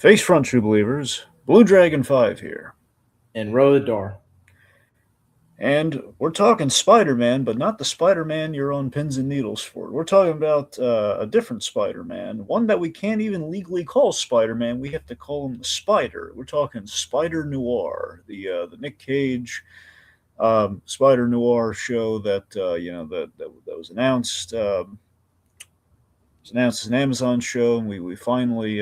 Face front, true believers. Bluedragonfive here. And Rohith Dhar. And we're talking Spider Man, but not the Spider Man you're on pins and needles for. We're talking about a different Spider Man, one that we can't even legally call Spider Man. We have to call him the Spider. We're talking Spider-Noir, the Nick Cage Spider-Noir show that that was announced. It was announced as an Amazon show, and we finally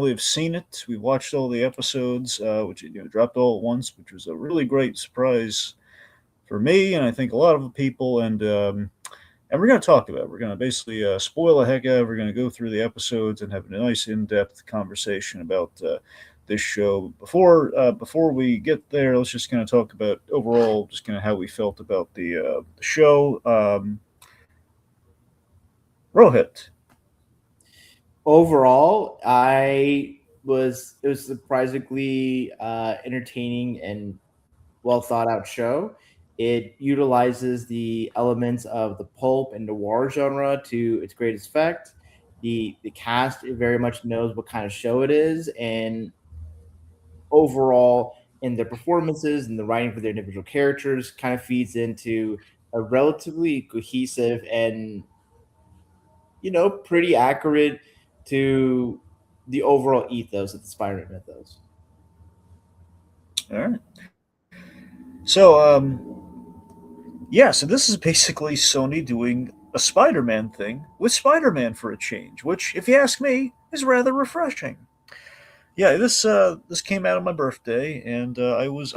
have seen it. We watched all the episodes, which dropped all at once, which was a really great surprise for me, and I think a lot of people. And we're going to talk about it. We're going to basically spoil the heck out. We're going to go through the episodes and have a nice in-depth conversation about this show. Before we get there, let's just kind of talk about overall, just kind of how we felt about the show. Rohit. Overall, it was surprisingly entertaining and well thought out show. It utilizes the elements of the pulp and noir genre to its greatest effect. The cast very much knows what kind of show it is, and overall in their performances and the writing for their individual characters kind of feeds into a relatively cohesive and pretty accurate to the overall ethos of the Spider-Man mythos. All right. So this is basically Sony doing a Spider-Man thing with Spider-Man for a change, which, if you ask me, is rather refreshing. Yeah, this came out on my birthday, and I was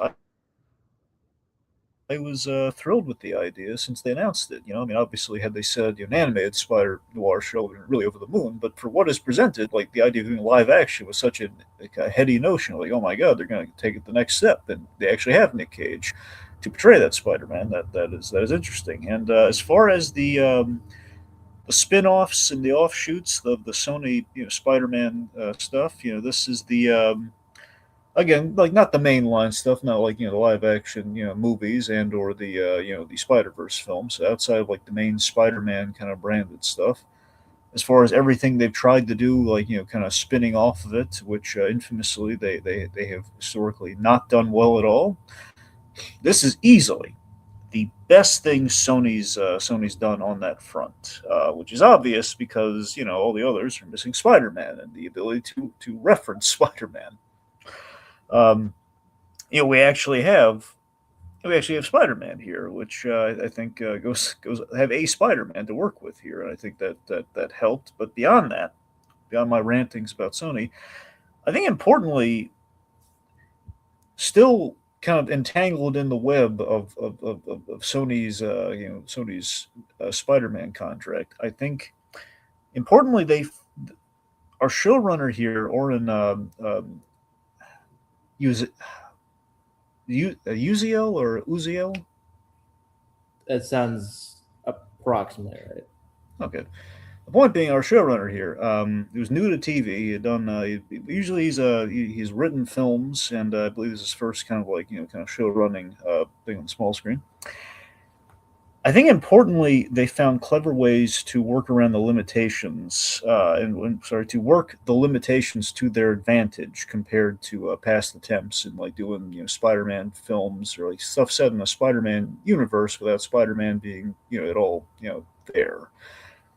thrilled with the idea since they announced it. I mean, obviously, had they said an animated Spider Noir show, we'd been really over the moon. But for what is presented, like the idea of doing live action was such a heady notion. Like, oh my god, they're going to take it the next step, and they actually have Nick Cage to portray that Spider-Man. That is interesting. And as far as the spin-offs and the offshoots of the Sony Spider-Man stuff, this is the again, like not the mainline stuff, not like the live action movies and or the the Spider Verse films. Outside of like the main Spider Man kind of branded stuff, as far as everything they've tried to do, like kind of spinning off of it, which infamously they have historically not done well at all. This is easily the best thing Sony's done on that front, which is obvious because all the others are missing Spider Man and the ability to reference Spider Man. Um, we actually have Spider-Man here, which I think goes have a Spider-Man to work with here, and I think that helped. But beyond my rantings about Sony, I think importantly, still kind of entangled in the web of Sony's Spider-Man contract. I think importantly our showrunner here, Oren use Uziel or Uziel. That sounds approximately right. Okay. The point being, our showrunner here, he was new to TV. He had done usually he's written films, and I believe this is his first kind of like kind of show running thing on the small screen. I think importantly, they found clever ways to work around the limitations, to work the limitations to their advantage compared to past attempts in like doing Spider-Man films or like stuff set in a Spider-Man universe without Spider-Man being at all there.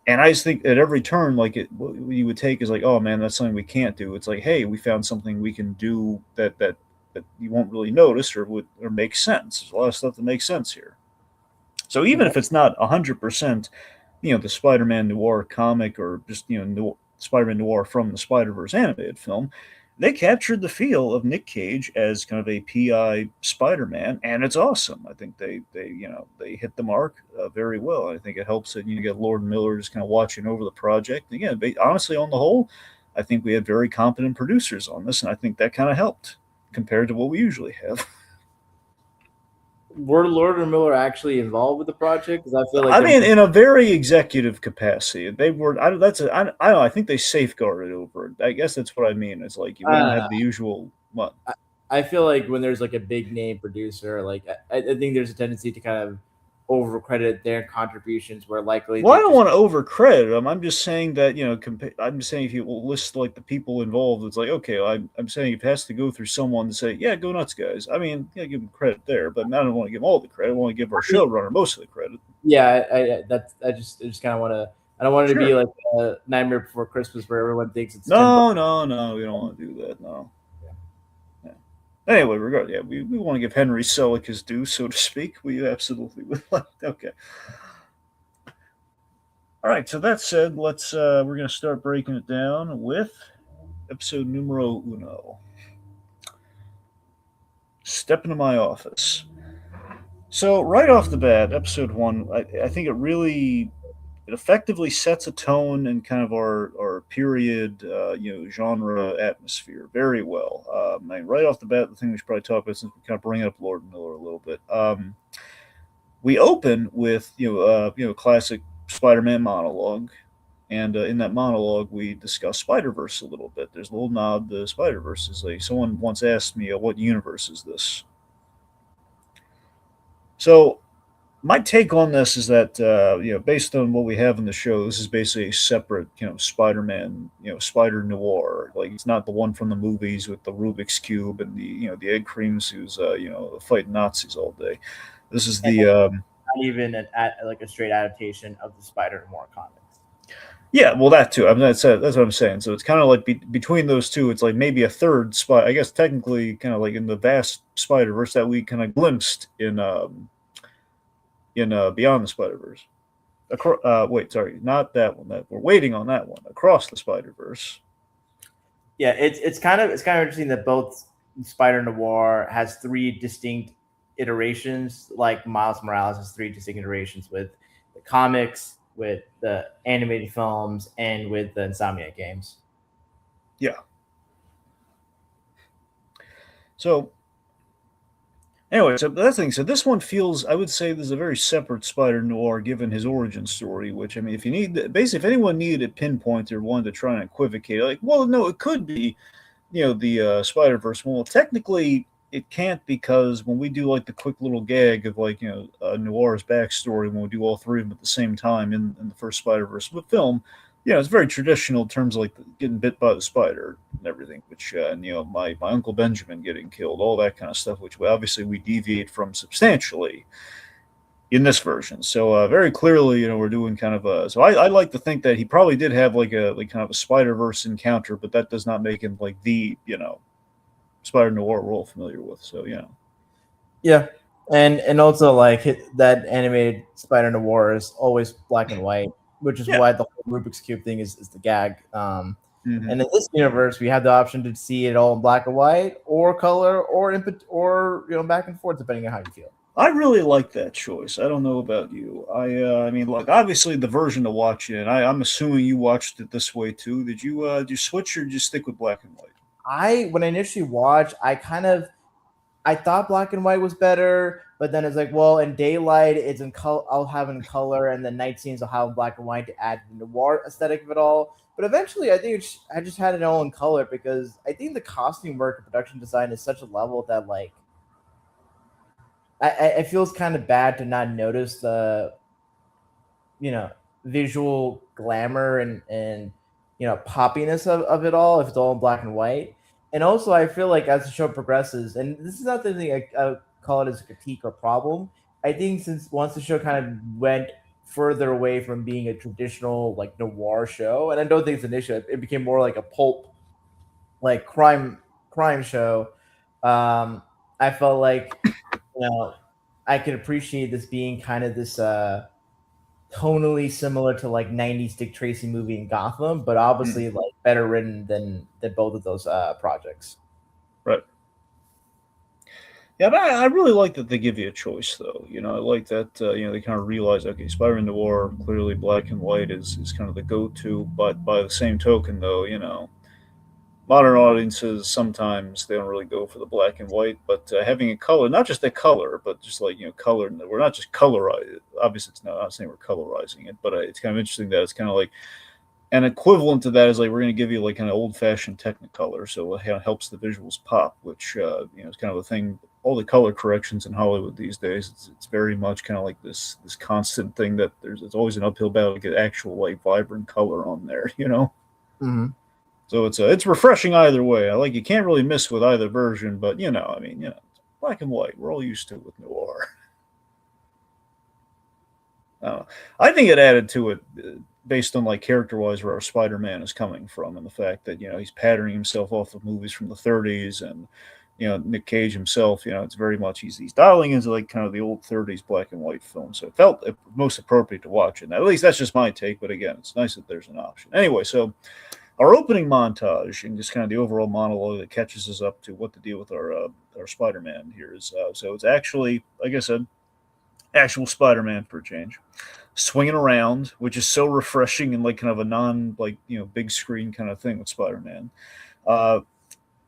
And I just think at every turn, like what you would take is like, oh man, that's something we can't do. It's like, hey, we found something we can do that you won't really notice or make sense. There's a lot of stuff that makes sense here. So even if it's not 100%, the Spider-Man Noir comic or just Spider-Man Noir from the Spider-Verse animated film, they captured the feel of Nick Cage as kind of a PI Spider-Man, and it's awesome. I think they hit the mark very well. I think it helps that you get Lord Miller just kind of watching over the project. Again, honestly, on the whole, I think we had very competent producers on this, and I think that kind of helped compared to what we usually have. Were Lord and Miller actually involved with the project? Because I feel like I mean, in a very executive capacity, they were. I don't know. I think they safeguarded over it. I guess that's what I mean. It's like we don't have the usual. What? I feel like when there's like a big name producer, like I think there's a tendency to kind of overcredit their contributions where likely Well, I they don't just want to overcredit them. I'm just saying that I'm just saying if you list like the people involved, it's like okay, I'm saying if it has to go through someone to say, yeah, go nuts, guys. I mean, yeah, give them credit there, but I don't want to give them all the credit. I want to give our showrunner most of the credit. yeah, I just kind of want to. I don't want it to be Sure. like a Nightmare Before Christmas where everyone thinks it's Tim Burton. No, no, no. We don't want to do that. No. Yeah. Anyway, yeah, we want to give Henry Selick his due, so to speak. We absolutely would like. Okay. All right. So that said, we're gonna start breaking it down with episode numero uno. Step into my office. So right off the bat, episode one, I think it effectively sets a tone and kind of our period, genre atmosphere very well. I mean, right off the bat, the thing we should probably talk about since we kind of bring up Lord Miller a little bit. We open with classic Spider-Man monologue, and in that monologue we discuss Spider-Verse a little bit. There's a little nod to Spider-Verse. Is like someone once asked me, "What universe is this?" So my take on this is that based on what we have in the show, this is basically a separate Spider-Man, Spider-Noir. Like it's not the one from the movies with the Rubik's cube and the egg creams who's fighting Nazis all day. This is And the not even like a straight adaptation of the Spider-Noir comics. yeah, well that too. I mean that's what I'm saying. So it's kind of like between those two, it's like maybe a third spy. I guess technically, kind of like in the vast Spider Verse that we kind of glimpsed in Beyond the Spider Verse. Wait, sorry, not that one. That we're waiting on that one. Across the Spider Verse. Yeah, it's kind of interesting that both Spider Noir has three distinct iterations, like Miles Morales has three distinct iterations with the comics, with the animated films, and with the Insomniac games. Yeah. So anyway, so that's the thing. So this one feels, I would say, there's a very separate Spider Noir given his origin story. Which I mean, if you need, basically, if anyone needed a pinpoint or wanted to try and equivocate, like, well, no, it could be, the Spider Verse. Well, technically, it can't because when we do like the quick little gag of like Noir's backstory, when we do all three of them at the same time in the first Spider Verse film, it's very traditional in terms of like getting bit by the spider and everything, which and my Uncle Benjamin getting killed, all that kind of stuff, which obviously we deviate from substantially in this version. So very clearly, we're doing kind of a. So I like to think that he probably did have like kind of a Spider Verse encounter, but that does not make him like the Spider Noir we're all familiar with. So Yeah, and also like that animated Spider Noir is always black and white, which is yeah. why the whole Rubik's cube thing is the gag. Mm-hmm. And in this universe, we have the option to see it all in black and white, or color, or back and forth depending on how you feel. I really like that choice. I don't know about you. I mean, look, obviously the version to watch it. I'm assuming you watched it this way too. Did you switch or just stick with black and white? When I initially watched, I thought black and white was better, but then it's like, well, in daylight, it's in color. I'll have in color, and the night scenes will have black and white to add the noir aesthetic of it all. But eventually, I think I just had it all in color because I think the costume work and production design is such a level that like it feels kind of bad to not notice the visual glamour and poppiness of it all if it's all in black and white. And also, I feel like as the show progresses, and this is not the thing I call it as a critique or problem. I think since once the show kind of went further away from being a traditional like noir show, and I don't think it's an issue, it became more like a pulp, like crime show. I felt like I could appreciate this being kind of this tonally similar to like 90s Dick Tracy movie in Gotham, but obviously like better written than both of those projects. Right. Yeah, but I really like that they give you a choice, though. I like that they kind of realize, okay, Spider-Man Noir clearly black and white is kind of the go-to, but by the same token, though, modern audiences sometimes they don't really go for the black and white, but having a color, not just a color, but just like color. We're not just colorizing. Obviously, it's not. I'm not saying we're colorizing it, but it's kind of interesting that it's kind of like an equivalent to that is like we're going to give you like kind of old-fashioned Technicolor, so it helps the visuals pop, which is kind of a thing all the color corrections in Hollywood these days. It's very much kind of like this constant thing that it's always an uphill battle to get actual like vibrant color on there, you know. Hmm. So it's refreshing either way. I like you can't really miss with either version, but you know, I mean, you know, black and white. We're all used to it with noir. I think it added to it based on like character wise where our Spider-Man is coming from and the fact that you know he's patterning himself off of movies from the 30s and you know Nick Cage himself. You know, it's very much he's dialing into like kind of the old 30s black and white film. So it felt most appropriate to watch it. Now, at least that's just my take, but again, it's nice that there's an option. Anyway, so our opening montage and just kind of the overall monologue that catches us up to what to deal with our Spider-Man here is so it's actually like I said, actual Spider-Man for a change, swinging around, which is so refreshing and like kind of a non like you know big screen kind of thing with Spider-Man. Uh,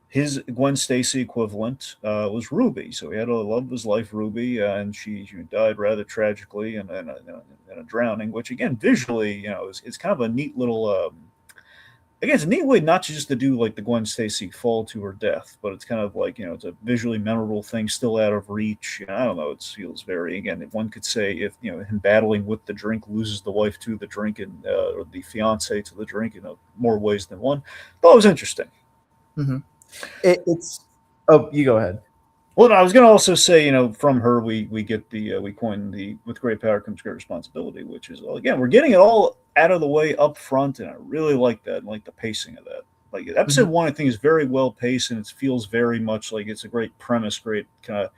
his Gwen Stacy equivalent was Ruby, so he had a love of his life, Ruby, and she died rather tragically in a drowning, which again visually you know it's kind of a neat little. Again, it's a neat way not to just to do like the Gwen Stacy fall to her death, but it's kind of like you know it's a visually memorable thing, still out of reach. You know, I don't know. It feels very again. If one could say if you know him battling with the drink loses the wife to the drink and or the fiance to the drink in more ways than one. Thought it was interesting. Hmm. It's oh, you go ahead. Well, no, I was going to also say, you know, from her we get the we coin the with great power comes great responsibility, which is well, again we're getting it all out of the way up front, and I really like that, and like the pacing of that. Like episode Hmm. one, I think is very well paced, and it feels very much like it's a great premise, great kind of.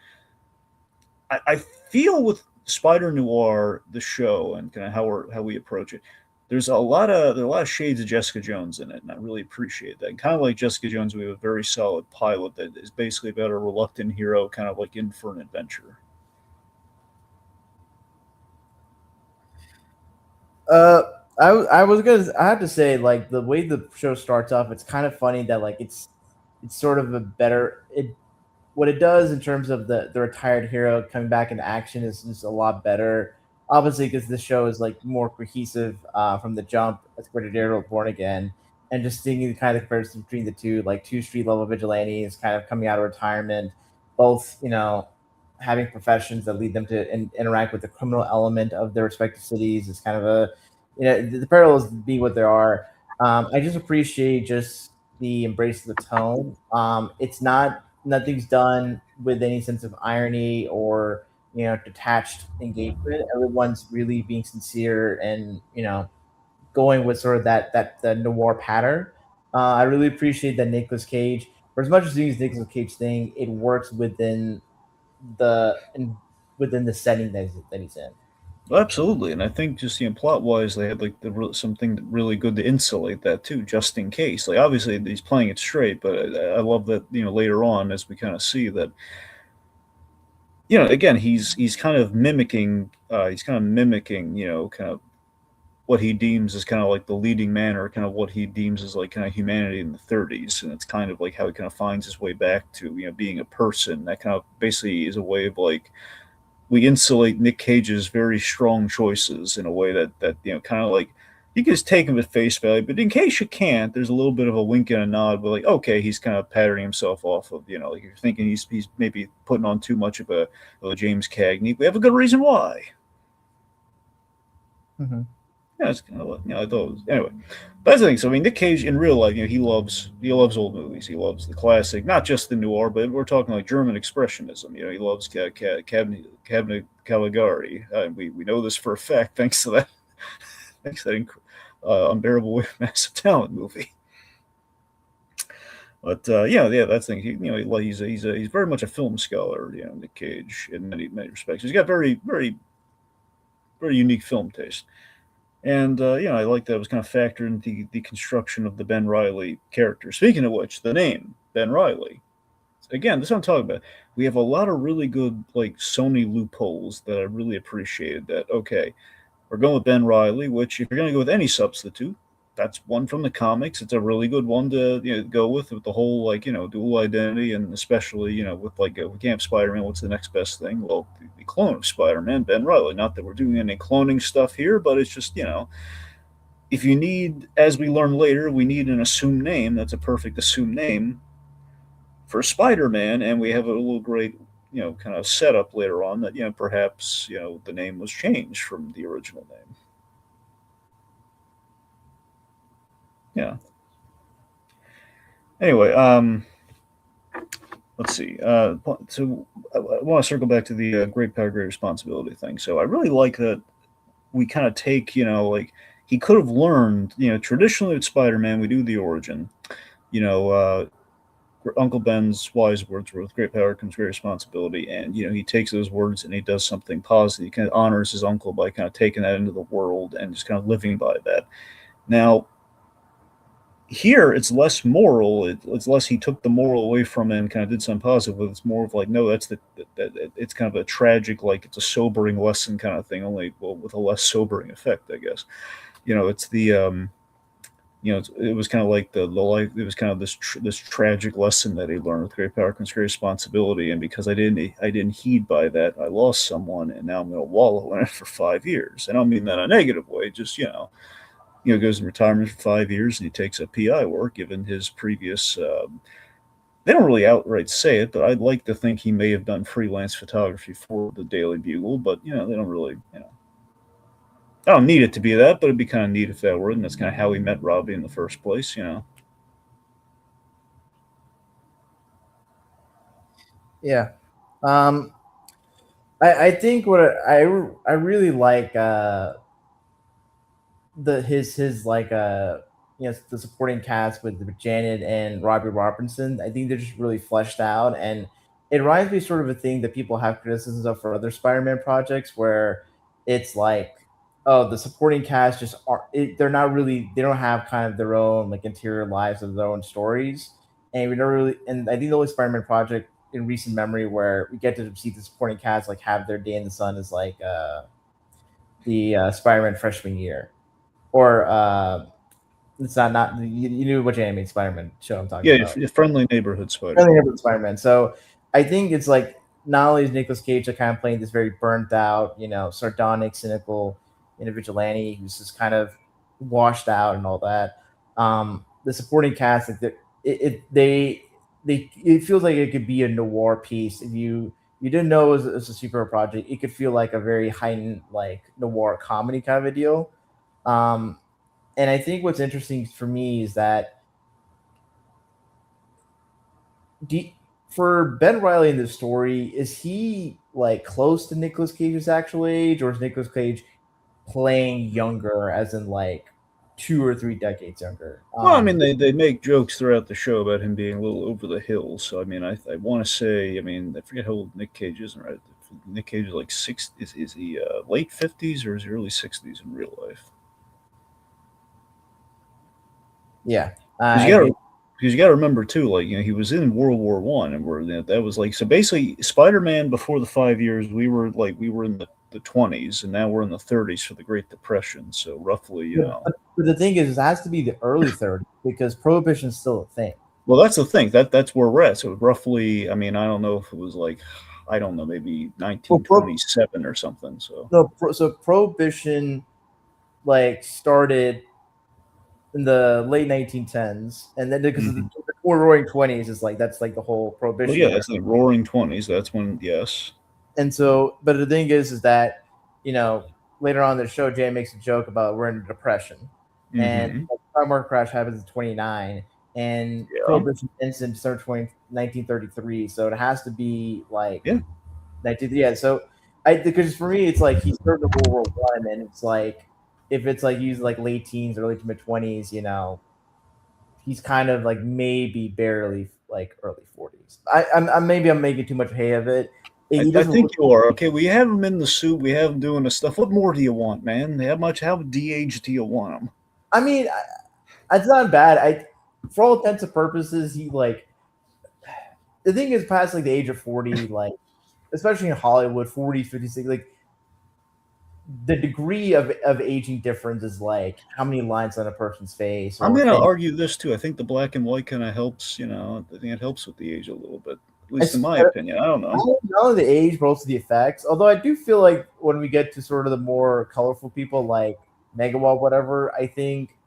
I feel with Spider Noir the show and kind of how we approach it. There are a lot of shades of Jessica Jones in it, and I really appreciate that. And kind of like Jessica Jones, we have a very solid pilot that is basically about a reluctant hero, kind of like in for an adventure. Uh, I was gonna I have to say like the way the show starts off, it's kind of funny that like it's sort of a better it what it does in terms of the retired hero coming back into action is just a lot better. Obviously, because the show is like more cohesive from the jump as compared to Daredevil Born Again, and just seeing the kind of comparison between the two, like two street level vigilantes kind of coming out of retirement, both having professions that lead them to interact with the criminal element of their respective cities is kind of a the parallels be what there are. I just appreciate just the embrace of the tone. It's not nothing's done with any sense of irony or detached engagement. Everyone's really being sincere and going with sort of that the noir pattern. I really appreciate that Nicolas Cage, for as much as doing his Nicolas Cage thing, it works the within the setting that he's in. Well, absolutely, and I think just plot wise, they had like something really good to insulate that too, just in case. Like obviously he's playing it straight, but I love that later on as we kind of see that again he's kind of mimicking kind of what he deems as kind of like the leading man or kind of what he deems as like kind of humanity in the 30s, and it's kind of like how he kind of finds his way back to being a person. That kind of basically is a way of like we insulate Nick Cage's very strong choices in a way that kind of like you can just take him at face value, but in case you can't, there's a little bit of a wink and a nod. But like, okay, he's kind of patterning himself off of like you're thinking he's maybe putting on too much of a James Cagney. We have a good reason why. Mm-hmm. Yeah, it's kind of like, I thought it was, anyway. But that's the thing. So I mean, Nick Cage in real life, he loves old movies. He loves the classic, not just the noir, but we're talking like German expressionism. He loves Cabinet Caligari. We know this for a fact thanks to that thanks to that unbearable weight of massive talent movie. But yeah, that's the thing. He's very much a film scholar. Nick Cage in many respects. He's got very very very unique film taste. And I like that it was kind of factored into the construction of the Ben Reilly character. Speaking of which, the name Ben Reilly. Again, this is what I'm talking about. We have a lot of really good like Sony loopholes that I really appreciated. That okay, we're going with Ben Reilly, which if you're going to go with any substitute, that's one from the comics. It's a really good one to go with the whole like dual identity, and especially with like we can't have Spider-Man. What's the next best thing? Well, the clone of Spider-Man, Ben Reilly. Not that we're doing any cloning stuff here, but it's just if you need, as we learn later, we need an assumed name. That's a perfect assumed name for Spider-Man, and we have a little great kind of setup later on that perhaps the name was changed from the original name. Yeah. Anyway, let's see. So I want to circle back to the great power, great responsibility thing. So I really like that we kind of take, like he could have learned, traditionally with Spider-Man, we do the origin, you know, Uncle Ben's wise words were with great power comes great responsibility. And, he takes those words and he does something positive. He kind of honors his uncle by kind of taking that into the world and just kind of living by that. Now, here it's less moral. It's less he took the moral away from it and kind of did something positive. But it's more of like, no, it's kind of a tragic, like it's a sobering lesson kind of thing, only with a less sobering effect, I guess. It's the it was kind of like the life. It was kind of this tragic lesson that he learned with great power comes great responsibility. And because I didn't heed by that, I lost someone, and now I'm going to wallow in it for 5 years. And I don't mean that in a negative way. Just goes in retirement for 5 years and he takes up PI work, given his previous. They don't really outright say it, but I'd like to think he may have done freelance photography for the Daily Bugle. But they don't really. I don't need it to be that, but it'd be kind of neat if that were, and that's kind of how we met Robbie in the first place. Yeah. Um, I think what I really like his like the supporting cast with Janet and Robbie Robertson. I think they're just really fleshed out, and it reminds me sort of a thing that people have criticisms of for other Spider-Man projects, where it's like, oh, the supporting cast just they're not really, they don't have kind of their own like interior lives of their own stories, and we don't really. And I think the only Spider-Man project in recent memory where we get to see the supporting cast like have their day in the sun is like the Spider-Man freshman year, or it's not you knew which animated Spider-Man show I'm talking Yeah, about. friendly neighborhood Friendly Spider-Man. neighborhood Spider-Man. So I think it's like not only is Nicolas Cage like kind of playing this very burnt out, sardonic, cynical individuality who's just kind of washed out and all that. The supporting cast, like it feels like it could be a noir piece if you didn't know it was a superhero project. It could feel like a very heightened like noir comedy kind of a deal. Um, and I think what's interesting for me is that do, for Ben Reilly in this story, is he like close to Nicolas Cage's actual age, or is Nicolas Cage playing younger, as in like 2 or 3 decades younger? Well, I mean, they make jokes throughout the show about him being a little over the hill. So I mean, I want to say, I mean, I forget how old Nick Cage is, right? Nick Cage is like six. Is he late 50s or is he early 60s in real life? Yeah, Because I you got agree. to because you got to remember too, like he was in World War One, and that was like so basically Spider-Man before the 5 years. We were in the 20s, and now we're in the 30s for the Great Depression. So roughly, But the thing is, it has to be the early 30s because prohibition is still a thing. Well, that's the thing. That's where we're at. So roughly, I mean, I don't know if it was like, I don't know, maybe Well, 1927 or something. So no, so prohibition like started in the late 1910s, and then because of the Mhm. roaring 20s is like that's like the whole Well, prohibition yeah, era. that's the Roaring Twenties. That's when, yes. And so, but the thing is that you know later on in the show, Jay makes a joke about we're in a depression, and Hmm. the stock market crash happens in 29, and Yeah, prohibition ends in December 1933. So it has to be like yeah. 19. Yeah. So because for me, it's like he started World War One, and it's like if it's like used like late teens, early to mid 20s, he's kind of like maybe barely like early 40s. I'm maybe I'm making too much hay of it. He I doesn't think look. you are. Okay, we have him in the suit. We have him doing the stuff. What more do you want, man? How de-aged do you want him? I mean, it's not bad. For all intents and purposes, he like the thing is past like the age of 40, like especially in Hollywood, 40, 56, like the degree of aging difference is like how many lines on a person's face I'm or going to can argue this too. I think the black and white kind of helps, I think it helps with the age a little bit, at I least in my opinion. I don't know. not only the age but also the effects. Although I do feel like when we get to sort of the more colorful people like Megawatt, whatever, I think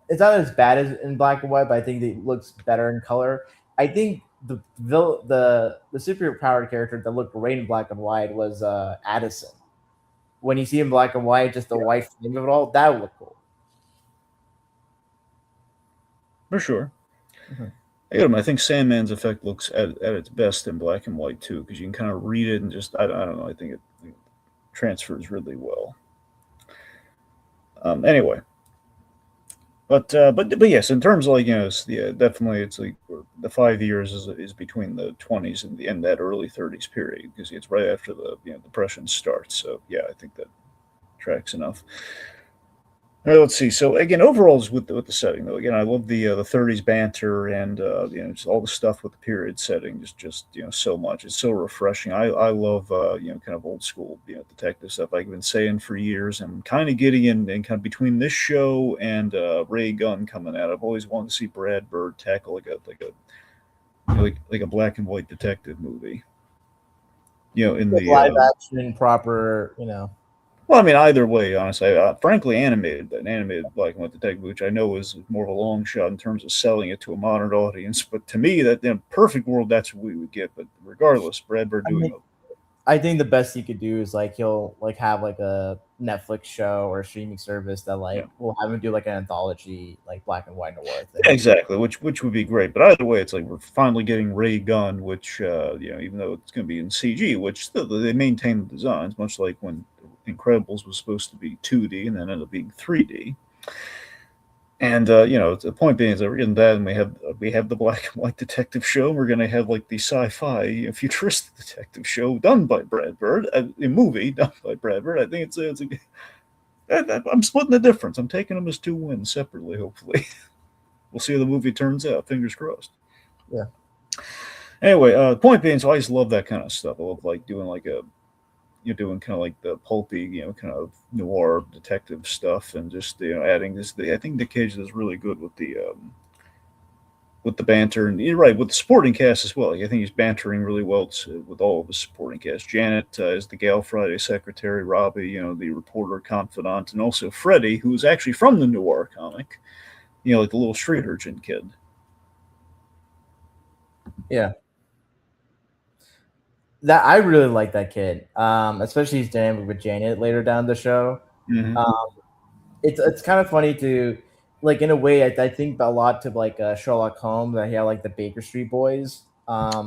it's not as bad as in black and white, but I think it looks better in color. I think the super powered character that looked great in black and white was Addison. When you see him black and white, just the Yeah, white frame of it all, that would look cool. for sure. Mhm. I think Sandman's effect looks at its best in black and white too, because you can kind of read it and just I don't know. I think it transfers really well. Anyway, but yes, in terms of like yeah, definitely it's like the 5 years is between the 20s and the end that early 30s period because it's right after the depression starts. So yeah, I think that tracks enough. All right, let's see. So again, overall, is with the setting though. Again, I love the 30s banter and just all the stuff with the period setting. Just so much. It's so refreshing. I love kind of old school detective stuff. Like I've been saying for years. I'm kind of getting in kind of between this show and Ray Gunn coming out. I've always wanted to see Brad Bird tackle like a black and white detective movie. In Like the live action, proper, Well, I mean, either way, honestly, frankly, an animated black and white detective, which I know is more of a long shot in terms of selling it to a modern audience. But to me, that in a perfect world, that's what we would get. But regardless, Brad Bird I doing mean, I think the best he could do is like he'll like have like a Netflix show or a streaming service that yeah, like will have him do like an anthology like black and white noir yeah, thing. exactly, which would be great. But either way, it's like we're finally getting Ray Gunn, which even though it's going to be in CG, which still they maintain the designs, much like when Incredibles was supposed to be 2D and then ended up being 3D. And the point being is that we're in that, and we have the black and white detective show. And we're going to have like the sci-fi futuristic detective show done by Brad Bird, a movie done by Brad Bird. I think I'm splitting the difference. I'm taking them as two wins separately. Hopefully, we'll see how the movie turns out. Fingers crossed. Yeah. Anyway, point being, so I just love that kind of stuff. I love like doing like a you're doing kind of like the pulpy, kind of noir detective stuff, and just adding this. I think Nick Cage is really good with the banter, and you're right with the supporting cast as well. I think he's bantering really well with all of his supporting cast. Janet is the Gal Friday secretary, Robbie, the reporter confidant, and also Freddie, who is actually from the Noir comic. Like the little street urchin kid. Yeah. That I really like that kid. Especially his dynamic with Janet later down the show. Mm-hmm. Um, it's kind of funny to like in a way I think a lot to like Sherlock Holmes that he had like the Baker Street Boys. Yeah,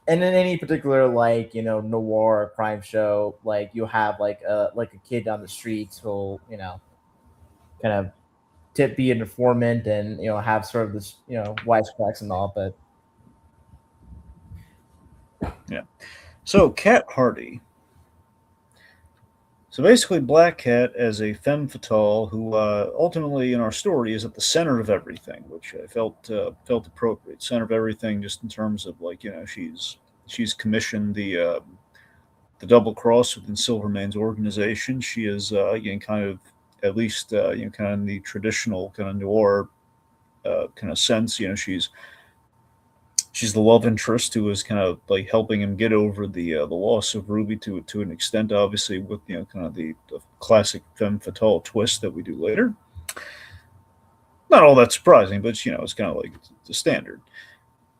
And in any particular like noir or crime show, like you have like a kid on the streets who'll kind of tip be an informant and have sort of this wisecracks and all, but yeah. So Cat Hardy. So basically, Black Cat as a femme fatale who ultimately in our story is at the center of everything, which I felt appropriate. Center of everything, just in terms of like she's commissioned the double cross within Silverman's organization. She is again kind of at least kind of in the traditional kind of noir kind of sense. She's the love interest who is kind of like helping him get over the loss of Ruby to an extent, obviously with kind of the classic femme fatale twist that we do later. Not all that surprising, but it's kind of like the standard.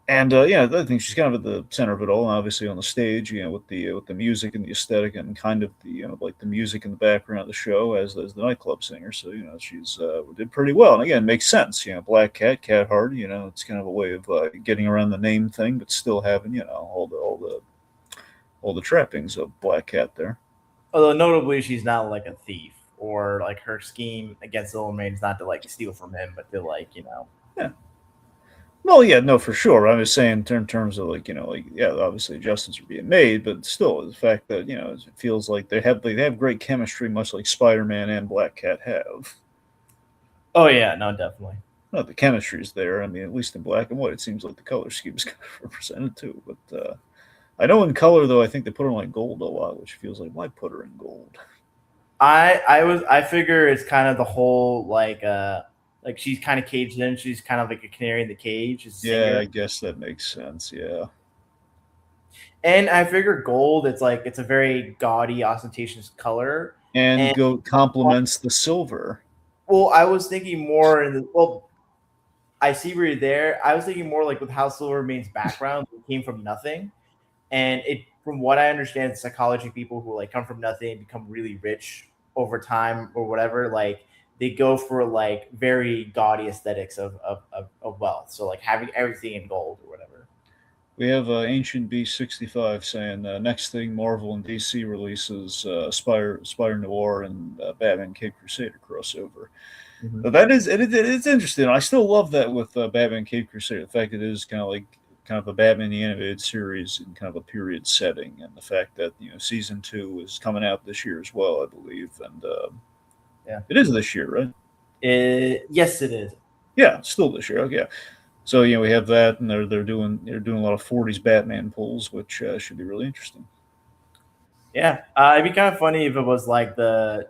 And yeah, I think she's kind of at the center of it all. Obviously on the stage, with the music and the aesthetic and kind of the like the music in the background of the show as the nightclub singer. So she's did pretty well. And again, makes sense. Black Cat, Cat Hardy. It's kind of a way of getting around the name thing, but still having all the trappings of Black Cat there. although notably she's not like a thief or like her scheme against Silvermane is not to like steal from him, but to like Yeah. Well, yeah, no, for sure. I'm just saying in terms of like yeah, obviously adjustments are being made, but still the fact that it feels like they have great chemistry, much like Spider-Man and Black Cat have. Oh yeah, no, definitely. Not the chemistry's there. I mean, at least in black and white, it seems like the color scheme is kind of represented too. But I know in color though, I think they put her in like gold a lot, which feels like why put her in gold? I figure it's kind of the whole like she's kind of caged in. She's kind of like a canary in the cage, as a Yeah, singer. I guess that makes sense. Yeah, And I figure gold, it's like it's a very gaudy, ostentatious color. and And go complements the silver. well, I was thinking more in the well. I see where you're there. I was thinking more like with how Silvermane's background came from nothing, and it, from what I understand, psychology, people who like come from nothing and become really rich over time or whatever, like they go for like very gaudy aesthetics of wealth. So like having everything in gold or whatever. We have Ancient Beast 65 saying next thing Marvel and DC releases Spider Noir and Batman Cape Crusader crossover. Mm-hmm. But that is it's interesting. I still love that with Batman Cape Crusader. The fact that it is kind of a Batman the animated series in kind of a period setting, and the fact that season 2 is coming out this year as well, I believe, and Yeah. it is this year, right? Yes, it is. Yeah, it's still this year. Okay, yeah. So we have that, and they're doing a lot of '40s Batman pulls, which should be really interesting. Yeah, it'd be kind of funny if it was like the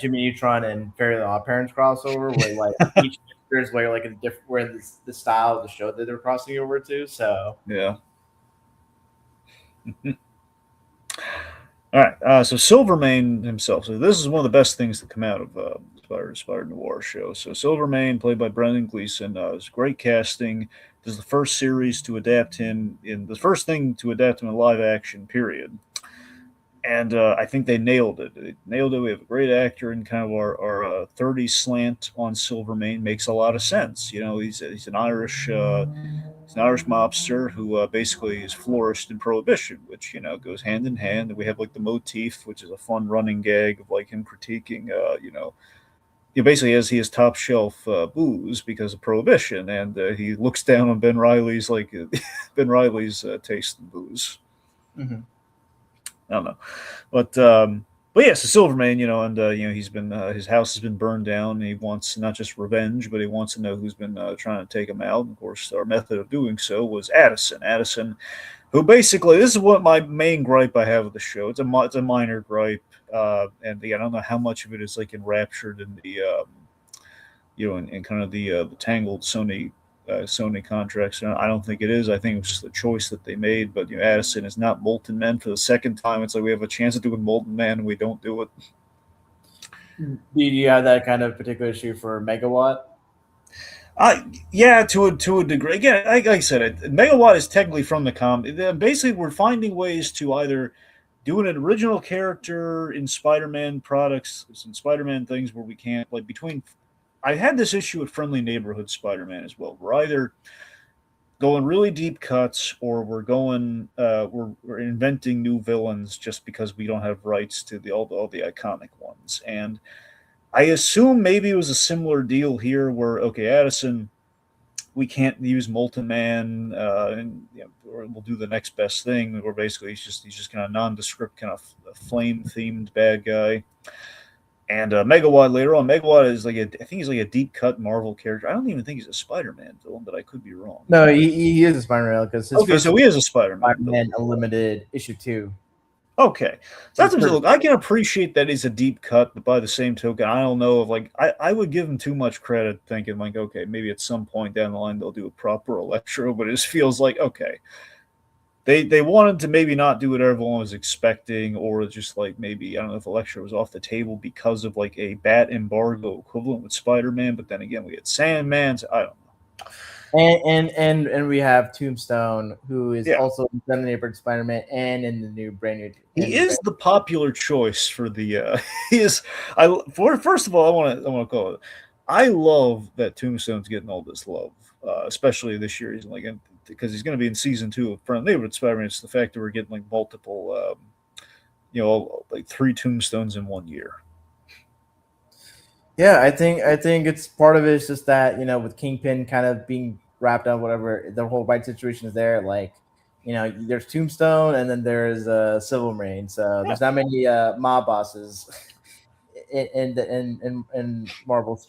Jimmy Neutron and Fairly Odd Parents crossover, where like each character is where like a different, where the style of the show that they're crossing over to. So Yeah. All right. So Silvermane himself. So this is one of the best things to come out of Spider Noir show. So Silvermane, played by Brendan Gleeson, is great casting. This is the first series to adapt him in the first thing to adapt him in live action. Period. And I think they nailed it. They nailed it. We have a great actor in kind of our 30s slant on Silvermane. Makes a lot of sense. He's an Irish. He's an Irish mobster who basically is flourished in Prohibition, which goes hand in hand. And we have like the motif, which is a fun running gag of like him critiquing, he basically has he has top shelf booze because of Prohibition, and he looks down on Ben Reilly's Ben Reilly's taste in booze. mhm. I don't know, but yeah, so Silvermane, and he's been his house has been burned down. And he wants not just revenge, but he wants to know who's been trying to take him out. And of course, our method of doing so was Addison. Addison, who basically this is what my main gripe I have with the show. It's a minor gripe, and again, I don't know how much of it is like enraptured in the in kind of the tangled Sony contracts. I don't think it is. I think it was just a choice that they made. But Addison is not Molten Man for the second time. It's like we have a chance of doing Molten Man and we don't do it. Do you have that kind of particular issue for Megawatt? Yeah, to a degree. Again, like I said, Megawatt is technically from the comic. Basically, we're finding ways to either do an original character in Spider-Man products, in Spider-Man things where we can't like between. I had this issue with Friendly Neighborhood Spider-Man as well. We're either going really deep cuts or we're inventing new villains just because we don't have rights to all the iconic ones. And I assume maybe it was a similar deal here where okay, Addison, we can't use Molten Man, and or we'll do the next best thing. Or basically, he's just kind of nondescript, kind of flame themed bad guy. And Megawatt later on, Megawatt is I think he's like a deep cut Marvel character. I don't even think he's a Spider-Man villain, but I could be wrong. No, he is a Spider-Man because his Okay, first so he is a Spider-Man Spider-Man villain. Unlimited issue 2. Okay, so His that's first, look. I can appreciate that he's a deep cut, but by the same token, I don't know if I would give him too much credit, thinking like okay, maybe at some point down the line they'll do a proper Electro, but it just feels like okay, they wanted to maybe not do what everyone was expecting, or just like maybe I don't know if Electro was off the table because of like a bat embargo equivalent with Spider-Man, but then again we had Sandman. So I don't know. and we have Tombstone, who is Yeah, also in the neighborhood Spider-Man and in the new brand new he is the popular choice for the. He is. First of all, I want to call it. I love that Tombstone's getting all this love, especially this year. He's like because he's going to be in season 2 of Friendly Neighborhood Spider-Man. It's the fact that we're getting like multiple, like 3 Tombstones in 1 year. Yeah, I think it's part of it is just that with Kingpin kind of being wrapped up, whatever the whole right situation is there. Like there's Tombstone and then there's Silvermane, so Yeah. there's not many mob bosses in Marvel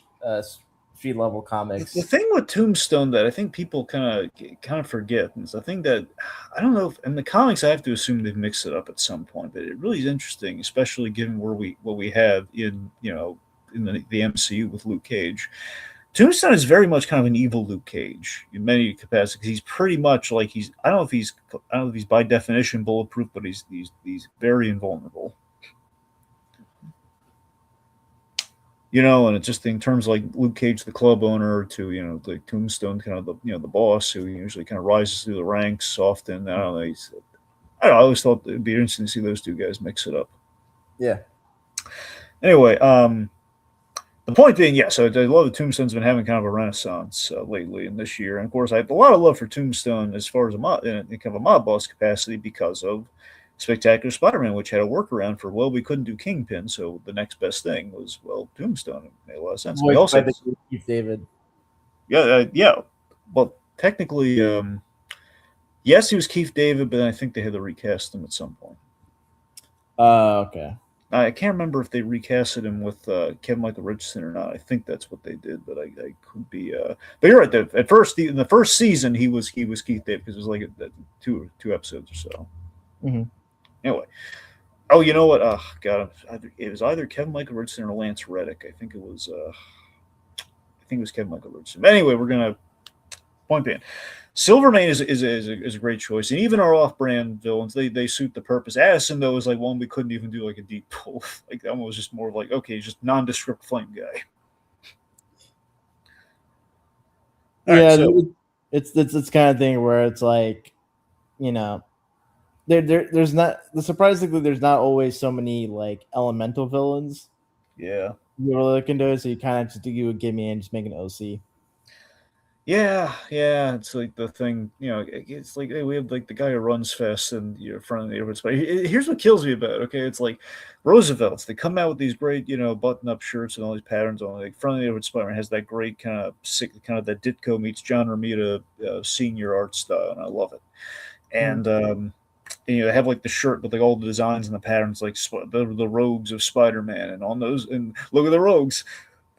street level The comics. thing with Tombstone that I think people kind of forget is the thing that I don't know if in the comics I have to assume they've mixed it up at some point, but it really is interesting, especially given what we have in the MCU with Luke Cage. Tombstone is very much kind of an evil Luke Cage in many capacities. He's pretty much like I don't know if he's by definition bulletproof, but he's very invulnerable. And it's just in terms like Luke Cage, the club owner, to like Tombstone, kind of the boss who usually kind of rises through the ranks often. I don't know. I always thought it'd be interesting to see those two guys mix it up. Yeah. Anyway, the point being, yes, I love that Tombstone's been having kind of a renaissance lately in this year, and of course, I have a lot of love for Tombstone as far as in kind of a mob boss capacity because of Spectacular Spider-Man, which had a workaround for we couldn't do Kingpin, so the next best thing was Tombstone. It made a lot of sense. We Voiced by also, the Keith David. yeah, yeah. Well, technically, yes, he was Keith David, but I think they had to recast him at some point. Okay. I can't remember if they recasted him with Kevin Michael Richardson or not. I think that's what they did, but I could be. But you're right. At first, in the first season, he was Keith David because it was like two episodes or so. Mm-hmm. Anyway, oh, you know what? God, it was either Kevin Michael Richardson or Lance Reddick. I think it was. I think it was Kevin Michael Richardson. But anyway, we're gonna point being. Silvermane is a great choice, and even our off-brand villains they suit the purpose. Addison though is like one we couldn't even do like a deep pull. Like that one was just more like okay, just nondescript flame guy. All right, Yeah, so it's kind of thing where it's like, you know, there's not surprisingly there's not always so many like elemental villains yeah, you're looking to, so you kind of just do a gimme and just make an OC. yeah, it's like the thing. It's like hey, we have like the guy who runs fast and front of the neighborhood. But here's what kills me about it. Okay, it's like Roosevelt's. They come out with these great button-up shirts and all these patterns on. Like front of the neighborhood Spider-Man has that great kind of sick, kind of that Ditko meets John Romita senior art style, and I love it. And they have like the shirt with like all the designs and the patterns, like the rogues of Spider-Man, and on those, and look at the rogues,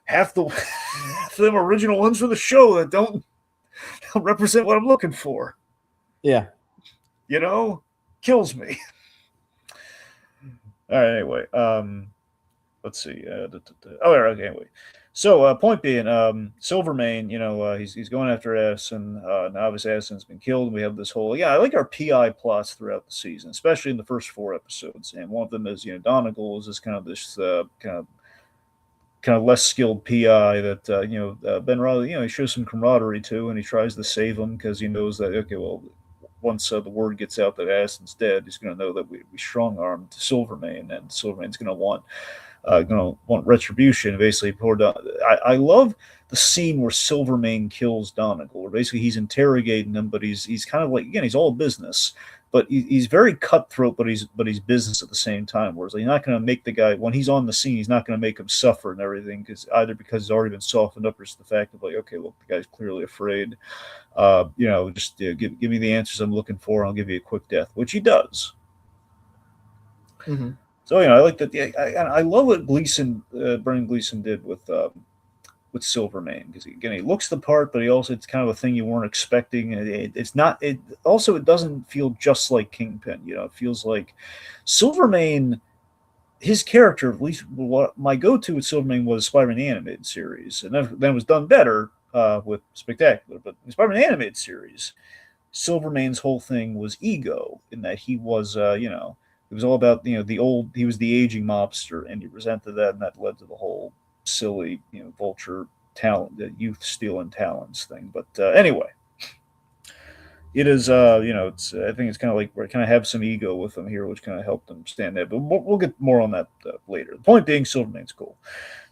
half the half of them original ones for the show that don't represent what I'm looking for. Yeah. Kills me. All right, anyway, let's see. Okay, anyway. So, point being, Silvermane, he's going after Addison. Now, obviously, Addison's been killed. And we have this whole, I like our PI plots throughout the season, especially in the first 4 episodes. And one of them is, Donegal is this kind of less skilled PI that Ben Reilly he shows some camaraderie to, and he tries to save him because he knows that okay, well, once the word gets out that Addison's dead, he's going to know that we strong armed Silvermane, and Silvermane's going to want retribution. Basically, poor I love the scene where Silvermane kills Donegal, where basically he's interrogating him, but he's kind of like again he's all business, but he's very cutthroat, but he's business at the same time. Whereas he's not going to make the guy when he's on the scene, he's not going to make him suffer and everything because he's already been softened up, or just the fact of like, okay, look, the guy's clearly afraid. Just give me the answers I'm looking for, and I'll give you a quick death, which he does. Mm-hmm. So I like that. I love what Brendan Gleeson did with Silvermane because again he looks the part, but it's kind of a thing you weren't expecting. It's not. It also it doesn't feel just like Kingpin. It feels like Silvermane. His character, at least what my go-to with Silvermane was Spider-Man animated series, and then it was done better with Spectacular. But the Spider-Man animated series, Silvermane's whole thing was ego, in that he was, it was all about he was the aging mobster, and he resented that, and that led to the whole silly vulture talent, youth stealing talents thing. But anyway, it is it's I think it's kind of like we kind of have some ego with them here, which kind of helped them stand there. But we'll get more on that later. The point being, Silvermane's cool.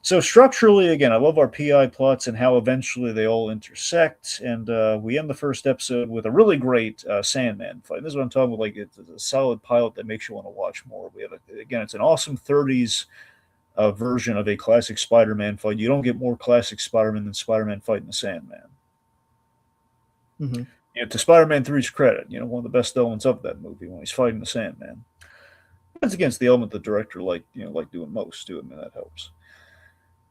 So structurally, again, I love our PI plots and how eventually they all intersect. And we end the first episode with a really great Sandman fight. And this is what I'm talking about. Like it's a solid pilot that makes you want to watch more. We have it's an awesome 30s version of a classic Spider-Man fight. You don't get more classic Spider-Man than Spider-Man fighting the Sandman. Mm-hmm. To Spider-Man 3's credit, one of the best elements of that movie when he's fighting the Sandman. That's against the element the director like doing most too. I mean that helps.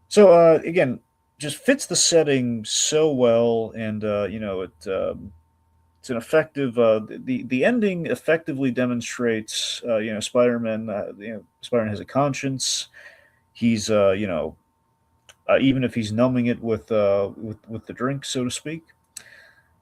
So again, just fits the setting so well, and it's an effective. The ending effectively demonstrates Spider-Man. Spider-Man has a conscience. He's even if he's numbing it with the drink, so to speak.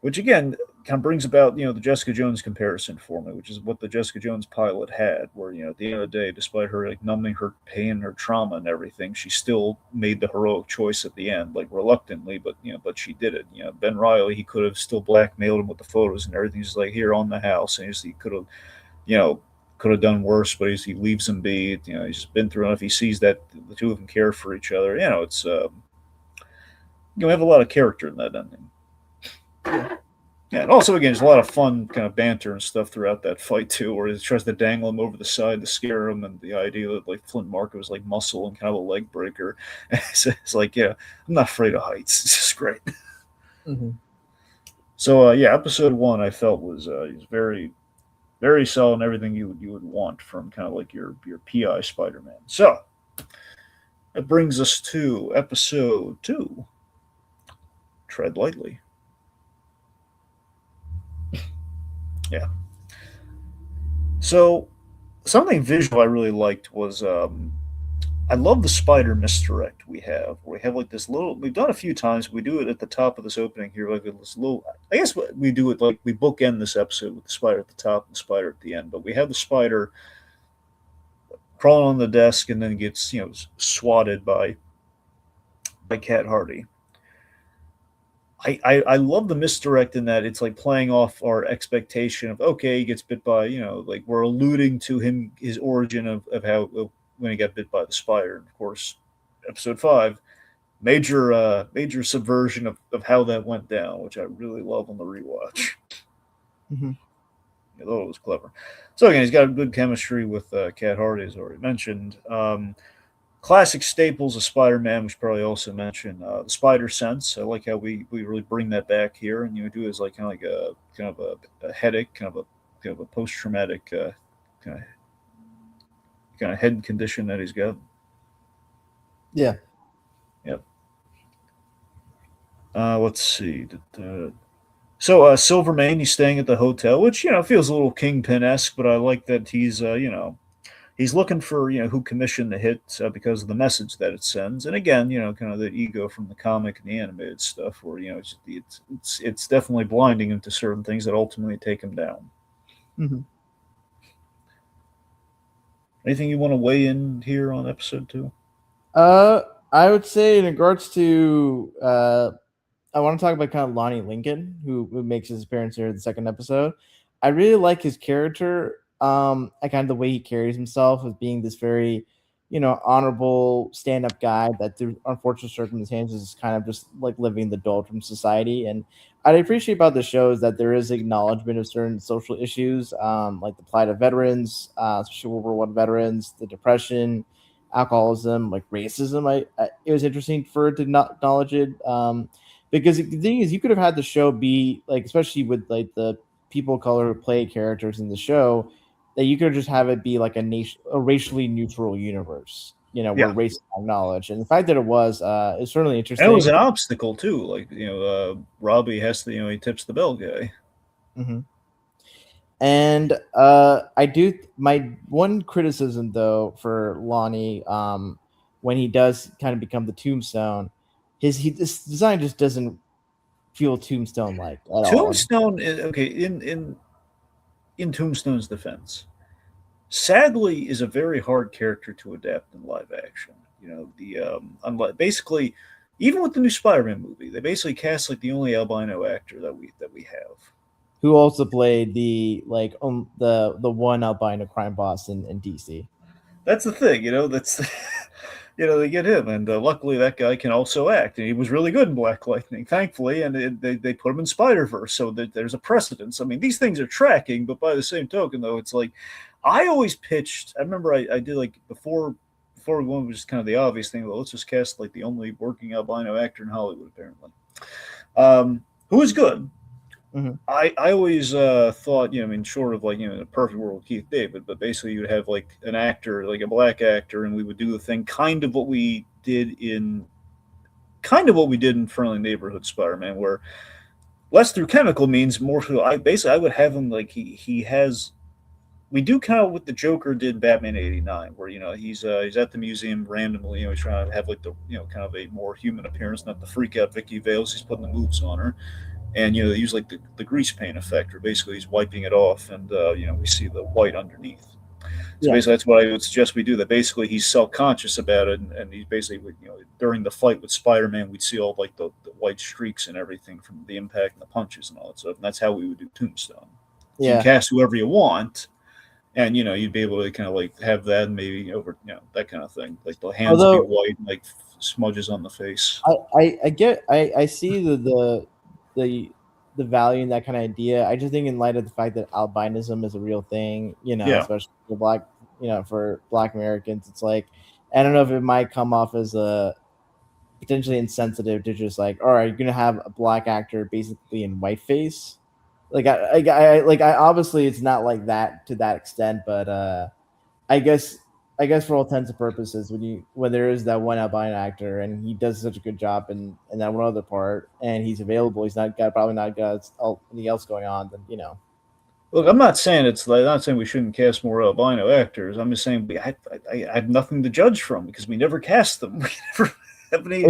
Which again kind of brings about the Jessica Jones comparison for me, which is what the Jessica Jones pilot had, where at the end of the day, despite her like numbing her pain, her trauma, and everything, she still made the heroic choice at the end, like reluctantly, but but she did it. Ben Reilly, he could have still blackmailed him with the photos and everything. He's like, here on the house, and he could have you know could have done worse, but he leaves him be. He's just been through enough. He sees that the two of them care for each other. It's we have a lot of character in that ending. Yeah. Yeah, and also again, there's a lot of fun kind of banter and stuff throughout that fight too, where he tries to dangle him over the side to scare him, and the idea that like Flint Marko was like muscle and kind of a leg breaker. It's like, yeah, I'm not afraid of heights. It's just great. Mm-hmm. So yeah, episode one I felt was very very solid and everything you would want from kind of like your PI Spider-Man. So that brings us to episode two. Tread lightly. Yeah. So something visual I really liked was I love the spider misdirect we have. Where we have like this little. We've done a few times. We do it at the top of this opening here, like this little. I guess we do it like we bookend this episode with the spider at the top and the spider at the end. But we have the spider crawling on the desk and then gets swatted by Cat Hardy. I love the misdirect in that it's like playing off our expectation of, okay, he gets bit by like we're alluding to his origin of how when he got bit by the spider. And of course, episode five, major subversion of how that went down, which I really love on the rewatch. Mm-hmm. I thought it was clever. So again, he's got a good chemistry with Cat Hardy, as already mentioned. Classic staples of Spider-Man, we should probably also mention the spider sense. I like how we really bring that back here, and do is like kind of a headache, kind of a post traumatic kind of head condition that he's got. Yeah. Yep. Let's see. So Silvermane, he's staying at the hotel, which feels a little Kingpin esque, but I like that he's looking for who commissioned the hit because of the message that it sends, and again kind of the ego from the comic and the animated stuff, where it's definitely blinding him to certain things that ultimately take him down. Mm-hmm. Anything you want to weigh in here on episode two? I would say in regards to I want to talk about kind of Lonnie Lincoln, who makes his appearance here in the second episode. I really like his character. I kind of the way he carries himself as being this very, honorable stand-up guy that through unfortunate circumstances is kind of just like living the doldrum society. And I appreciate about the show is that there is acknowledgement of certain social issues, like the plight of veterans, especially World War I veterans, the depression, alcoholism, like racism. It was interesting for it to not acknowledge it. Because the thing is, you could have had the show be like, especially with like the people of color who play characters in the show, that you could just have it be like a racially neutral universe, where Yeah, race is acknowledged. And the fact that it was, is certainly and it was interesting. an obstacle too. Like Robbie has to he tips the bell guy. Mm-hmm. And I do my one criticism though for Lonnie, when he does kind of become the Tombstone, this design just doesn't feel Tombstone like at all. Tombstone is okay in Tombstone's defense. Sadly, is a very hard character to adapt in live action. The unlike basically, even with the new Spider-Man movie, they basically cast like the only albino actor that we have. Who also played the like the one albino crime boss in DC. That's the thing, That's they get him, and luckily that guy can also act, and he was really good in Black Lightning, thankfully, and they put him in Spider Verse, so that there's a precedence. I mean, these things are tracking, but by the same token, though, it's like I always pitched. I remember I did like before one was just kind of the obvious thing. Well, let's just cast like the only working albino actor in Hollywood, apparently, who is good. Mm-hmm. I always thought, I mean, short of like, in a perfect world with Keith David, but basically you would have like an actor, like a black actor, and we would do the thing kind of what we did in Friendly Neighborhood Spider-Man, where less through chemical means, more through, I would have him like he has, we do kind of what the Joker did Batman '89, where he's at the museum randomly, he's trying to have like the kind of a more human appearance, not the freak out Vicky Vales. He's putting the moves on her. and they use like the grease paint effect, where basically he's wiping it off, and we see the white underneath. So Yeah. basically, that's what I would suggest we do. That basically he's self-conscious about it, and he's basically, during the fight with Spider-Man, we'd see all like the white streaks and everything from the impact and the punches and all that stuff. And that's how we would do Tombstone. So you can Yeah. cast whoever you want, and you'd be able to kind of like have that maybe over, that kind of thing. Like the hands would be Although white, and like smudges on the face. I see the the value in that kind of idea. I just think in light of the fact that albinism is a real thing, Yeah. especially for for Black Americans, it's like I don't know if it might come off as a potentially insensitive to just like, all right, you're gonna have a black actor basically in whiteface. I obviously it's not like that to that extent, but I guess for all intents and purposes, when there is that one albino actor and he does such a good job in that one other part and he's available, he's not got probably not got anything else going on, then Look, I'm not saying I'm not saying we shouldn't cast more albino actors. I'm just saying I have nothing to judge from because we never cast them. We never have any.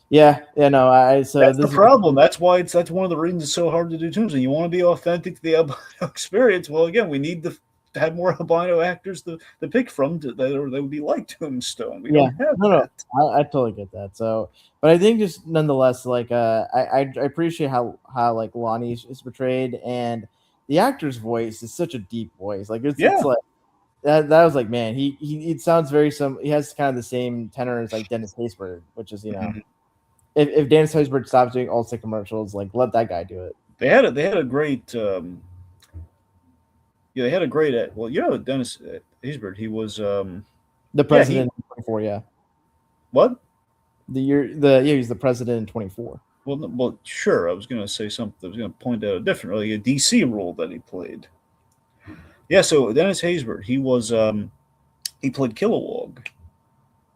yeah, no, I so That's the this is problem. That's one of the reasons it's so hard to do Tombstone. You want to be authentic to the albino experience. Well, again, we need to have more albino actors to pick from that would be like Tombstone. We yeah, don't have no, that. I totally get that. So, but I think just nonetheless, like, I appreciate how like Lonnie is portrayed, and the actor's voice is such a deep voice. Like, it's Yeah. like that was like, man, he it sounds very he has kind of the same tenor as like Dennis Haysbert, which is Mhm. if Dennis Haysbert stops doing all stick commercials, like let that guy do it. They had a great yeah, they had a great well, Dennis Haysbert, he was The yeah, he president in 24, yeah, what? he's the president in 24. Well, well, sure. I was going to say something. I was going to point out a different, really a DC role that he played. Yeah, so Dennis Haysbert, he played Kilowog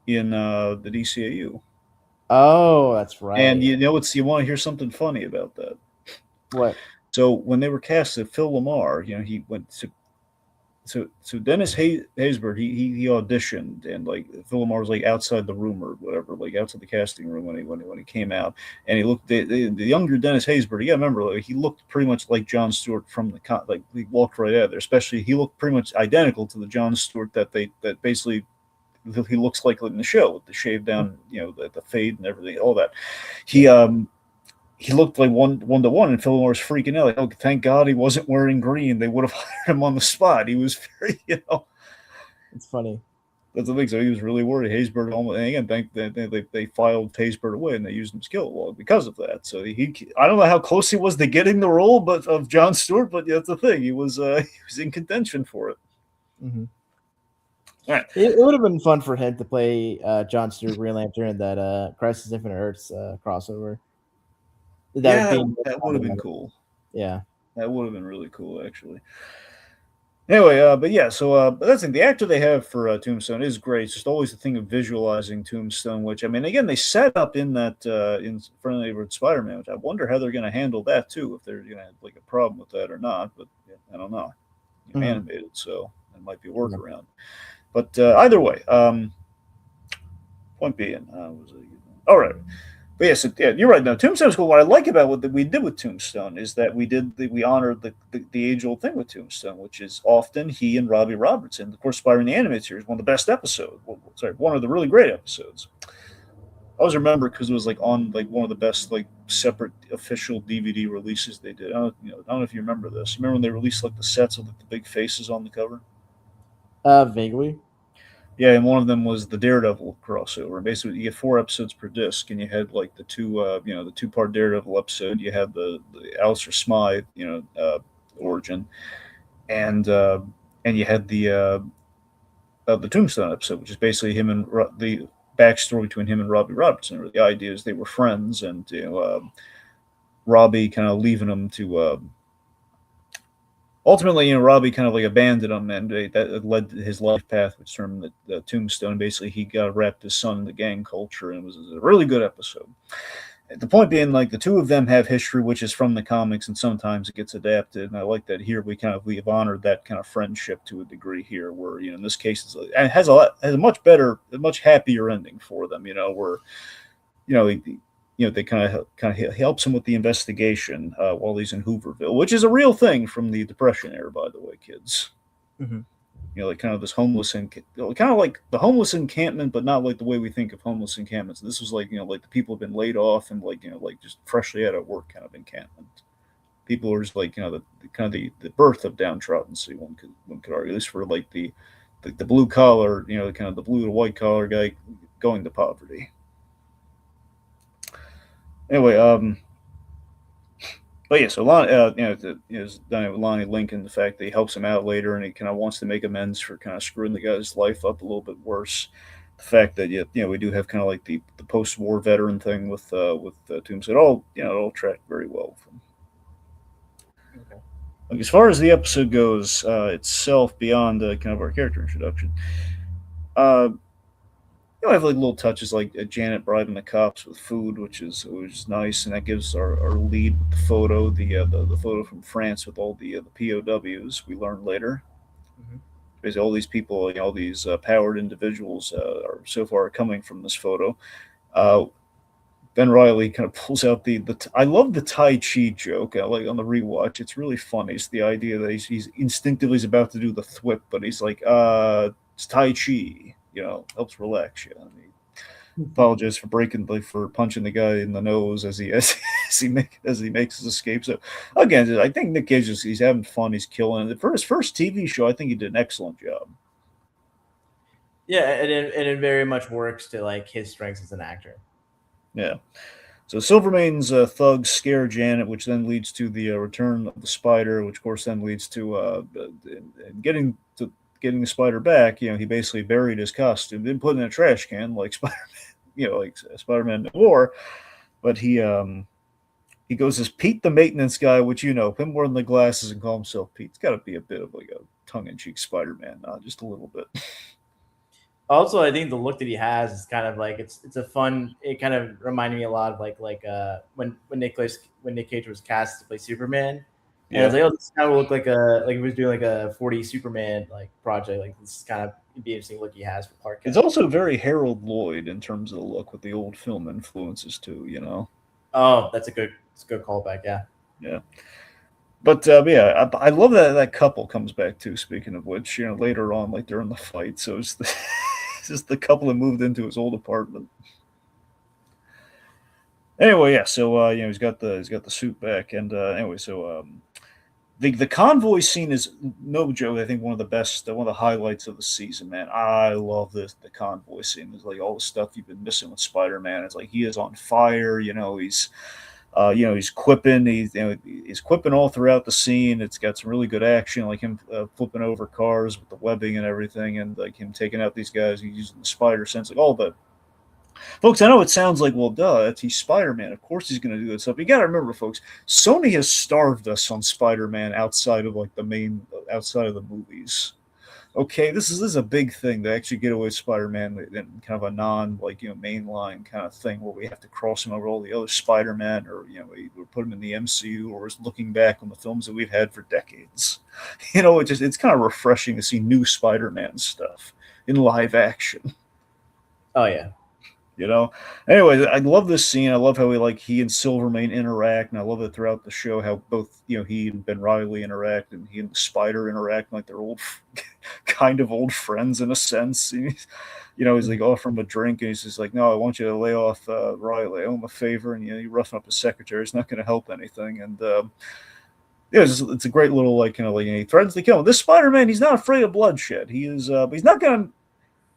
in the DCAU, Oh, that's and right. you want to hear something funny about that. What? So when they were casting Phil Lamar, he went to so Dennis Haysbert, he auditioned, and like Phil Lamar was like outside the room or whatever, like outside the casting room when he came out, and he looked the younger Dennis Haysbert. You got to remember, like, he looked pretty much like Jon Stewart from like he walked right out of there. Especially he looked pretty much identical to the Jon Stewart that basically he looks like in the show with the shaved down, the fade and everything, all that. He he looked like one to one, and Phil Moore's freaking out. Like, oh, thank God he wasn't wearing green. They would have hired him on the spot. He was very, It's funny. that's the thing. So he was really worried. Haysbert almost, and again, they filed Haysbert away, and they used him as Kilowog because of that. So I don't know how close he was to getting the role, but of Jon Stewart, but that's the thing. He was in contention for it. Mm-hmm. All right. It would have been fun for him to play Jon Stewart Green Lantern in that Crisis Infinite Earths crossover. That Yeah, being that would have been cool. Yeah, that would have been really cool, actually. Anyway, but yeah, so but that's the thing. The actor they have for Tombstone is great. It's just always the thing of visualizing Tombstone, which I mean, again, they set up in that in Friendly Neighborhood Spider-Man, which I wonder how they're going to handle that too, if they're going to have like a problem with that or not. But yeah, I don't know. Animated, so it might be a workaround. But either way, point being, all right. But yes, you're right. Now, Tombstone's cool. What I like about what we did with Tombstone is that we honored the age old thing with Tombstone, which is often he and Robbie Robertson. Of course, Spider-Man the Animated Series, one of the best episodes. One of the really great episodes. I always remember because it was like on like one of the best like separate official DVD releases they did. I don't know if you remember this. Remember when they released like the sets with like, the big faces on the cover? Vaguely. Yeah, and one of them was the Daredevil crossover. And basically, you get 4 episodes per disc, and you had like the the 2-part Daredevil episode. You had the Alistair Smythe, origin, and you had the Tombstone episode, which is basically him and the backstory between him and Robbie Robertson. The idea is they were friends, and Robbie kind of leaving him to ultimately, Robbie kind of like abandoned him, and that led to his life path, which turned the Tombstone. Basically, he got wrapped his son in the gang culture, and it was a really good episode. The point being, like, the two of them have history, which is from the comics, and sometimes it gets adapted. And I like that here we have honored that kind of friendship to a degree here, where in this case it has a much better, a much happier ending for them. Where they kind of helps him with the investigation while he's in Hooverville, which is a real thing from the Depression era, by the way, kids. Mm-hmm. Like kind of this kind of like the homeless encampment, but not like the way we think of homeless encampments. This was like like the people have been laid off and like like just freshly out of work kind of encampment. People are just like the kind of the birth of downtrodden. See, one could argue, at least for like the blue collar, kind of the blue to white collar guy going to poverty. Anyway, but yeah, so done with Lonnie Lincoln, the fact that he helps him out later and he kind of wants to make amends for kind of screwing the guy's life up a little bit worse. The fact that we do have kind of like the post-war veteran thing with Tombstone. It all tracked very well from. Okay. Like, as far as the episode goes itself, beyond kind of our character introduction, uh, I have like little touches like Janet bribing the cops with food, which is nice, and that gives our lead with the photo, the photo from France with all the POWs. We learn later, Mm-hmm. because all these people, all these powered individuals are so far coming from this photo. Uh, Ben Reilly kind of pulls out I love the Tai Chi joke. Like on the rewatch, it's really funny. It's the idea that he's instinctively he's about to do the thwip, but he's like, it's Tai Chi. Helps relax you. I mean, apologize for for punching the guy in the nose as he makes his escape. So again, I think Nick Cage he's having fun. He's killing it. For his first TV show, I think he did an excellent job. Yeah, and it very much works to like his strengths as an actor. Yeah. So Silvermane's thugs scare Janet, which then leads to the return of the spider, which of course then leads to getting the spider back. He basically buried his costume, didn't put it in a trash can like Spider-Man, like Spider-Man Noir, but he goes as Pete the maintenance guy, which him wearing the glasses and call himself Pete. It's got to be a bit of like a tongue-in-cheek Spider-Man, just a little bit. Also, I think the look that he has is kind of like it's a fun. It kind of reminded me a lot of when Nick Cage was cast to play Superman, and I was like, oh, this kind of look like he was doing like a 40 Superman like project. Like this is kind of be interesting look he has for Clark Kent. It's also very Harold Lloyd in terms of the look with the old film influences too. Oh, that's a good callback. Yeah. Yeah. But yeah, I love that couple comes back too. Speaking of which, later on, like during the fight, so it's it's just the couple that moved into his old apartment. Anyway, yeah. So he's got the suit back, and anyway, so the convoy scene is no joke. I think one of the best, one of the highlights of the season, man. I love the convoy scene. It's like all the stuff you've been missing with Spider-Man. It's like he is on fire. He's quipping. He's quipping all throughout the scene. It's got some really good action, like him flipping over cars with the webbing and everything, and like him taking out these guys. He's using the spider sense, like all the folks. I know it sounds like, well, duh, he's Spider-Man. Of course he's going to do that stuff. You got to remember, folks. Sony has starved us on Spider-Man outside of like outside of the movies. Okay, this is a big thing to actually get away with Spider-Man in kind of a non mainline kind of thing where we have to cross him over all the other Spider-Man, or we put him in the MCU, or is looking back on the films that we've had for decades. It's kind of refreshing to see new Spider-Man stuff in live action. Oh yeah. Anyway, I love this scene. I love how he and Silvermane interact, and I love it throughout the show how both he and Ben Reilly interact, and he and the Spider interact like they're kind of old friends in a sense. He's like offering him a drink, and he's just like, "No, I want you to lay off Reilly. I owe him a favor," and you roughing up his secretary. It's not going to help anything, and it's a great little he threatens to kill him. This Spider-Man, he's not afraid of bloodshed. He is, but he's not going to.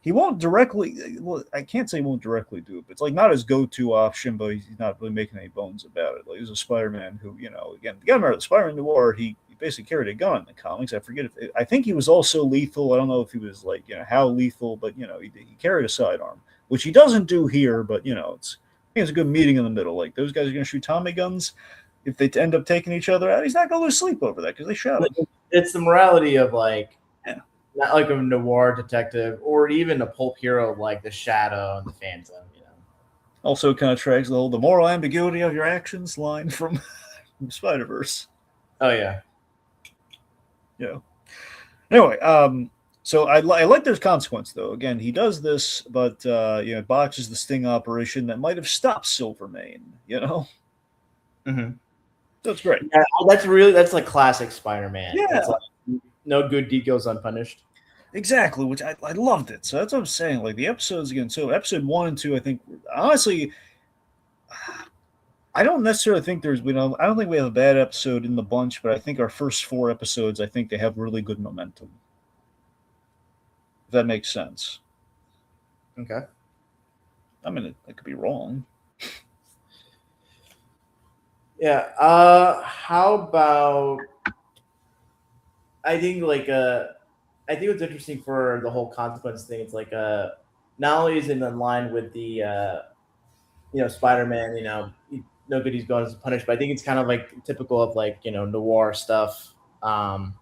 He won't directly. Well, I can't say he won't directly do it, but it's like not his go-to option. But he's not really making any bones about it. Like he's a Spider-Man who, again, you got to remember, the Spider-Man Noir. He basically carried a gun in the comics. I think he was also lethal. I don't know if he was how lethal, but he carried a sidearm, which he doesn't do here. But it's a good meeting in the middle. Like those guys are going to shoot Tommy guns. If they end up taking each other out, he's not going to lose sleep over that because they shot him. It's the morality of not like a noir detective or even a pulp hero like the Shadow and the Phantom. Also, kind of tracks the moral ambiguity of your actions line from Spider-Verse. Oh yeah. Yeah. Anyway, So I like there's consequence though. Again, he does this, but botches the sting operation that might have stopped Silvermane. Mm-hmm. So it's great. Yeah, that's like classic Spider-Man. It's Yeah, like no good deed goes unpunished. exactly. Which I loved it. So that's what I'm saying. Like the episodes again. So episode 1 and 2, I think honestly, I don't necessarily think I don't think we have a bad episode in the bunch, but I think our first 4 episodes, I think they have really good momentum. If that makes sense. Okay. I mean, I could be wrong. Yeah. How about I think like I think what's interesting for the whole consequence thing. It's like not only is it in line with the Spider-Man, no good he's going as punished, but I think it's kind of like typical of like noir stuff. Um,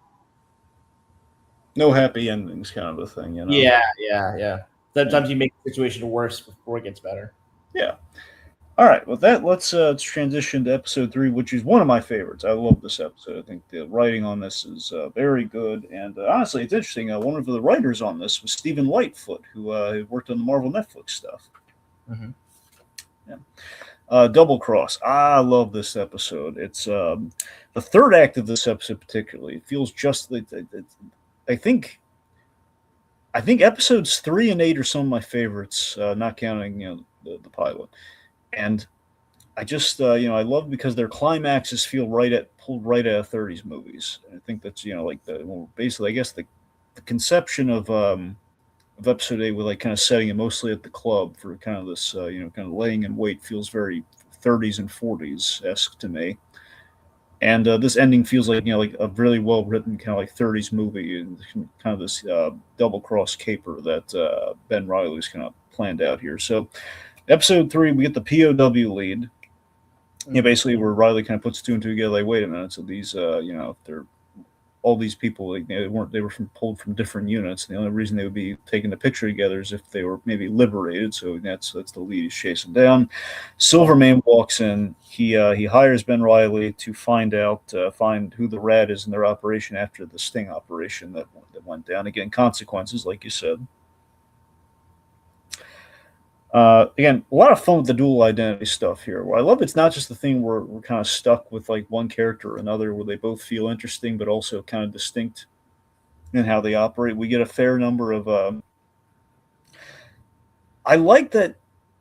No happy endings, kind of a thing. yeah, yeah, yeah. Yeah. Sometimes you make the situation worse before it gets better. Yeah. All right. With that, let's transition to episode 3, which is one of my favorites. I love this episode. I think the writing on this is very good, and honestly, it's interesting. One of the writers on this was Stephen Lightfoot, who worked on the Marvel Netflix stuff. Mm-hmm. Yeah. Double Cross. I love this episode. It's the third act of this episode, particularly. It feels just like I think. I think episodes 3 and 8 are some of my favorites, not counting the pilot. And I just I love because their climaxes feel pulled right out of 30s movies. And I think that's like basically I guess the conception of episode 8 with like kind of setting it mostly at the club for kind of this kind of laying in wait feels very 30s and 40s esque to me. And this ending feels like like a really well written kind of like 30s movie and kind of this double cross caper that Ben Reilly's kind of planned out here. So episode 3, we get the POW lead. Basically where Riley kind of puts 2 and 2 together. Like, wait a minute, so these, they're all these people. Like, they were pulled from different units. And the only reason they would be taking the picture together is if they were maybe liberated. So that's the lead he's chasing down. Silvermane walks in. He hires Ben Reilly to find who the rat is in their operation after the sting operation that went down. Again, consequences, like you said. Again, a lot of fun with the dual identity stuff here. Well, I love it's not just the thing where we're kind of stuck with like one character or another, where they both feel interesting but also kind of distinct in how they operate. We get a fair number of. I like that.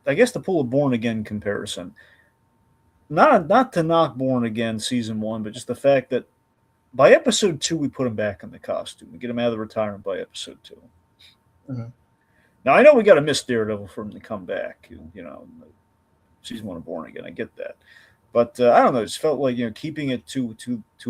I guess to pull a Born Again comparison, not to knock Born Again season 1, but just the fact that by episode 2 we put him back in the costume. We get him out of the retirement by episode 2. Mm-hmm. Now I know we got to miss Daredevil for him to come back. Season 1 of Born Again. I get that, but I don't know. It just felt like keeping it to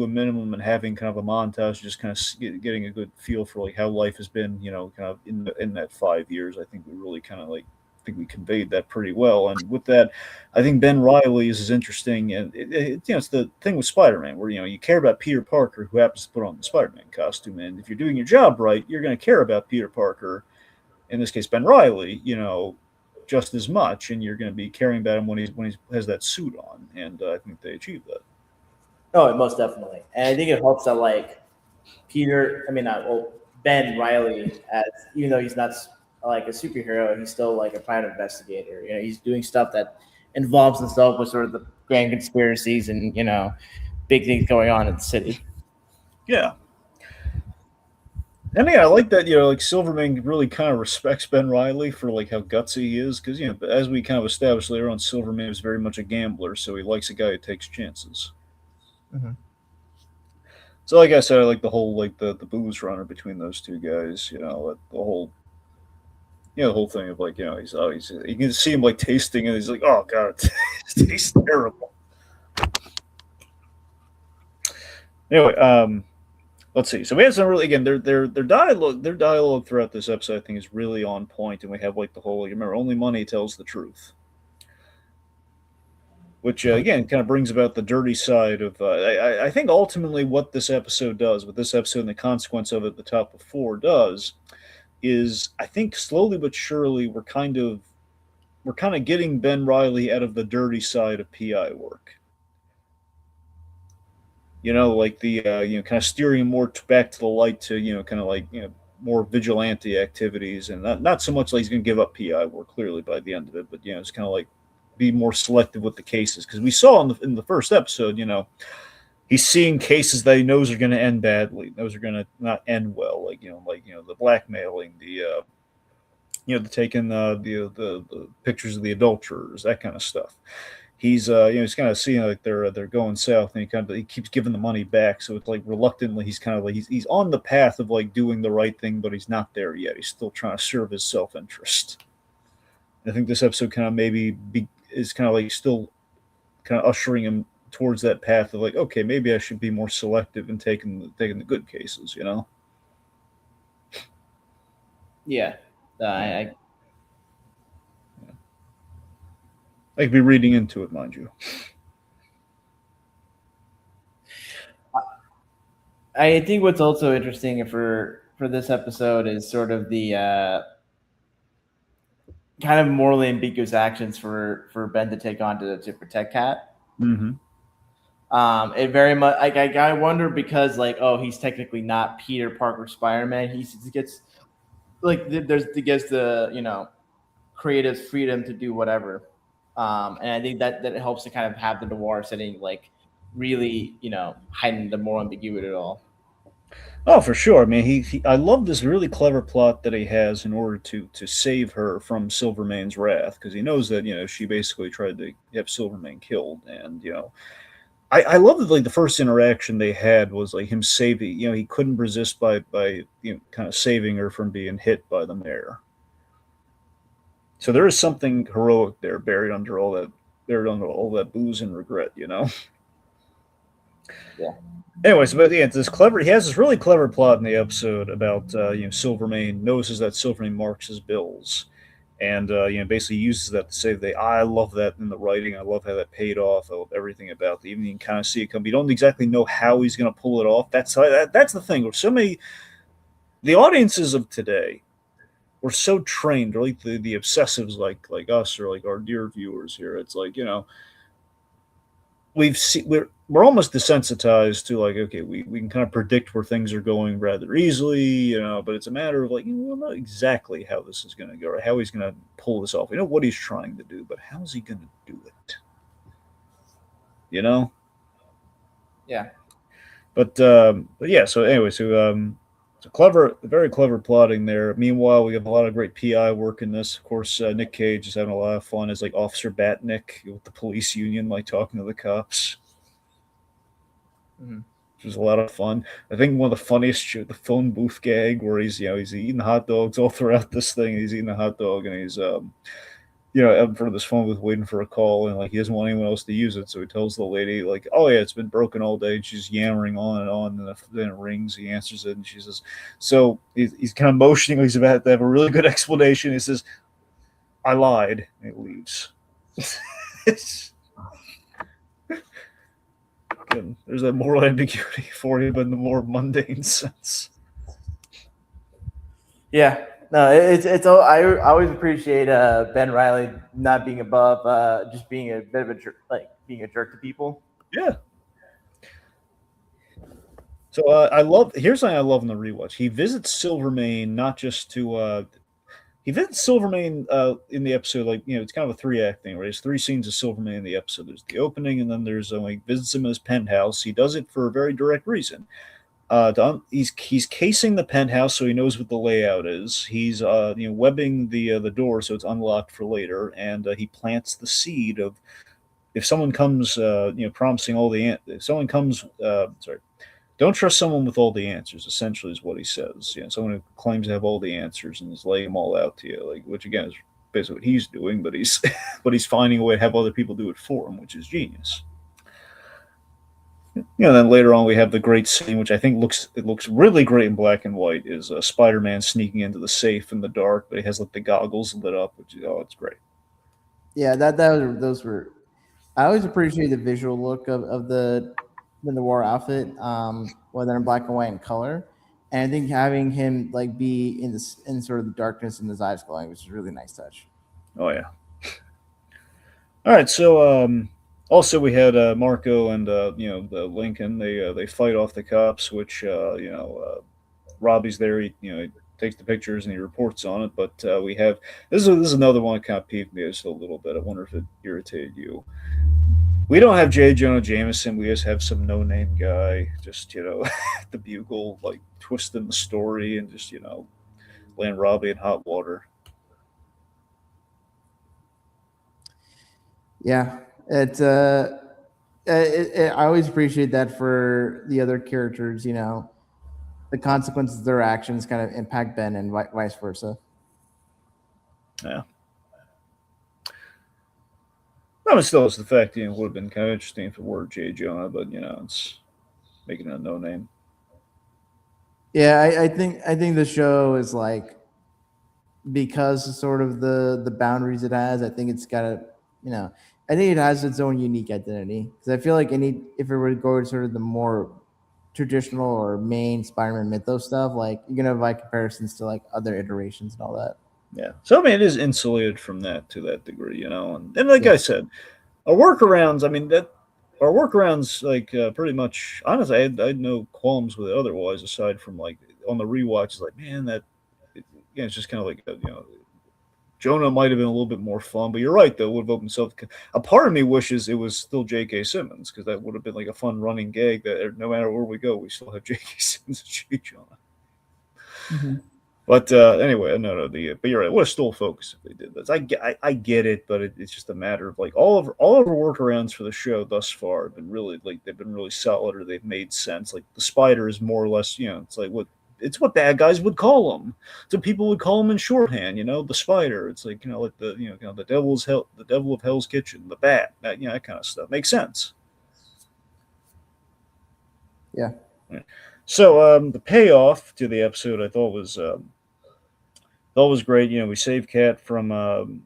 a minimum and having kind of a montage, just kind of getting a good feel for like how life has been. Kind of in that 5 years. I think we really kind of like I think we conveyed that pretty well. And with that, I think Ben Reilly is interesting, and it's the thing with Spider-Man where you care about Peter Parker who happens to put on the Spider-Man costume, and if you're doing your job right, you're going to care about Peter Parker. In this case, Ben Reilly, just as much, and you're going to be caring about him when he has that suit on, and I think they achieved that. Oh, most definitely, and I think it helps that like Ben Reilly, as even though he's not like a superhero, he's still like a private investigator. He's doing stuff that involves himself with sort of the grand conspiracies and big things going on in the city. Yeah. And yeah, I like that. Like Silverman really kind of respects Ben Reilly for like how gutsy he is, because as we kind of established later on, Silverman is very much a gambler, so he likes a guy who takes chances. Mm-hmm. So, like I said, I like the whole like the booze runner between those two guys. The whole thing of like he's you can see him like tasting and he's like, oh god, it tastes terrible. Anyway, let's see. So we have some really again their dialogue throughout this episode I think is really on point, and we have like the whole remember only money tells the truth, which again kind of brings about the dirty side of I think ultimately what this episode does with this episode and the consequence of it, the top of 4 does is I think slowly but surely we're kind of getting Ben Reilly out of the dirty side of PI work. Like the kind of steering more back to the light to kind of like more vigilante activities, and not so much like he's going to give up PI work clearly by the end of it, but it's kind of like be more selective with the cases, because we saw in the first episode, he's seeing cases that he knows are going to end badly, those are going to not end well, the blackmailing, the taking the pictures of the adulterers, that kind of stuff. He's kind of seeing like they're going south, and he keeps giving the money back. So it's like reluctantly, he's kind of like he's on the path of like doing the right thing, but he's not there yet. He's still trying to serve his self interest. I think this episode kind of is kind of like still kind of ushering him towards that path of like, okay, maybe I should be more selective in taking the good cases. Yeah, I I could be reading into it, mind you. I think what's also interesting for this episode is sort of the kind of morally ambiguous actions for Ben to take on to protect Kat. Mm-hmm. It very much like I wonder, because like, oh, he's technically not Peter Parker Spider-Man. He gets like he gets the creative freedom to do whatever. And I think that helps to kind of have the noir setting like really heighten the moral ambiguity at all. Oh, for sure. I mean, I love this really clever plot that he has in order to save her from Silvermane's wrath, because he knows that she basically tried to have Silvermane killed, and I love that like the first interaction they had was like him saving. He couldn't resist by kind of saving her from being hit by the mayor. So there is something heroic there buried under all that booze and regret. Yeah. Anyways, but yeah, he has this really clever plot in the episode about Silvermane notices that Silvermane marks his bills, and basically uses that to say that I love that in the writing. I love how that paid off. I love everything about it. Even you can kind of see it come. You don't exactly know how he's going to pull it off. That's the thing. With so many, the audiences of today were so trained, or like the obsessives like us, or like our dear viewers here. It's like we're almost desensitized to like, okay, we can kind of predict where things are going rather easily, but it's a matter of like, we don't know exactly how this is going to go, or how he's going to pull this off. We know what he's trying to do, but how's he going to do it? Yeah. But yeah. So anyway, it's a very clever plotting there. Meanwhile, we have a lot of great PI work in this. Of course, Nick Cage is having a lot of fun as like Officer Batnick with the police union, like talking to the cops. Mm-hmm. Which was a lot of fun. I think one of the funniest the phone booth gag where he's eating hot dogs all throughout this thing. He's eating a hot dog and he's out in front of this phone booth waiting for a call, and like he doesn't want anyone else to use it, so he tells the lady like, "Oh yeah, it's been broken all day." And she's yammering on and on, and then it rings. He answers it, and she says, "So he's kind of motioning like he's about to have a really good explanation." He says, "I lied," and he leaves. Again, there's that moral ambiguity for you, but in the more mundane sense. Yeah, no, it's. I always appreciate Ben Reilly not being above just being a bit of a jerk, like being a jerk to people. Yeah. So here's something I love in the rewatch. He visits Silvermane not just to he visits Silvermane in the episode, like it's kind of a 3-act thing, right? There's 3 scenes of Silvermane in the episode. There's the opening, and then there's like visits him in his penthouse. He does it for a very direct reason. He's casing the penthouse so he knows what the layout is. He's webbing the door so it's unlocked for later, and he plants the seed of if someone comes promising all the if someone comes don't trust someone with all the answers, essentially is what he says. Someone who claims to have all the answers and is laying them all out to you, like, which again is basically what he's doing, but he's finding a way to have other people do it for him, which is genius. Then later on we have the great scene, which I think looks really great in black and white, is Spider-Man sneaking into the safe in the dark, but he has like the goggles lit up, which is it's great. Yeah, those were. I always appreciate the visual look of the noir outfit, whether in black and white and color. And I think having him like be in sort of the darkness in his eyes glowing, which is a really nice touch. Oh yeah. All right, so also we had Marco and the Lincoln. They fight off the cops, which Robbie's there. He takes the pictures and he reports on it. But we have this is another one that kind of peeved me just a little bit. I wonder if it irritated you. We don't have J. Jonah Jameson. We just have some no name guy, just the bugle, like twisting the story and just laying Robbie in hot water. Yeah, I always appreciate that for the other characters. The consequences of their actions kind of impact Ben and vice versa. Yeah. No, but still, it's the fact it would have been kind of interesting if it were J. Jonah, but it's making a no name. Yeah, I think the show is like, because of sort of the boundaries it has. I think it's got you know, I think it has its own unique identity, because I feel like if it were to go to sort of the more traditional or main Spider-Man mythos stuff, like you're gonna have like comparisons to like other iterations and all that. Yeah. So I mean, it is insulated from that to that degree, and like Yeah. I said, our workarounds. I mean that our workarounds like pretty much. Honestly, I had no qualms with it otherwise, aside from like on the rewatch, it's like man that it's just kind of like Jonah might have been a little bit more fun, but you're right though. Would have opened himself. A part of me wishes it was still J.K. Simmons because that would have been like a fun running gag that no matter where we go, we still have J.K. Simmons as Jonah. Mm-hmm. But anyway, no, but you're right. What a stole focus if they did this. I get it, but it's just a matter of like all of our workarounds for the show thus far have been really like they've been really solid or they've made sense. Like the spider is more or less, it's like what bad guys would call him. So people would call him in shorthand, the spider. It's like like the the devil of Hell's Kitchen, the bat, that kind of stuff makes sense. Yeah. So the payoff to the episode I thought was great. We saved Cat from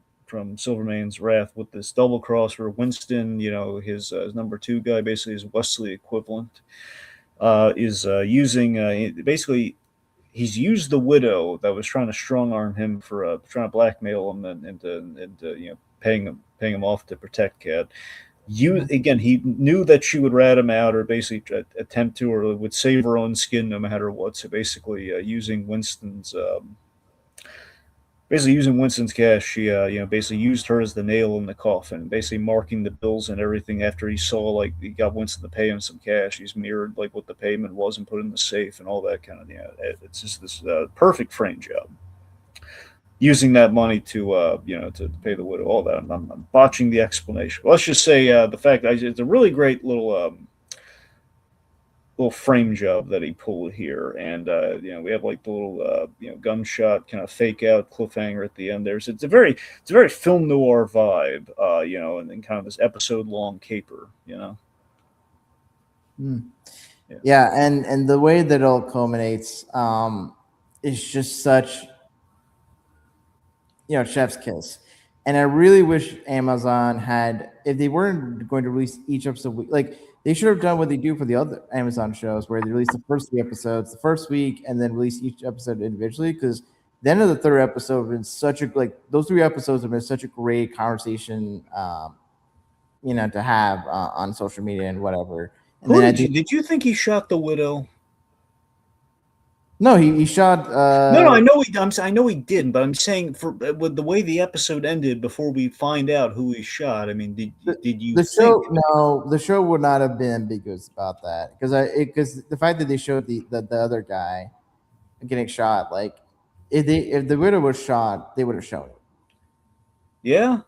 Silvermane's wrath with this double cross where Winston, his number two guy, basically his Wesley equivalent, is using basically he's used the widow that was trying to strong arm him for trying to blackmail him and paying him off to protect Cat. Again, he knew that she would rat him out or basically attempt to or would save her own skin no matter what. So basically, using Winston's cash, she basically used her as the nail in the coffin, basically marking the bills and everything. After he saw like he got Winston to pay him some cash, he's mirrored like what the payment was and put it in the safe and all that kind of It's just this perfect frame job. Using that money to pay the widow, all that. I'm botching the explanation. But let's just say the fact that it's a really great little frame job that he pulled here, and we have like the little gunshot kind of fake out cliffhanger at the end. It's a very film noir vibe, and then kind of this episode long caper. Mm. Yeah, and the way that it all culminates is just such chef's kiss. And I really wish Amazon had, if they weren't going to release each episode, like they should have done what they do for the other Amazon shows, where they release the first 3 episodes the first week and then release each episode individually. Because the end of the third episode has been such a those 3 episodes have been such a great conversation, to have on social media and whatever. And then did you think he shot the widow? No, he shot. No, I know I know he didn't, but I'm saying with the way the episode ended, before we find out who he shot. I mean, did you? The show? No, the show would not have been ambiguous about that because the fact that they showed the other guy getting shot, like if the widow was shot, they would have shown it. Yeah.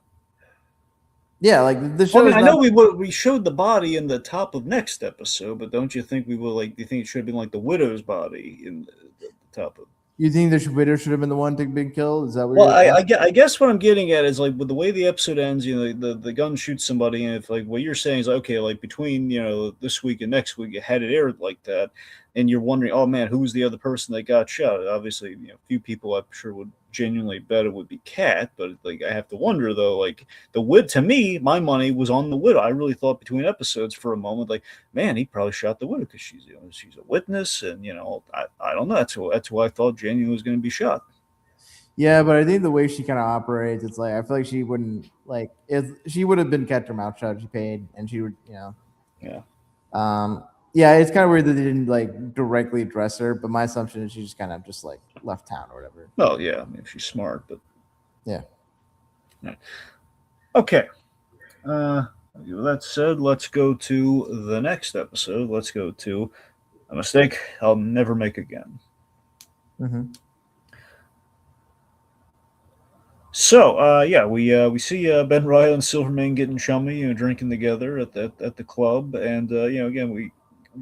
Yeah, like the show. Well, I mean, I know we showed the body in the top of next episode, but don't you think we will like? Do you think it should have been like the widow's body in the top of? You think the widow should have been the one to be killed? Is that what? Well, I guess what I'm getting at is like with the way the episode ends, the gun shoots somebody, and if like what you're saying is okay, like between this week and next week, you had it aired like that, and you're wondering, oh man, who was the other person that got shot? Obviously, few people I'm sure would genuinely bet it would be Cat, but like I have to wonder though, like to me, my money was on the widow. I really thought between episodes for a moment, like man, he probably shot the widow because she's a witness, and I don't know. That's who I thought genuinely was going to be shot. Yeah, but I think the way she kind of operates, it's like I feel like she wouldn't if she would have been kept her mouth shut. She paid, and she would, Yeah. Yeah, it's kind of weird that they didn't like directly address her, but my assumption is she just kind of just like left town or whatever. Well, yeah, I mean, she's smart, but Yeah. okay. Uh, with that said, let's go to the next episode. Let's go to a mistake I'll never make again. Mm-hmm. So, yeah, we see Ben Reilly and Silverman getting chummy, drinking together at the club, and again we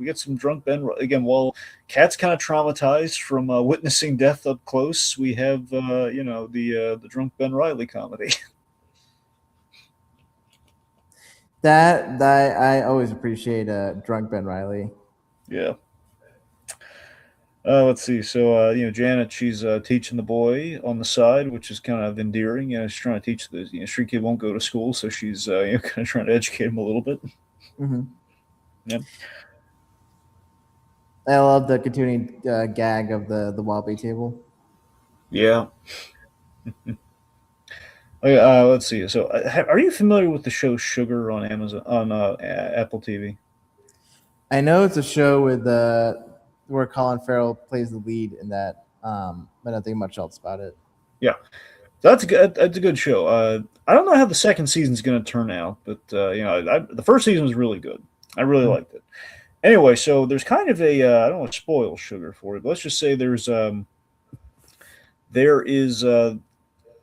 get some drunk Ben again. While Cat's kind of traumatized from witnessing death up close, we have the drunk Ben Reilly comedy. That I always appreciate drunk Ben Reilly. Yeah. Let's see. So, Janet, she's teaching the boy on the side, which is kind of endearing. She's trying to teach the street kid won't go to school, so she's kind of trying to educate him a little bit. Mm-hmm. Yeah. I love the continuing gag of the wobbly table. Yeah. Okay, let's see. So, are you familiar with the show Sugar on Amazon on Apple TV? I know it's a show with where Colin Farrell plays the lead in that, but I don't think much else about it. Yeah, that's good. That's a good show. I don't know how the second season's going to turn out, but the first season was really good. I really Mhm. liked it. Anyway, so there's kind of a I don't want to spoil Sugar for you, but let's just say there is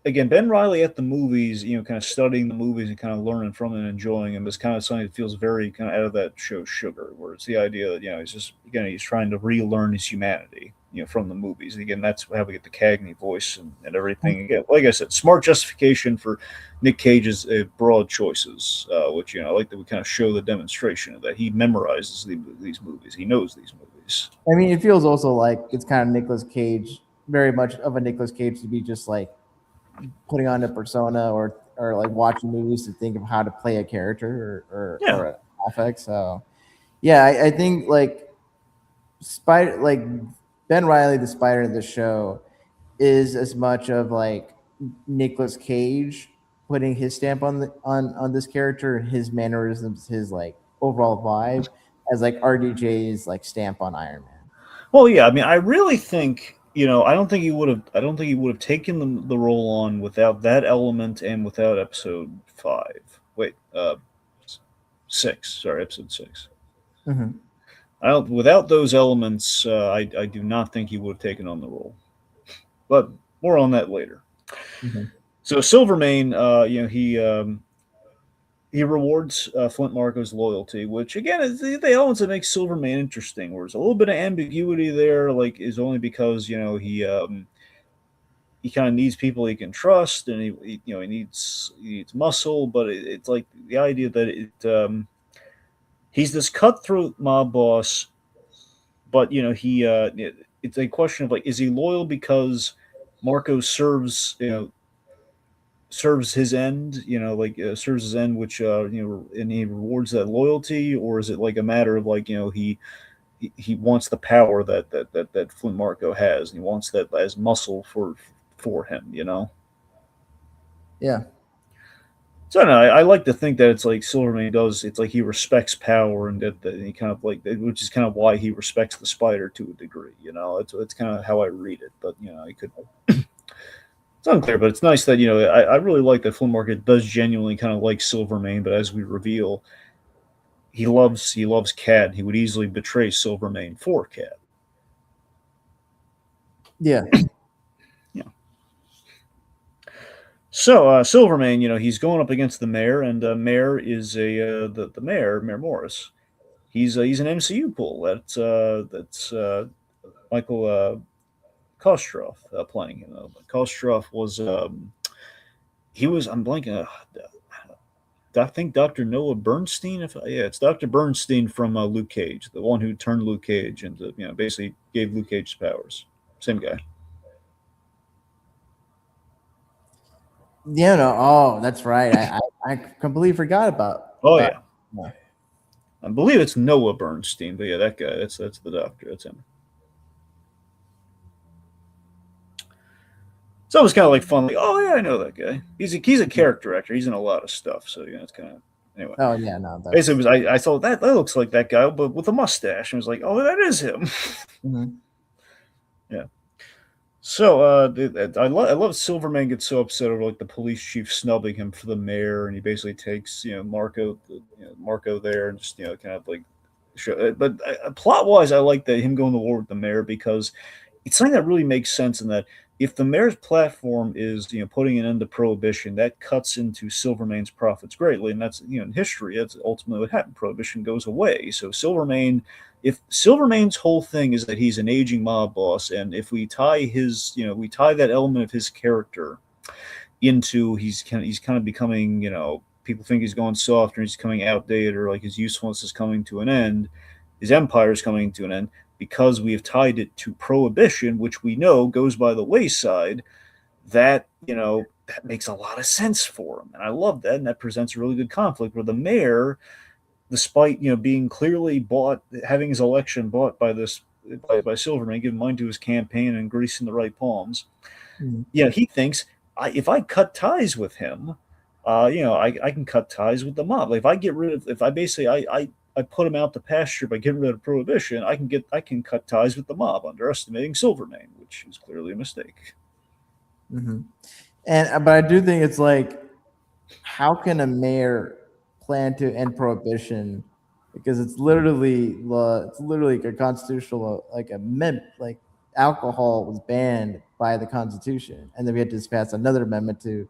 again, Ben Reilly at the movies, kind of studying the movies and kind of learning from it and enjoying them is kind of something that feels very kind of out of that show Sugar, where it's the idea that he's just again he's trying to relearn his humanity, from the movies. And again, that's how we get the Cagney voice and everything. Again, like I said, smart justification for Nick Cage's broad choices, which I like that we kind of show the demonstration of that he memorizes these movies, he knows these movies. I mean, it feels also like it's kind of Nicolas Cage, very much of a Nicolas Cage to be just like putting on a persona or like watching movies to think of how to play a character Yeah. or an affect. So yeah, I think like Spider like Ben Reilly, the Spider of the show, is as much of like Nicolas Cage putting his stamp on on this character and his mannerisms, his like overall vibe, as like RDJ's like stamp on Iron Man. Well, yeah, I mean, I really think I don't think he would have. I don't think he would have taken the role on without that element and without episode 5. Wait, 6. Sorry, episode 6. Mm-hmm. I don't. Without those elements, I do not think he would have taken on the role. But more on that later. Mm-hmm. So Silvermane, he rewards Flint Marco's loyalty, which again is the elements that make Silvermane interesting. Where there's a little bit of ambiguity there, like is only because he kind of needs people he can trust, and he needs muscle. But it's like the idea that he's this cutthroat mob boss, but it's a question of like, is he loyal because Marco serves his end, serves his end, which and he rewards that loyalty, or is it like a matter of like he wants the power that Flint Marco has, and he wants that as muscle for him. Yeah. So I don't know. I like to think that it's like Silverman does. It's like he respects power, and that he kind of like, which is kind of why he respects the Spider to a degree. It's kind of how I read it. But I could. It's unclear, but it's nice that I really like that Flint Market does genuinely kind of like Silvermane, but as we reveal, he loves Cat. He would easily betray Silvermane for Cat. Yeah. Yeah. So Silvermane, he's going up against the mayor, and mayor is the mayor, Mayor Morris. He's an MCU pull. That's Michael Kostroff playing him. Kostroff was he was I'm blanking. I think Dr. Noah Bernstein. It's Dr. Bernstein from Luke Cage, the one who turned Luke Cage into basically gave Luke Cage powers. Same guy. Yeah, no. Oh, that's right. I completely forgot Oh about yeah, yeah. I believe it's Noah Bernstein, but yeah, that guy. That's the doctor. That's him. It's always kind of like fun. Like, oh yeah, I know that guy. He's a character actor. He's in a lot of stuff. So it's kind of Anyway, Oh yeah, no, basically, that's. I thought that looks like that guy, but with a mustache. And I was like, oh, that is him. Mhm. Yeah. So I love Silverman gets so upset over like the police chief snubbing him for the mayor, and he basically takes Marco there and just kind of like show. But plot wise, I like that him going to war with the mayor because it's something that really makes sense in that if the mayor's platform is putting an end to prohibition, that cuts into Silvermane's profits greatly, and that's in history that's ultimately what happened. Prohibition goes away, so Silvermane. If Silvermane's whole thing is that he's an aging mob boss, and if we tie we tie that element of his character into he's kind of becoming people think he's going soft or he's becoming outdated or like his usefulness is coming to an end, his empire is coming to an end because we have tied it to prohibition, which we know goes by the wayside. That that makes a lot of sense for him, and I love that, and that presents a really good conflict where the mayor, despite being clearly bought, having his election bought by this by Silverman, giving money to his campaign and greasing the right palms, Mhm. he thinks if I cut ties with him, I can cut ties with the mob. Like if I get rid of, if I basically, I put him out to pasture by getting rid of prohibition, I can cut ties with the mob, underestimating Silvermane, which is clearly a mistake. Mhm. And but I do think it's like, how can a mayor plan to end prohibition? Because it's literally a constitutional like amendment. Like alcohol was banned by the Constitution, and then we had to pass another amendment to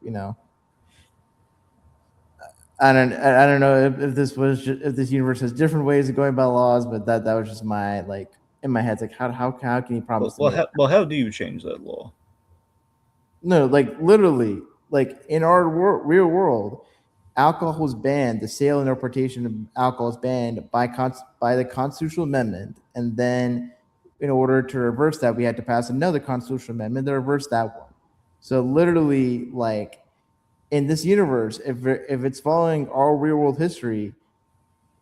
I don't know if this was if this universe has different ways of going about laws, but that was just my like in my head. It's like how can you promise to make How do you change that law? no like literally like in our real world, alcohol is banned. The sale and importation of alcohol is banned by the constitutional amendment, and then in order to reverse that, we had to pass another constitutional amendment to reverse that one. So literally, like in this universe, if it's following our real world history,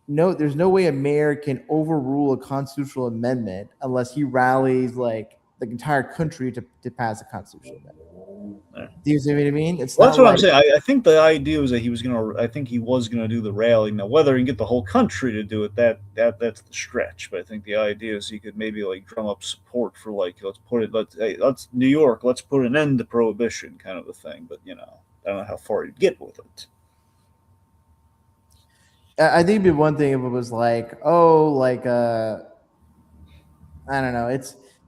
no, there's no way a mayor can overrule a constitutional amendment unless he rallies like the entire country to pass a constitutional amendment. Do you see what I mean? It's Well, that's not what I'm like saying. I think the idea was that he was gonna. I think he was gonna do the rally. Now, whether he can get the whole country to do it, that's the stretch. But I think the idea is he could maybe like drum up support for like let's New York, let's put an end to prohibition, kind of a thing. But I don't know how far he'd get with it. I think it'd be one thing if it was like, oh, like I don't know.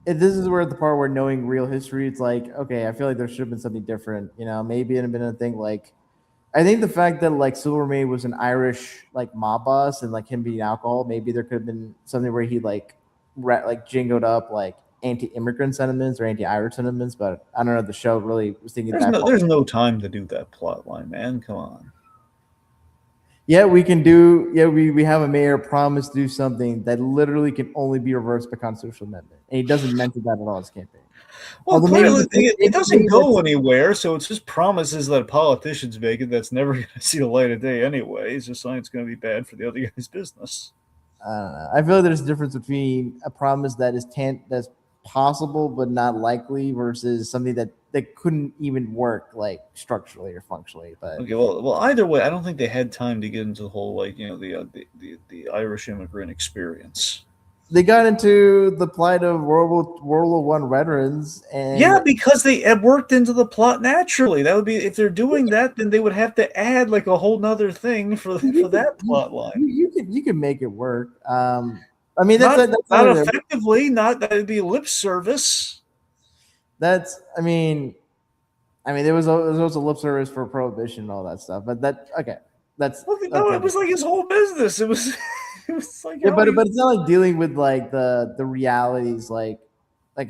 This is where the part where knowing real history, it's like, okay, I feel like there should have been something different. Maybe it'd have been a thing like I think the fact that like Silvermane was an Irish like mob boss and like him being alcohol, maybe there could have been something where he like jingled up like anti-immigrant sentiments or anti-Irish sentiments, but I don't know. The show really was thinking that far. There's no time to do that plot line, man. Come on. Yeah, we can do. Yeah, we have a mayor promise to do something that literally can only be reversed by constitutional amendment, and he doesn't mention that at all in his campaign. Well, Although maybe, clearly it doesn't maybe go that's anywhere, so it's just promises that politicians make it that's never going to see the light of day anyway. It's just something that's going to be bad for the other guy's business. I don't know. I feel like there's a difference between a promise that is that's possible but not likely versus something that couldn't even work like structurally or functionally. But Okay, well, either way, I don't think they had time to get into the whole like the Irish immigrant experience. they got into the plight of World War I veterans, Yeah, and because they had worked into the plot naturally. That would be if they're doing that, then they would have to add like a whole nother thing for you could that plot line. you could make it work. I mean that's Not something that effectively. Not that would be lip service. that's I mean there was also lip service for prohibition and all that stuff, but that okay, Look, that's no, it something. was like his whole business. It was it was like Yeah, how he. but it's not like dealing with like the realities like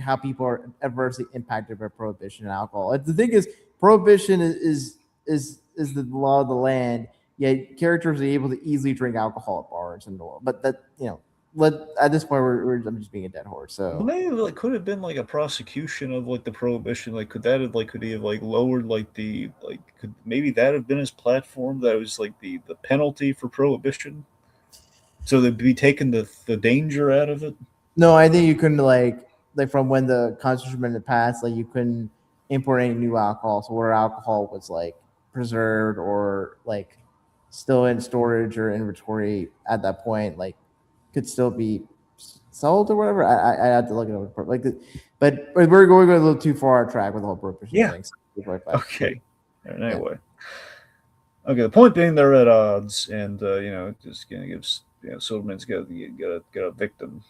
how people are adversely impacted by prohibition and alcohol. The thing is, prohibition is the law of the land. Yet characters are able to easily drink alcohol at bars and all. But that let at this point I'm just being a dead horse. Well, So maybe like could have been like a prosecution of like the prohibition. Like could that have like could he have like lowered like the like could maybe that have been his platform that was like the penalty for prohibition, so they'd be taking the danger out of it. no, I think you couldn't like from when the Constitution Amendment passed, like you couldn't import any new alcohol. So where alcohol was like preserved or like still in storage or inventory at that point, like could still be sold or whatever. I had to look it up. Like, but we're going a little too far on track with the whole brokerage Yeah. thing. So 2.5. Okay. And Yeah. anyway, okay. The point being, they're at odds, and it just gives Silverman's got a victim.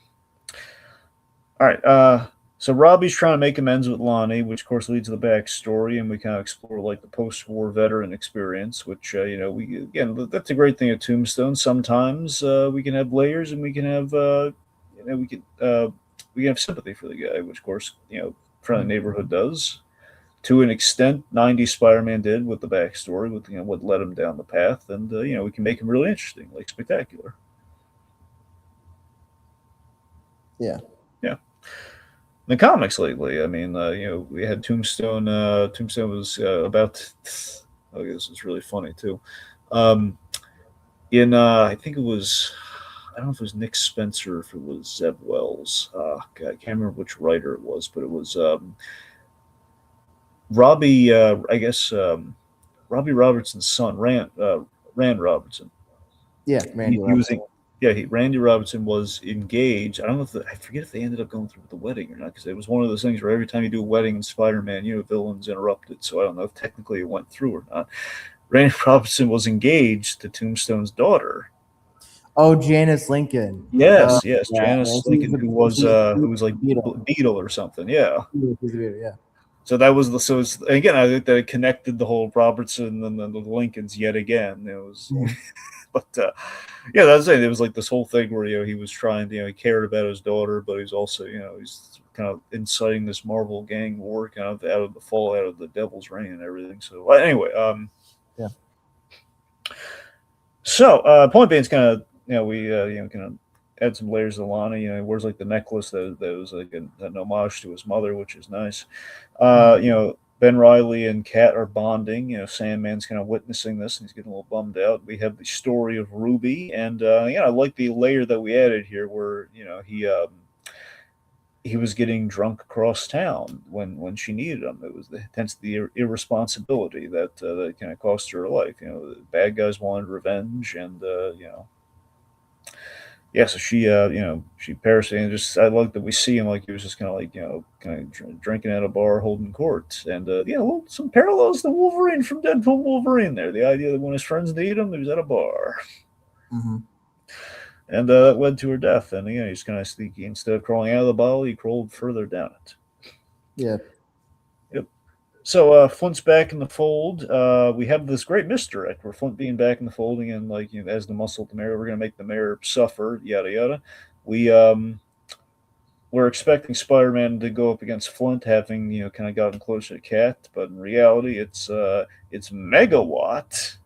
All right. So Robbie's trying to make amends with Lonnie, which of course leads to the backstory, and we kind of explore like the post-war veteran experience, which we again that's a great thing at Tombstone. Sometimes we can have layers, and we can have we can have sympathy for the guy, which of course Friendly Neighborhood does to an extent. 90s Spider-Man did with the backstory, with what led him down the path, and we can make him really interesting, like spectacular. Yeah. Yeah. The comics lately. I mean, we had Tombstone. Tombstone was about. Oh, this is really funny too. Um, I think it was. I don't know if it was Nick Spencer, or if it was Zeb Wells. God, I can't remember which writer it was, but it was Robbie. I guess Robbie Robertson's son, Rand Robertson. Yeah, Randy He was Robertson. Randy Robertson was engaged. I don't know if I forget if they ended up going through with the wedding or not, because it was one of those things where every time you do a wedding in Spider-Man, villains interrupted. So I don't know if technically it went through or not. Randy Robertson was engaged to Tombstone's daughter. Oh, Janice Lincoln. Yes, yes, Yeah, Janice Lincoln, who was like Beetle or something. Yeah. Yeah. So that was again, I think that it connected the whole Robertson and then the Lincolns yet again. It was. But yeah, that's it. It was like this whole thing where he was trying to he cared about his daughter, but he's also he's kind of inciting this Marvel gang war kind of out of the fallout of the Devil's Reign and everything. So well, anyway, yeah. So point being, it's kind of we kind of add some layers of Lana. He wears like the necklace that was like an homage to his mother, which is nice. Ben Reilly and Kat are bonding. Sandman's kind of witnessing this, and he's getting a little bummed out. We have the story of Ruby, and I like the layer that we added here, where he was getting drunk across town when she needed him. It was hence the irresponsibility that kind of cost her life. The bad guys wanted revenge, and yeah, so she perished, and just I like that we see him like he was just kind of like drinking at a bar, holding court, and some parallels to Wolverine from Deadpool Wolverine there. The idea that when his friends need him, he was at a bar, and that led to her death. And he's kind of sneaky. Instead of crawling out of the bottle, he crawled further down it. Yeah. Yep. So Flint's back in the fold. We have this great misdirect where Flint being back in the fold again, like as the muscle of the mayor, we're going to make the mayor suffer. Yada yada. We're expecting Spider-Man to go up against Flint, having kind of gotten closer to Cat, but in reality, it's Megawatt.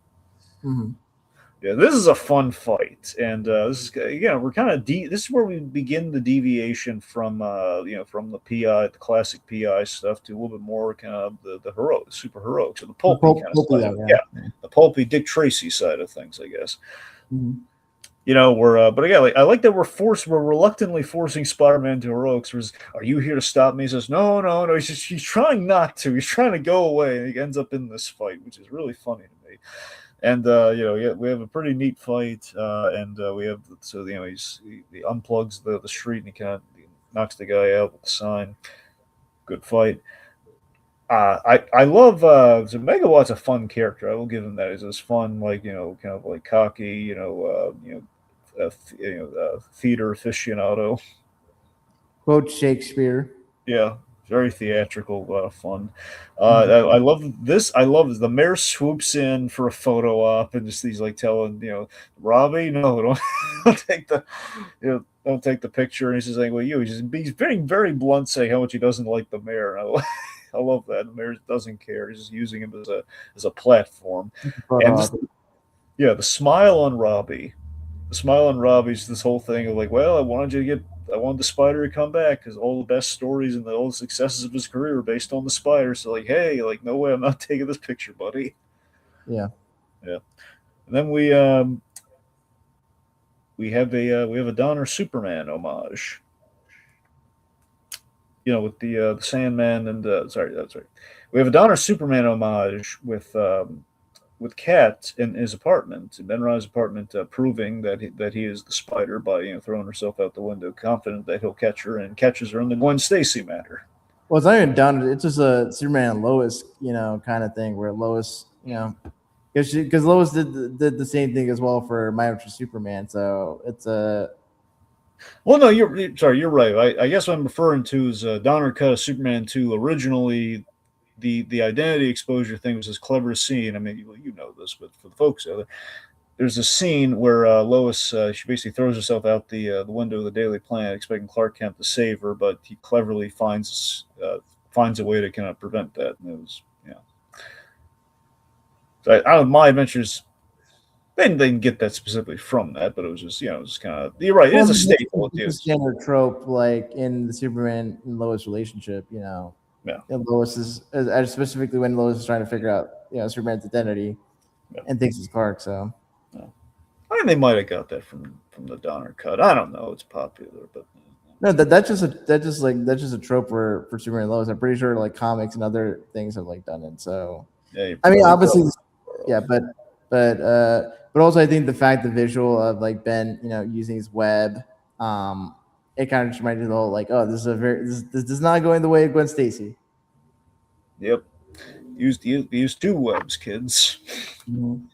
Yeah, this is a fun fight, and this is we're kind of this is where we begin the deviation from from the PI, the classic PI stuff, to a little bit more kind of the heroic, super heroics, or the pulpy kind of side. Yeah, the pulpy Dick Tracy side of things, I guess. We're but again, I like that we're reluctantly forcing Spider-Man to heroics. Are you here to stop me? He says, no, no, no. He's trying not to. He's trying to go away, and he ends up in this fight, which is really funny to me. And we have a pretty neat fight, and we have he unplugs the street, and he kind of knocks the guy out with the sign. Good fight. I love so Megawatt's a fun character. I will give him that. He's this fun, like kind of like cocky, theater aficionado. Quote Shakespeare. Yeah, very theatrical, a lot of fun. I love this. I love the mayor swoops in for a photo op, and just he's like telling Robbie, no, don't take the don't take the picture. And he's just saying, well, he's being very blunt, saying how much he doesn't like the mayor. I love that. The mayor doesn't care. He's just using him as a platform. And the smile on Robbie. The smile on Robbie's this whole thing of like, well, I wanted the Spider to come back because all the best stories and all the successes of his career are based on the Spider. So like, hey, like, no way, I'm not taking this picture, buddy. Yeah. And then we have a Donner Superman homage. With the Sandman and sorry, that's right. We have a Donner Superman homage with with Kat in his apartment, Ben Reilly's apartment, proving that he is the Spider by throwing herself out the window, confident that he'll catch her, and catches her in the Gwen Stacy matter. Well, it's not even done. It's just a Superman and Lois, kind of thing where Lois, because Lois did the same thing as well for My Ultra Superman. So it's a Well, no, you're right. I guess what I'm referring to is Donner cut of Superman 2. Originally, the identity exposure thing was this clever scene. I mean, you know this, but for the folks out there, there's a scene where Lois she basically throws herself out the window of the Daily Planet, expecting Clark Kent to save her, but he cleverly finds a way to kind of prevent that. And it was So out of my adventures, they didn't get that specifically from that, but it was just it was kind of you're right. It is a staple. It's a standard trope, like in the Superman and Lois relationship. Yeah. And Lois is specifically when Lois is trying to figure out Superman's identity and thinks it's Clark. So I mean, they might have got that from the Donner cut. I don't know. It's popular, but no, that's just a trope for Superman and Lois. I'm pretty sure like comics and other things have like done it. So yeah, I mean, obviously, yeah, but also I think the fact the visual of like Ben, using his web, it kind of just reminded me of the whole like, oh, this is not going the way of Gwen Stacy. Yep, used two webs, kids. Mm-hmm.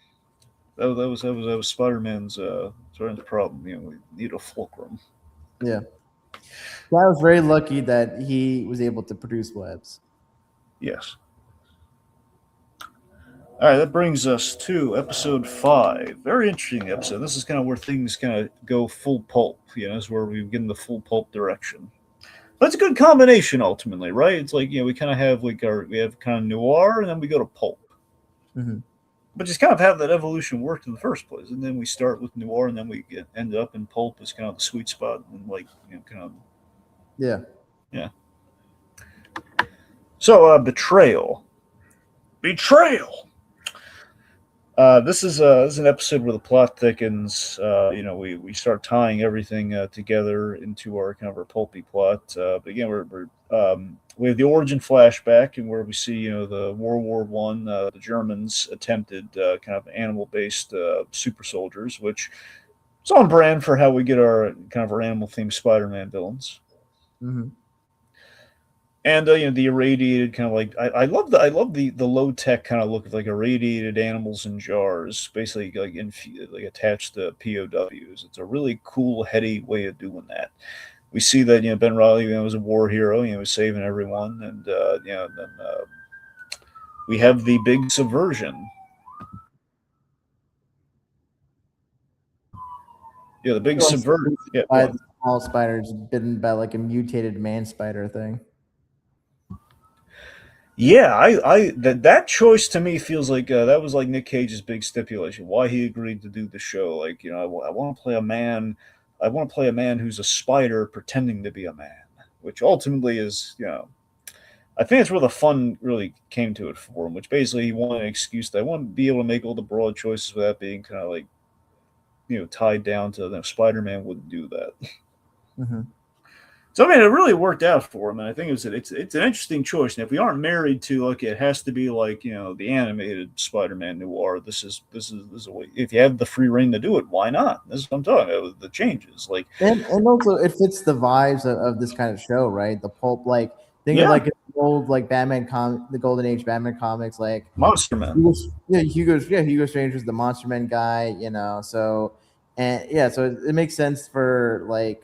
That was Spider-Man's problem. We need a fulcrum. Yeah, I was very lucky that he was able to produce webs. Yes. All right, that brings us to episode 5. Very interesting episode. This is kind of where things kind of go full pulp. This is where we get in the full pulp direction. But it's a good combination ultimately, right? It's like we kind of have we have kind of noir, and then we go to pulp. Mm-hmm. But just kind of have that evolution worked in the first place, and then we start with noir, and then we end up in pulp as kind of the sweet spot, and kind of yeah. So betrayal. This is an episode where the plot thickens. We start tying everything together into our kind of our pulpy plot. But again, we have the origin flashback, and where we see the World War One, the Germans attempted kind of animal-based super soldiers, which is on brand for how we get our kind of our animal-themed Spider-Man villains. Mm-hmm. And the irradiated kind of like I love the low tech kind of look of like irradiated animals in jars, basically like attached to POWs. It's a really cool, heady way of doing that. We see that Ben Reilly was a war hero, was saving everyone, and then we have the big subversion. Yeah, the big subversion. Yeah, by the small spiders bitten by like a mutated man spider thing. Yeah, I that choice to me feels like that was like Nick Cage's big stipulation. Why he agreed to do the show. Like I want to play a man. I want to play a man who's a spider pretending to be a man, which ultimately is I think it's where the fun really came to it for him. Which basically he wanted an excuse that I want to be able to make all the broad choices without being kind of like tied down to Spider-Man wouldn't do that. Mm-hmm. So I mean, it really worked out for him, and I think it's an interesting choice. And if we aren't married to like it has to be like the animated Spider-Man noir, this is a way. If you have the free reign to do it, why not? This is what I'm talking about. The changes, like and also it fits the vibes of this kind of show, right? The pulp, like think of like old like Batman the Golden Age Batman comics, like Monster Man. Hugo Strange was the Monster Man guy, So so it makes sense for like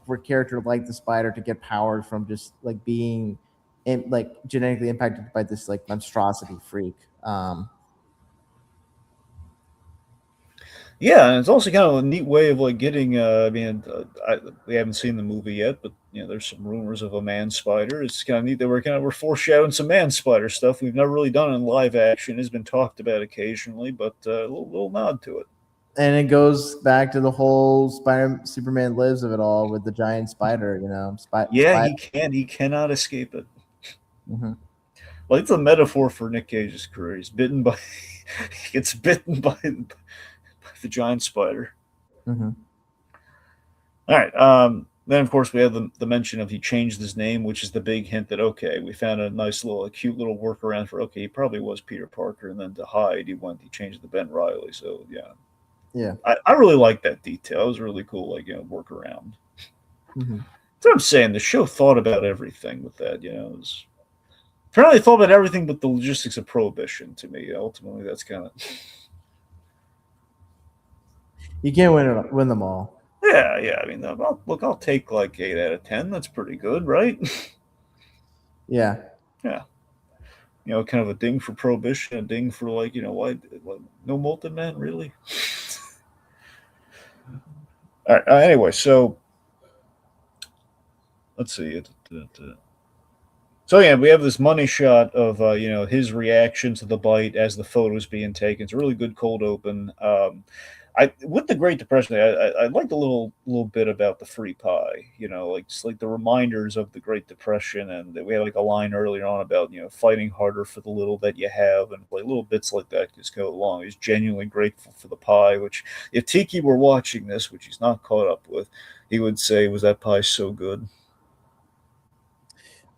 for a character like the Spider to get powers from just like being like genetically impacted by this like monstrosity freak. Yeah, and it's also kind of a neat way of like getting. We haven't seen the movie yet, but there's some rumors of a man spider. It's kind of neat that we're foreshadowing some man spider stuff we've never really done in live action. It's been talked about occasionally, but a little nod to it. And it goes back to the whole Superman lives of it all with the giant spider, He cannot escape it. Mm-hmm. Well, it's a metaphor for Nick Cage's career. He gets bitten by the giant spider. Mm-hmm. All right. Then, of course, we have the mention of he changed his name, which is the big hint that, okay, we found a nice little, a cute little workaround for, okay, he probably was Peter Parker, and then to hide, he changed to Ben Reilly. So, yeah. Yeah. I really like that detail. It was really cool, like, workaround. Mm-hmm. That's what I'm saying. The show thought about everything with that, It was, apparently thought about everything but the logistics of Prohibition to me. Ultimately, that's kind of. You can't win them all. Yeah, yeah. I mean, I'll take like 8 out of 10. That's pretty good, right? Yeah. Yeah. Kind of a ding for Prohibition, a ding for like, why no Molten Man, really? All right. Anyway, so let's see. So yeah, we have this money shot of his reaction to the bite as the photo's being taken. It's a really good cold open. I with the Great Depression, I liked a little bit about the free pie. Like just like the reminders of the Great Depression, and we had like a line earlier on about fighting harder for the little that you have, and like little bits like that just go along. He's genuinely grateful for the pie. Which if Tiki were watching this, which he's not caught up with, he would say, "Was that pie so good?"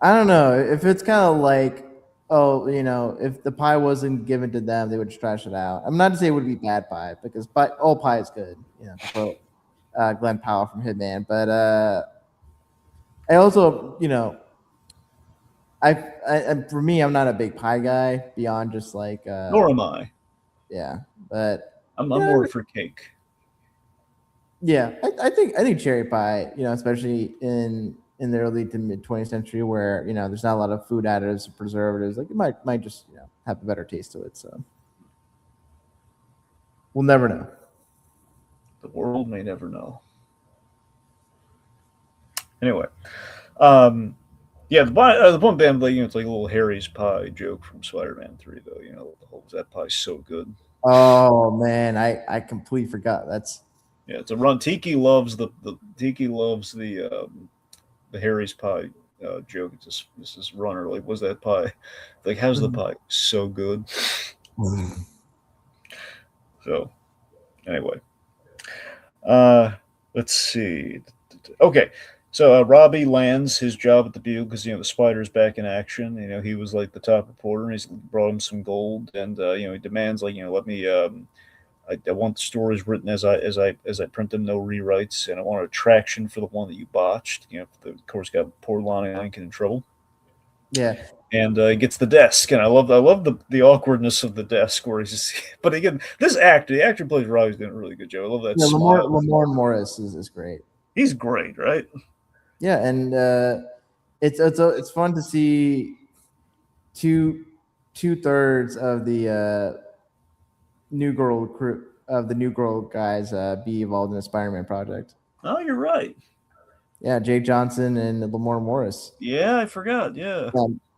I don't know if it's kind of like, oh, if the pie wasn't given to them, they would trash it out. I'm not to say it would be bad pie because all pie is good. To quote Glenn Powell from Hitman, but I also, for me, I'm not a big pie guy beyond just like, Nor am I. yeah, but I'm you know, more for cake. yeah, I think cherry pie, especially in the early to mid 20th century, where there's not a lot of food additives or preservatives, like it might just have a better taste to it. So we'll never know. The world may never know. Anyway, um, yeah, the one band, like, it's like a little Harry's pie joke from Spider-Man 3, though. The whole that pie's so good. Oh man, I completely forgot. That's Yeah, it's a run. Tiki loves the Harry's pie joke. It's this runner like, "Was that pie? Like, how's the pie? So good." So anyway, uh, let's see. Okay, so Robbie lands his job at the Bugle because the Spider's back in action. He was like the top reporter, and he's brought him some gold, and he demands like let me. I want the stories written as I print them, no rewrites, and I want a traction for the one that you botched. Of course, got poor Lonnie Lincoln in trouble, yeah. and he gets the desk, and I love the awkwardness of the desk where he's just. But again, the actor plays Robbie's doing a really good job. I love that Yeah, smile. Lamar Morris is great. He's great, right? Yeah, and it's fun to see two two-thirds of the New Girl guys be involved in a Spider-Man project. Oh, you're right. Yeah, Jake Johnson and Lamar Morris. Yeah, I forgot. Yeah.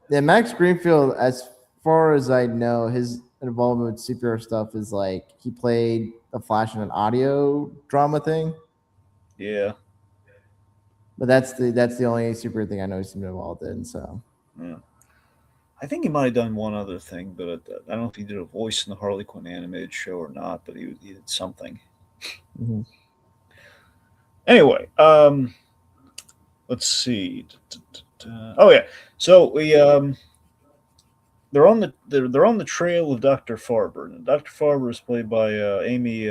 Yeah, Max Greenfield, as far as I know, his involvement with superhero stuff is like he played the Flash in an audio drama thing. Yeah. But that's the only superhero thing I know he's been involved in. So Yeah. I think he might have done one other thing, but I don't know if he did a voice in the Harley Quinn animated show or not. But he did something. mm-hmm. Anyway, let's see. Oh yeah, so they're on the trail of Dr. Farber, and Dr. Farber is played by Amy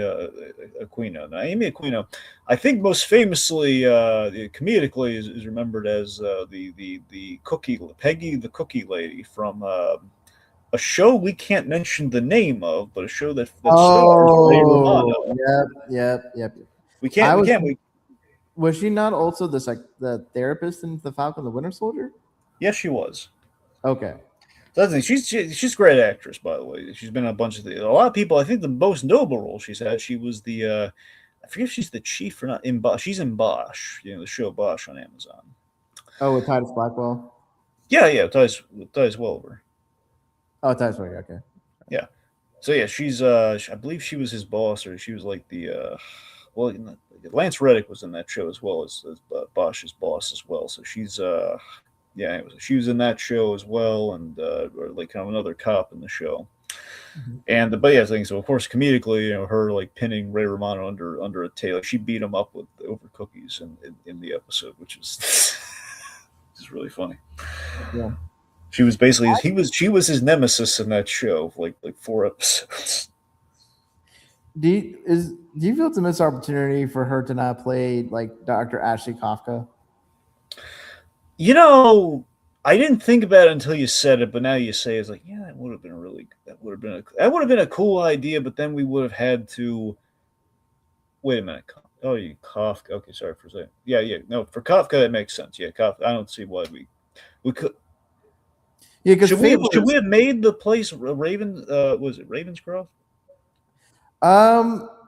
Aquino. Now, Amy Aquino, I think most famously, comedically, is remembered as the cookie Peggy the Cookie Lady from a show we can't mention the name of, but a show that stars Ray Oh, Romano. yep. We can't I we was can't we Was she not also the therapist in the Falcon the Winter Soldier? Yes, she was. Okay. So that's the thing. She's a great actress, by the way. She's been in a bunch of a lot of people. I think the most notable role she's had, she was the I forget if she's the chief or not in Bosch. She's in Bosch, the show Bosch on Amazon. Oh, with Titus Blackwell. Yeah, Ties Welliver. Oh, Titus Blackwell. Okay. Yeah. So yeah, she's I believe she was his boss, or she was like the well, Lance Reddick was in that show as well as Bosch's boss as well. So she's yeah, anyway, she was in that show as well, and or like kind of another cop in the show. And but yeah, thing so of course comedically, her like pinning Ray Romano under a tail, like, she beat him up with over cookies in the episode, which is is really funny. Yeah. She was basically she was his nemesis in that show, like 4 episodes. Do you feel it's a missed opportunity for her to not play like Dr. Ashley Kafka? You know, I didn't think about it until you said it, but now you say it's like, yeah, that would have been a cool idea, but then we would have had to wait a minute. Oh, you Kafka. Okay, sorry for saying. Yeah, yeah. No, for Kafka that makes sense. Yeah, Kafka. I don't see why we could. Yeah, because Should we have made the place Raven? Was it Ravenscroft?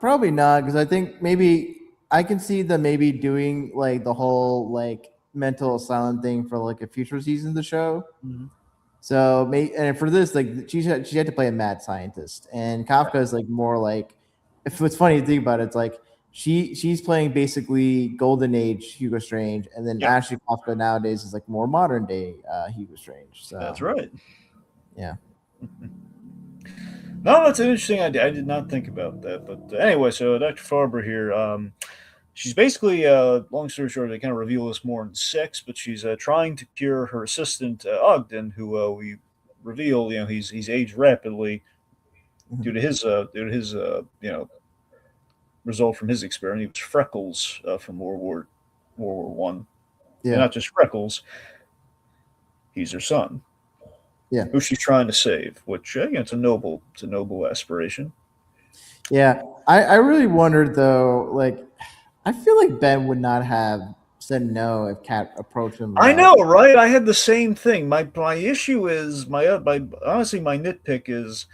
Probably not, because I think maybe I can see them maybe doing like the whole like mental asylum thing for like a future season of the show. Mm-hmm. So, and for this, like she had to play a mad scientist, and Kafka is like more like. If it's funny to think about it, it's like she's playing basically golden age Hugo Strange, and then Yeah. Ashley Kafka nowadays is like more modern day Hugo Strange. So That's right. yeah. No, that's an interesting idea. I did not think about that. But anyway, so Dr. Farber here, she's basically, long story short, they kind of reveal this more in 6, but she's trying to cure her assistant, Ogden, who we reveal, he's aged rapidly due to his result from his experiment. He was Freckles from World War I. Yeah. And not just Freckles, he's her son. Yeah. Who she's trying to save, which it's a noble aspiration. Yeah. I really wondered though, like I feel like Ben would not have said no if Kat approached him I about know, right? I had the same thing. My issue is my honestly my nitpick is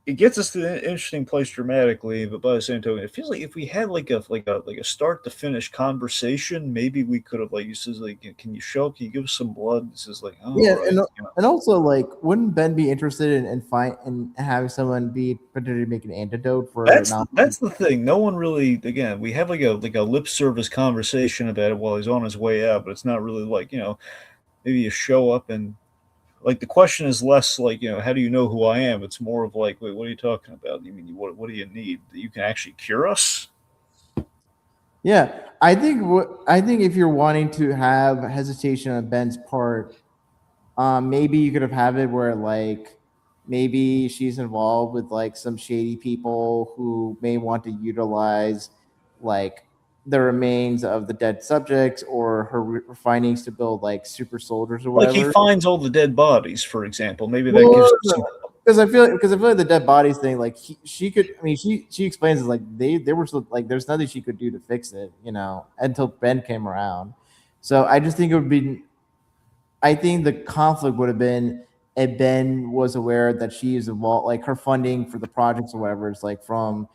it gets us to an interesting place dramatically, but by the same token, it feels like if we had like a start to finish conversation, maybe we could have like you says like can you show up? Can you give us some blood? This is like oh yeah, right, and also like wouldn't Ben be interested in having someone be particularly make an antidote for That's not that's the thing. No one really. Again, we have like a lip service conversation about it while he's on his way out, but it's not really like maybe you show up and like the question is less like how do you know who I am? It's more of like wait, what are you talking about? You mean what do you need that you can actually cure us? Yeah, I think if you're wanting to have hesitation on Ben's part, maybe you could have it where like maybe she's involved with like some shady people who may want to utilize like the remains of the dead subjects or her findings to build like super soldiers or Like he whatever. finds all the dead bodies, for example. Maybe that Well, gives us some. because I feel like the dead bodies thing, like she could. I mean, she explains it like they were so like there's nothing she could do to fix it, until Ben came around. So I just think it would be. I think the conflict would have been if Ben was aware that she is involved, like her funding for the projects or whatever is like from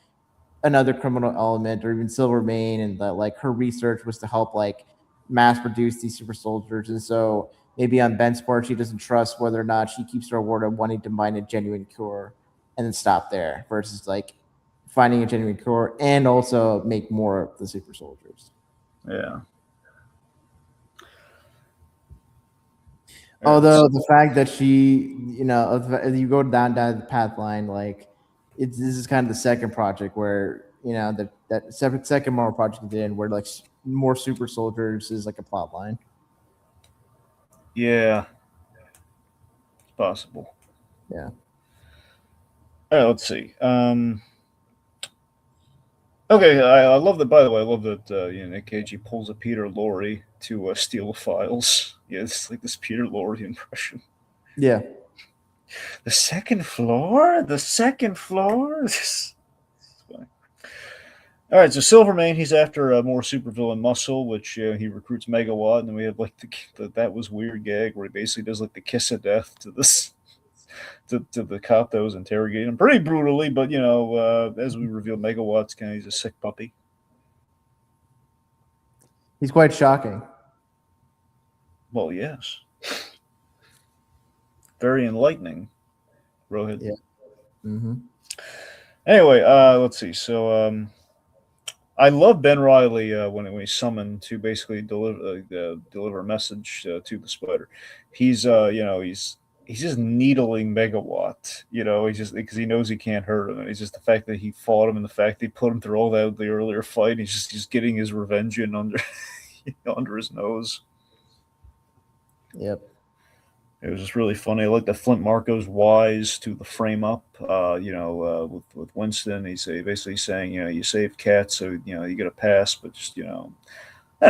another criminal element or even Silvermane, and that like her research was to help like mass produce these super soldiers. And so maybe on Ben's part, she doesn't trust whether or not she keeps her word of wanting to find a genuine cure and then stop there versus like finding a genuine cure and also make more of the super soldiers. Yeah. Although the fact that she, if you go down the path line, like this is kind of the second project where that second Marvel project did, where like more super soldiers is like a plot line. Yeah, it's possible. Yeah. All right, let's see. Okay, I love that. By the way, I love that Nick Cage he pulls a Peter Lorre to steal the files. Yeah, it's like this Peter Lorre impression. Yeah. The second floor. The second floor. It's funny. All right, so Silvermane he's after more supervillain Muscle, which he recruits Megawatt, and then we have like the that was weird gag where he basically does like the kiss of death to this to the cop that was interrogating him pretty brutally. But as we reveal, Megawatt's he's a sick puppy. He's quite shocking. Well, yes. Very enlightening, Rohith. Yeah. Mm-hmm. Anyway, let's see. So, I love Ben Reilly when he's summoned to basically deliver a message to the Spider. He's he's just needling Megawatt. He's just because he knows he can't hurt him, and it's just the fact that he fought him, and the fact they put him through all that the earlier fight. He's just getting his revenge in under under his nose. Yep. It was just really funny. I like that Flint Marco's wise to the frame up. With Winston, he's basically saying, you save cats, so you get a pass, but just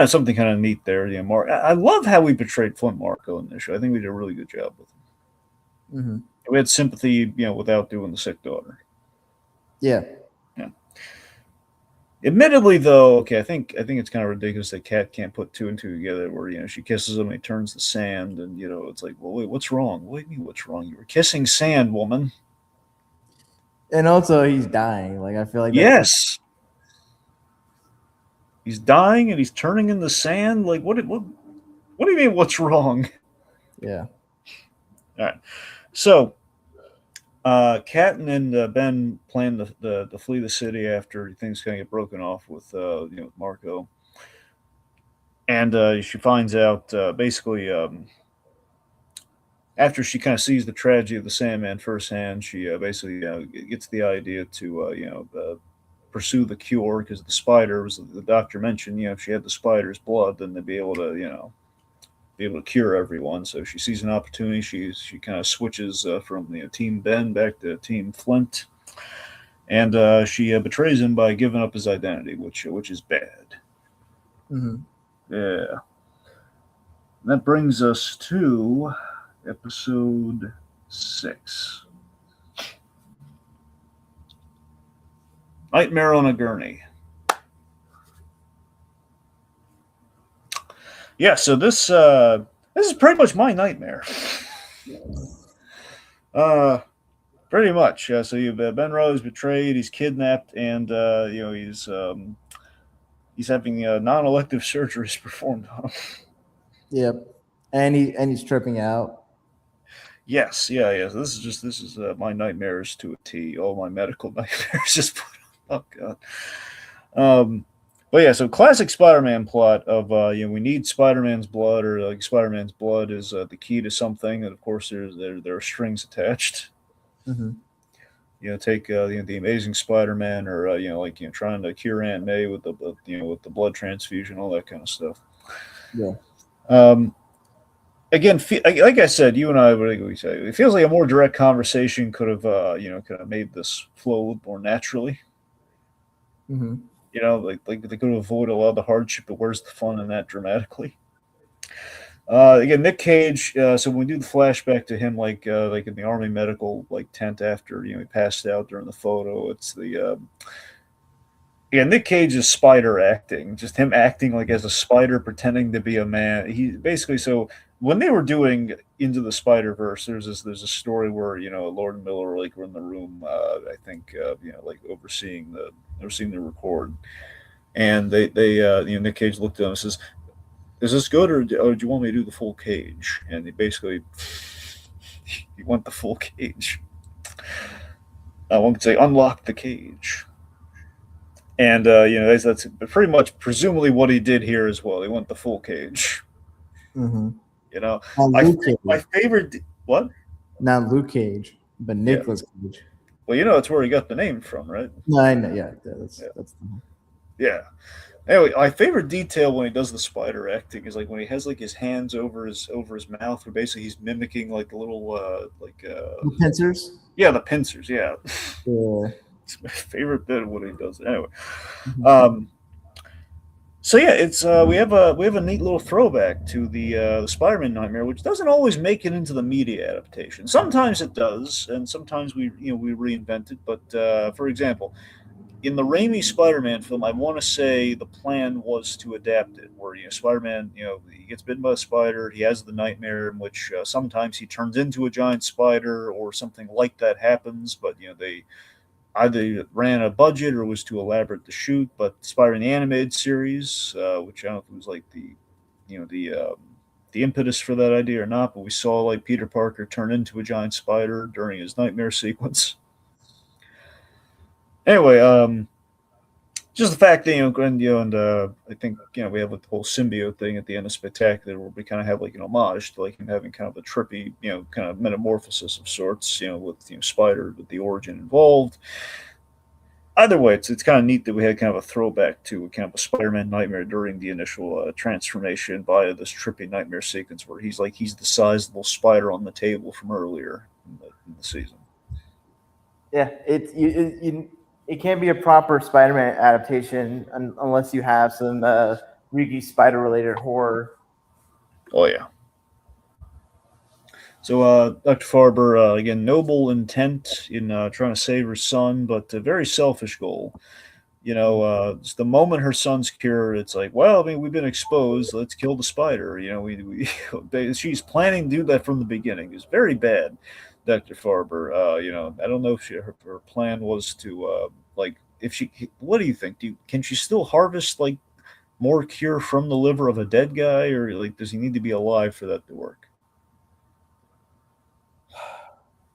something kind of neat there. I love how we portrayed Flint Marco in this show. I think we did a really good job with him. Mm-hmm. We had sympathy, without doing the sick daughter. Yeah. Yeah. Admittedly, though, okay, I think it's kind of ridiculous that Kat can't put two and two together. Where she kisses him, and he turns to sand, and it's like, well, wait, what's wrong? What do you mean, what's wrong? You were kissing sand, woman. And also, he's dying. Like I feel like yes, he's dying, and he's turning into sand. Like what do you mean? What's wrong? Yeah. All right, so. Kat and Ben plan to flee the city after things kind of get broken off with Marco, and she finds out basically after she kind of sees the tragedy of the Sandman firsthand. She basically gets the idea to pursue the cure because the spider was the doctor mentioned. If she had the spider's blood, then they'd be able to be able to cure everyone. So she sees an opportunity. She kind of switches from Team Ben back to Team Flint, and she betrays him by giving up his identity, which is bad. Mm-hmm. Yeah. And that brings us to episode 6. Nightmare on a Gurney. Yeah, so this is pretty much my nightmare. Pretty much. So Ben Reilly's betrayed. He's kidnapped, and he's having non-elective surgeries performed on him. Yep, and he's tripping out. Yes, yeah. So this is my nightmares to a T. All my medical nightmares just put. Oh god. But yeah, so classic Spider-Man plot of we need Spider-Man's blood, or like Spider-Man's blood is the key to something, and of course there are strings attached. Mm-hmm. Take the Amazing Spider-Man, or trying to cure Aunt May with the blood transfusion, all that kind of stuff. Yeah. Again, like I said, you and I, what do we say? It feels like a more direct conversation could have made this flow a little more naturally. Mm-hmm. Like they could avoid a lot of the hardship, but where's the fun in that dramatically? Again, Nick Cage. So when we do the flashback to him, like in the army medical tent after he passed out during the photo, it's the Nick Cage is spider acting, just him acting like as a spider pretending to be a man. He basically so when they were doing Into the Spider-Verse, there's a story where Lord and Miller were in the room, I think overseeing the record, and they Nick Cage looked at him and says, "Is this good, or do you want me to do the full Cage?" And he basically he went the full Cage. One could say unlock the cage. And that's pretty much presumably what he did here as well. He went the full Cage. Mm-hmm. My favorite what? Not Luke Cage, but Nicolas Cage. Well, that's where he got the name from, right? No, I know. Yeah, that's yeah. Anyway, my favorite detail when he does the spider acting is when he has his hands over his mouth, where basically he's mimicking the little the pincers. Yeah, the pincers. Yeah. Yeah. It's my favorite bit of what he does. Anyway, so yeah, it's we have a neat little throwback to the Spider-Man nightmare, which doesn't always make it into the media adaptation. Sometimes it does, and sometimes we reinvent it. But for example, in the Raimi Spider-Man film, I want to say the plan was to adapt it, where Spider-Man, he gets bitten by a spider, he has the nightmare in which sometimes he turns into a giant spider or something like that happens, but they either ran a budget or was too elaborate to shoot. But Spider-Man the animated series, which I don't know if it was the impetus for that idea or not, but we saw Peter Parker turn into a giant spider during his nightmare sequence. Anyway, just the fact that I think we have like the whole symbiote thing at the end of Spectacular, where we kind of have like an homage to like him having kind of a trippy kind of metamorphosis of sorts, with Spider with the origin involved. Either way, it's kind of neat that we had kind of a throwback to kind of a Spider-Man nightmare during the initial transformation via this trippy nightmare sequence where he's the sizable spider on the table from earlier in the season. Yeah, it can't be a proper Spider-Man adaptation unless you have some Riki Spider-related horror. Oh yeah. So Dr. Farber, again, noble intent in trying to save her son, but a very selfish goal. It's the moment her son's cured, it's like, well, I mean, we've been exposed. Let's kill the spider. She's planning to do that from the beginning. It's very bad, Dr. Farber. I don't know if her plan was to like if she. What do you think? Can she still harvest like more cure from the liver of a dead guy, or like does he need to be alive for that to work?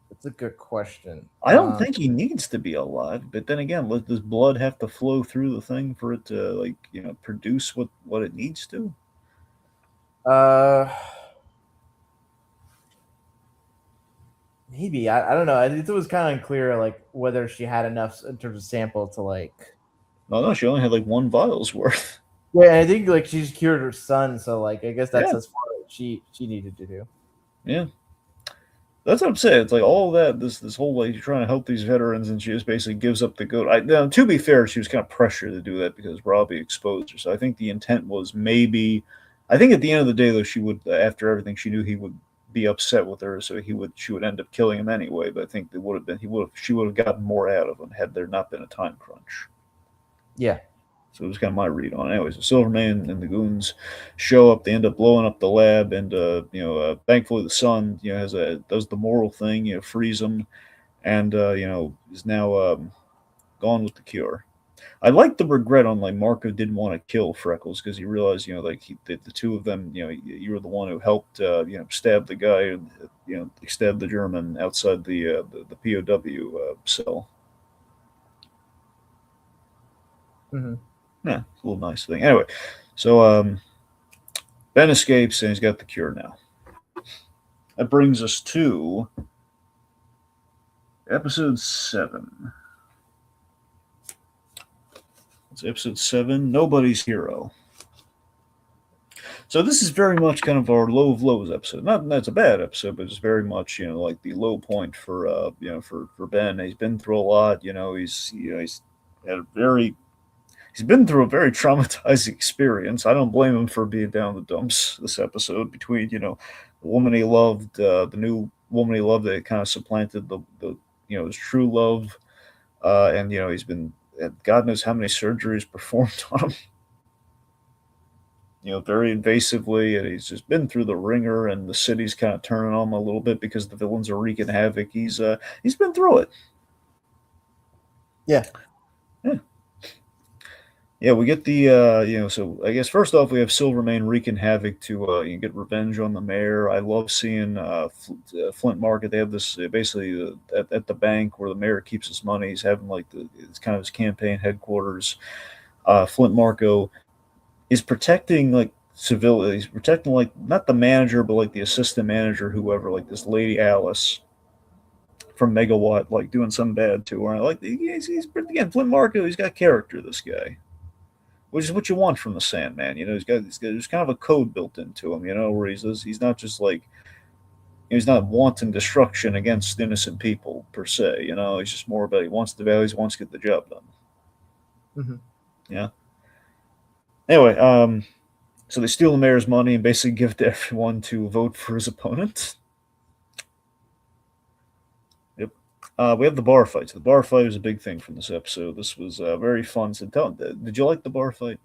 That's a good question. I don't think he needs to be alive, but then again, does blood have to flow through the thing for it to produce what it needs to? Uh, maybe I don't know. It was kind of unclear like whether she had enough in terms of sample to like. No, she only had like one vial's worth. Yeah, I think like she's cured her son, so like I guess that's Yeah. as far as she needed to do. Yeah, that's what I'm saying. It's like all that this whole like trying to help these veterans, and she just basically gives up the goat. Now, to be fair, she was kind of pressured to do that because Robbie exposed her. So I think the intent was maybe. I think at the end of the day, though, she would after everything she knew he would be upset with her, so she would end up killing him anyway. But I think it would have been she would have gotten more out of him had there not been a time crunch. Yeah. So it was kind of my read on it. Anyways, the Silverman and the goons show up. They end up blowing up the lab, and thankfully the son, does the moral thing, frees him, and is now gone with the cure. I like the regret on like Marco didn't want to kill Freckles because he realized like the two of them, you were the one who helped stab the guy, stab the German outside the POW cell. Mm-hmm. Yeah, it's a little nice thing. Anyway, so Ben escapes and he's got the cure now. That brings us to episode 7. It's episode 7, Nobody's Hero. So this is very much kind of our low of lows episode. Not that's a bad episode, but it's very much like the low point for for Ben. He's been through a lot. He's had a very he's been through a very traumatizing experience. I don't blame him for being down the dumps this episode between, the woman he loved, the new woman he loved that kind of supplanted the his true love, and he's been God knows how many surgeries performed on him. Very invasively, and he's just been through the ringer, and the city's kind of turning on him a little bit because the villains are wreaking havoc. He's been through it. Yeah. Yeah, we get the so I guess first off we have Silvermane wreaking havoc to get revenge on the mayor. I love seeing Flint Market. They have this basically at the bank where the mayor keeps his money. He's having like it's kind of his campaign headquarters. Flint Marco is protecting like civilians. He's protecting like not the manager but like the assistant manager, whoever, like this lady Alice from Megawatt, like doing something bad to her. Like he's again Flint Marco. He's got character. This guy, which is what you want from the Sandman. There's kind of a code built into him. Where he's not just like he's not wanting destruction against innocent people per se. He's just more about he wants the values, he wants to get the job done. Mm-hmm. Yeah. Anyway, so they steal the mayor's money and basically give it to everyone to vote for his opponent. Yep. We have the bar fights. The bar fight was a big thing from this episode. This was very fun. So did you like the bar fight?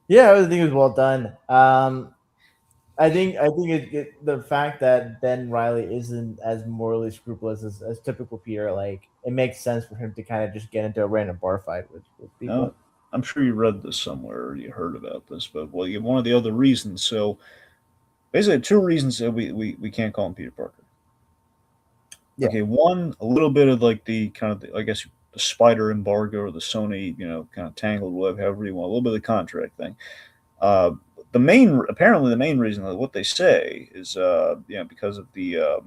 Yeah, I think it was well done. I think the fact that Ben Reilly isn't as morally scrupulous as typical Peter, like it makes sense for him to kind of just get into a random bar fight with people. I'm sure you read this somewhere or you heard about this, but well, one of the other reasons. So basically, 2 reasons that we can't call him Peter Parker. Yeah. Okay, one, a little bit of like the kind of I guess the Spider embargo or the Sony, kind of tangled web, however you want, a little bit of the contract thing. Uh, apparently the main reason that what they say is, because of the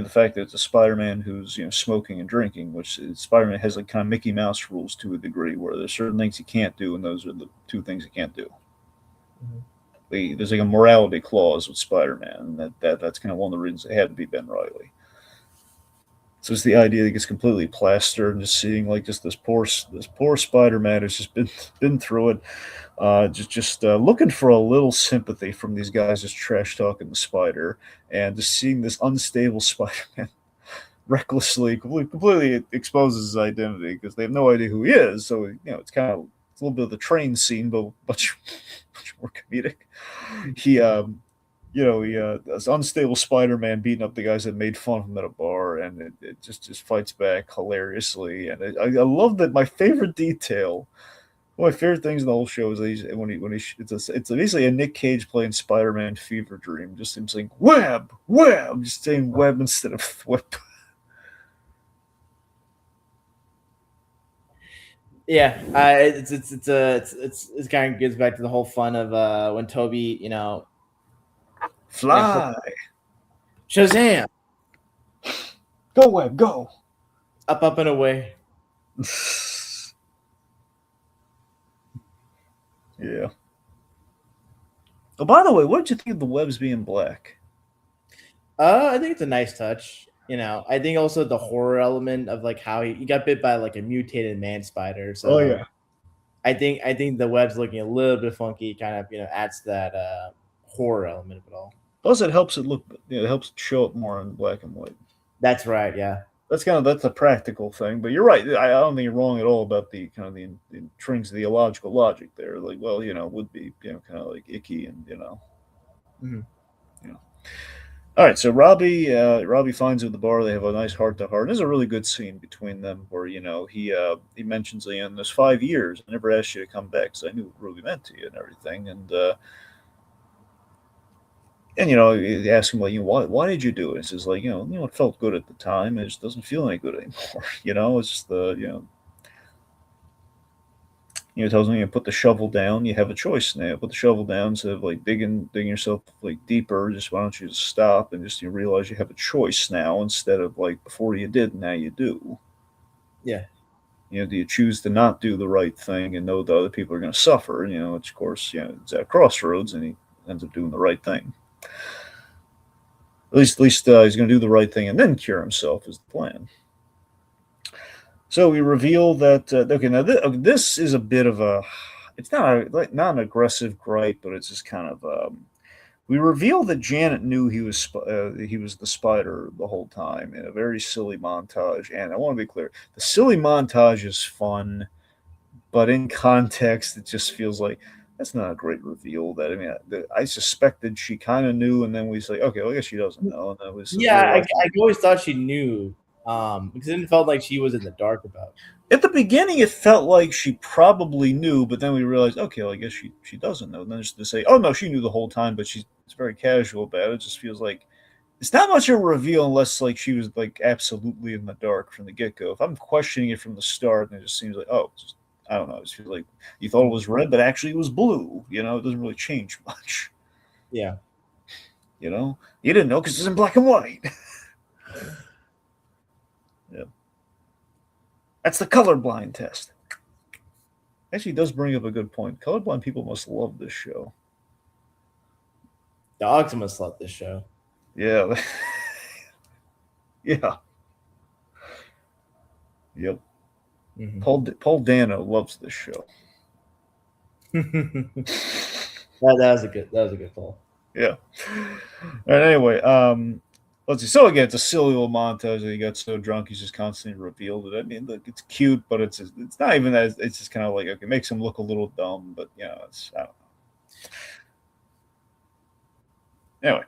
fact that it's a Spider-Man who's smoking and drinking, which Spider-Man has like kind of Mickey Mouse rules to a degree, where there's certain things he can't do, and those are the two things he can't do. There's like a morality clause with Spider-Man, and that's kind of one of the reasons it had to be Ben Reilly. So it's the idea that he gets completely plastered, and just seeing like just this poor Spider-Man who's just been through it, just looking for a little sympathy from these guys just trash talking the Spider, and just seeing this unstable Spider-Man recklessly completely exposes his identity because they have no idea who he is. So it's kind of it's a little bit of the train scene, but much more comedic. He this unstable Spider-Man beating up the guys that made fun of him at a bar, and it just fights back hilariously. And I love that. My favorite detail, one of my favorite things in the whole show is it's basically a Nick Cage playing Spider-Man Fever Dream, just him saying web, just saying web instead of whip. Yeah, it's kind of gets back to the whole fun of when Toby, Fly, Shazam, go web, go, up and away. Yeah. Oh, by the way, what did you think of the webs being black? I think it's a nice touch. I think also the horror element of like how he got bit by like a mutated man spider. So Oh yeah. I think the web's looking a little bit funky, kind of adds to that horror element of it all. Plus, it helps it look. It helps it show up more in black and white. That's right. Yeah. That's a practical thing, but you're right. I don't think you're wrong at all about the kind of the intrinsic theological logic there. Like, well, it would be kind of like icky and Mm-hmm. All right, so Robbie finds him at the bar. They have a nice heart to heart. There's a really good scene between them where he mentions in those 5 years I never asked you to come back because I knew what Ruby meant to you and everything, and he asks him like, why did you do it? He says like, it felt good at the time. It just doesn't feel any good anymore. It's just tells him you put the shovel down. You have a choice now. Put the shovel down instead of like digging yourself like deeper. Just why don't you just stop and just realize you have a choice now instead of like before you did, now you do. Yeah. Do you choose to not do the right thing and know the other people are going to suffer? Which of course, it's at a crossroads, and he ends up doing the right thing. At least he's going to do the right thing and then cure himself is the plan. So we reveal that okay. Now this is a bit of a. It's not not an aggressive gripe, but it's just kind of. We reveal that Janet knew he was the Spider the whole time in a very silly montage, and I want to be clear: the silly montage is fun, but in context, it just feels like that's not a great reveal. I suspected she kind of knew, and then we say, okay, well, I guess she doesn't know, and that was I always thought she knew. Because it felt like she was in the dark about it. At the beginning, it felt like she probably knew, but then we realized, okay, well, I guess she doesn't know. And then just to say, oh no, she knew the whole time, but it's very casual about it. It just feels like it's not much of a reveal unless like she was like absolutely in the dark from the get go. If I'm questioning it from the start, then it just seems like, oh, I don't know. It just feels like you thought it was red, but actually it was blue. It doesn't really change much. Yeah. You didn't know because it's in black and white. Yeah. That's the colorblind test. Actually, it does bring up a good point. Colorblind people must love this show. Dogs must love this show. Yeah. Yeah. Yep. Mm-hmm. Paul Dano loves this show. that was a good call. Yeah. All right. Anyway, let's see. So again, it's a silly little montage that he got so drunk he's just constantly revealed it. I mean, look, it's cute, but it's not even that. It's just kind of like, okay, it makes him look a little dumb, but it's I don't know. Anyway,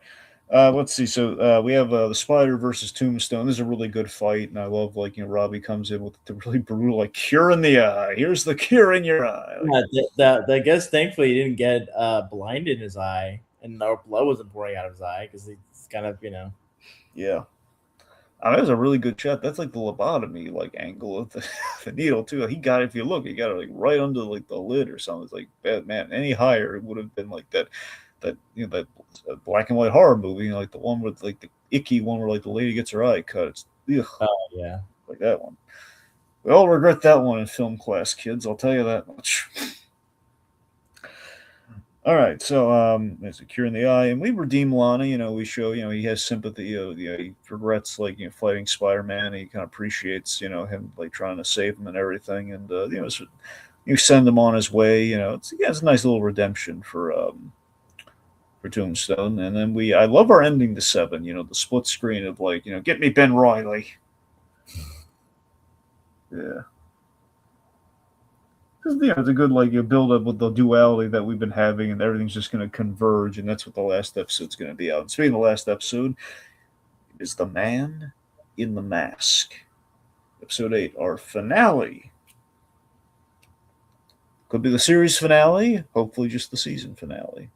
let's see. So we have the Spider versus Tombstone. This is a really good fight, and I love Robbie comes in with the really brutal cure in the eye. Here's the cure in your eye. I guess thankfully he didn't get blind in his eye, and no blood wasn't pouring out of his eye because he's kind of Yeah. I mean, that was a really good shot. That's like the lobotomy like angle of the, the needle too. He got it, if you look, he got it like right under like the lid or something. It's like man, any higher it would have been like that that black and white horror movie, like the one with like the icky one where like the lady gets her eye cut. It's ugh, Oh yeah. like that one. We all regret that one in film class, kids. I'll tell you that much. All right, so there's a cure in the eye, and we redeem Lana. We show he has sympathy. He regrets like fighting Spider-Man. He kind of appreciates him like trying to save him and everything, and so you send him on his way. It's a nice little redemption for Tombstone, and then I love our ending to Seven. The split screen of like get me Ben Reilly. Yeah. It's a good like build up with the duality that we've been having, and everything's just going to converge, and that's what the last episode's going to be out. And speaking of the last episode, is the Man in the Mask, episode 8, our finale. Could be the series finale, hopefully just the season finale.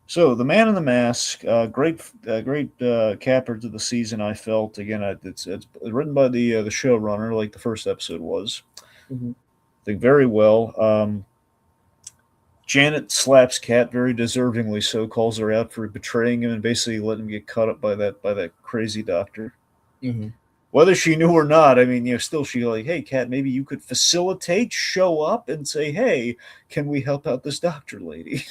So, The Man in the Mask, great capper to the season. I felt again, it's written by the showrunner, like the first episode was. Mm-hmm. I think very well. Janet slaps Kat very deservingly so, calls her out for betraying him and basically letting him get caught up by that crazy doctor. Mm-hmm. Whether she knew or not, I mean, still she like, hey, Kat, maybe you could facilitate, show up, and say, hey, can we help out this doctor lady?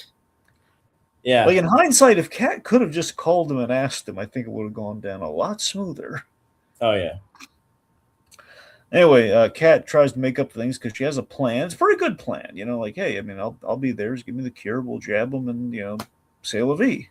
Yeah. Like in hindsight, if Kat could have just called him and asked him, I think it would have gone down a lot smoother. Oh yeah. Anyway, Kat tries to make up things because she has a plan. It's a pretty good plan, like, hey, I mean, I'll be there. Just give me the cure. We'll jab them and, say la vie.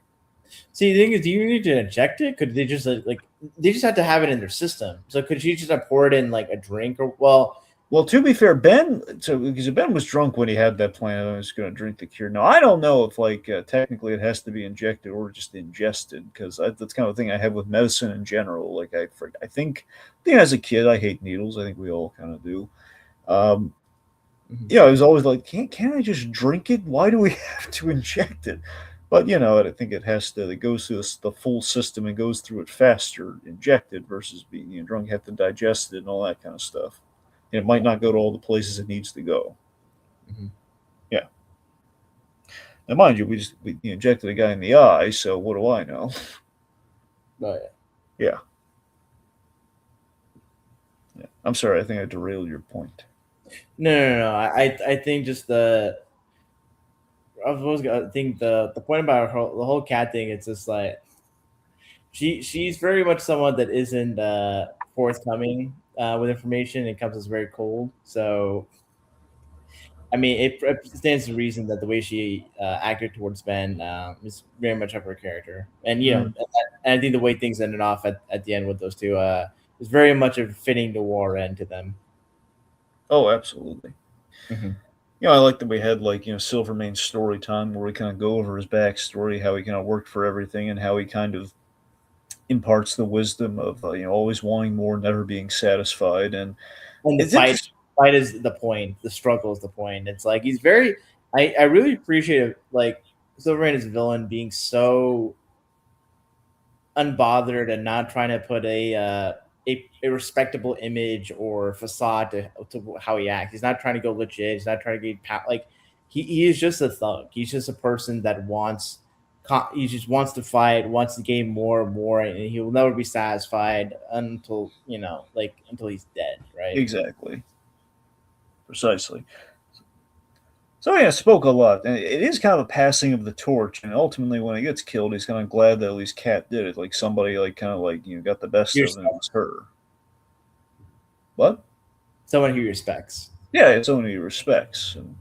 See, the thing is, do you need to inject it? Could they just like they just have to have it in their system? So could she just pour it in like a drink or Well, to be fair, because Ben was drunk when he had that plan, and was going to drink the cure. Now, I don't know if, like, technically it has to be injected or just ingested, because that's kind of the thing I have with medicine in general. Like, I think as a kid, I hate needles. I think we all kind of do. I was always like, can't I just drink it? Why do we have to inject it? But, I think it goes through the full system and goes through it faster, injected, versus being drunk, you have to digest it and all that kind of stuff. It might not go to all the places it needs to go. Mm-hmm. Yeah. Now, mind you, we injected a guy in the eye, so what do I know? Oh, yeah. I'm sorry, I think I derailed your point. No. I think just I think the point about the whole Cat thing, it's just like she's very much someone that isn't forthcoming with information. It comes as very cold. So, I mean, it stands to reason that the way she acted towards Ben is very much of her character. And, and I think the way things ended off at the end with those two is very much a fitting noir end to them. Oh, absolutely. Mm-hmm. I like that we had, like, Silvermane's story time where we kind of go over his backstory, how he kind of worked for everything, and how he kind of imparts the wisdom of always wanting more, never being satisfied, and the fight is the point. The struggle is the point. It's like he's very. I really appreciate like Silvermane as a villain being so unbothered and not trying to put a respectable image or facade to how he acts. He's not trying to go legit. He's not trying to get like he is just a thug. He's just a person that he just wants to fight, wants to gain more and more, and he will never be satisfied until until he's dead, right? Exactly. Precisely. So yeah, spoke a lot, and it is kind of a passing of the torch. And ultimately, when he gets killed, he's kind of glad that at least Kat did it. Like somebody, like kind of like got the best of him. It was her. What? Someone he respects. Yeah, it's someone he respects, and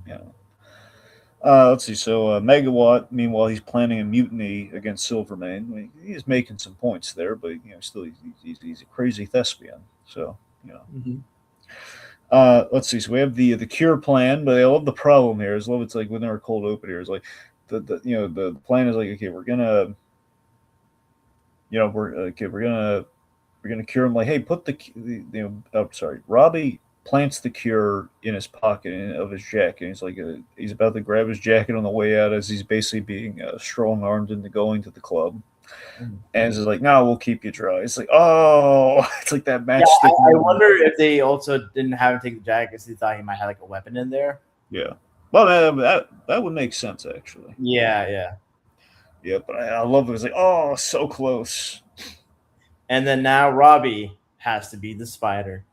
let's see. So Megawatt, meanwhile, he's planning a mutiny against Silvermane. I mean, he's making some points there, but still, he's a crazy thespian. So Mm-hmm. Let's see. So we have the cure plan, but I love the problem here. I love it's like within our cold open here. It's like the plan is like, okay, we're gonna we're gonna cure him. Like, hey, put Robbie plants the cure in his pocket of his jacket. He's like he's about to grab his jacket on the way out as he's basically being strong armed into going to the club. Mhm. And it's like, no, we'll keep you dry. It's like, oh, it's like that Yeah, matchstick I moment. wonder if they also didn't have him take the jacket because he thought he might have like a weapon in there. Yeah. Well, that would make sense actually. Yeah, yeah. Yeah, but I love it. It's like, oh, so close. And then now Robbie has to be the spider.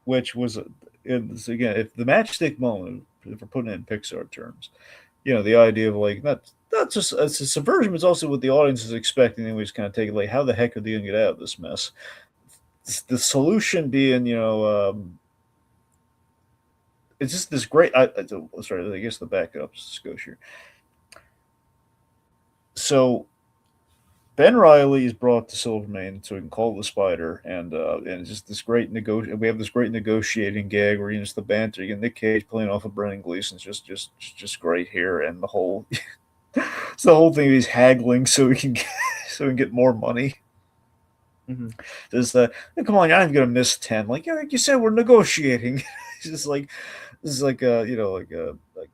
Which was, it's, again, if the matchstick moment, if we're putting it in Pixar terms, the idea of like not just it's a subversion, but it's also what the audience is expecting. And we just kind of take it like, how the heck are they going to get out of this mess? The solution being, it's just this great. Sorry, I guess the backup goes here. So Ben Reilly is brought to Silvermane so he can call the spider, and it's just this great We have this great negotiating gag where just the banter. You get Nick Cage playing off of Brendan Gleeson's just great here, and the whole it's the whole thing. He's haggling so he can get more money. Mm-hmm. There's come on, I'm gonna miss 10. Like, yeah, like you said, we're negotiating. It's just like this is like like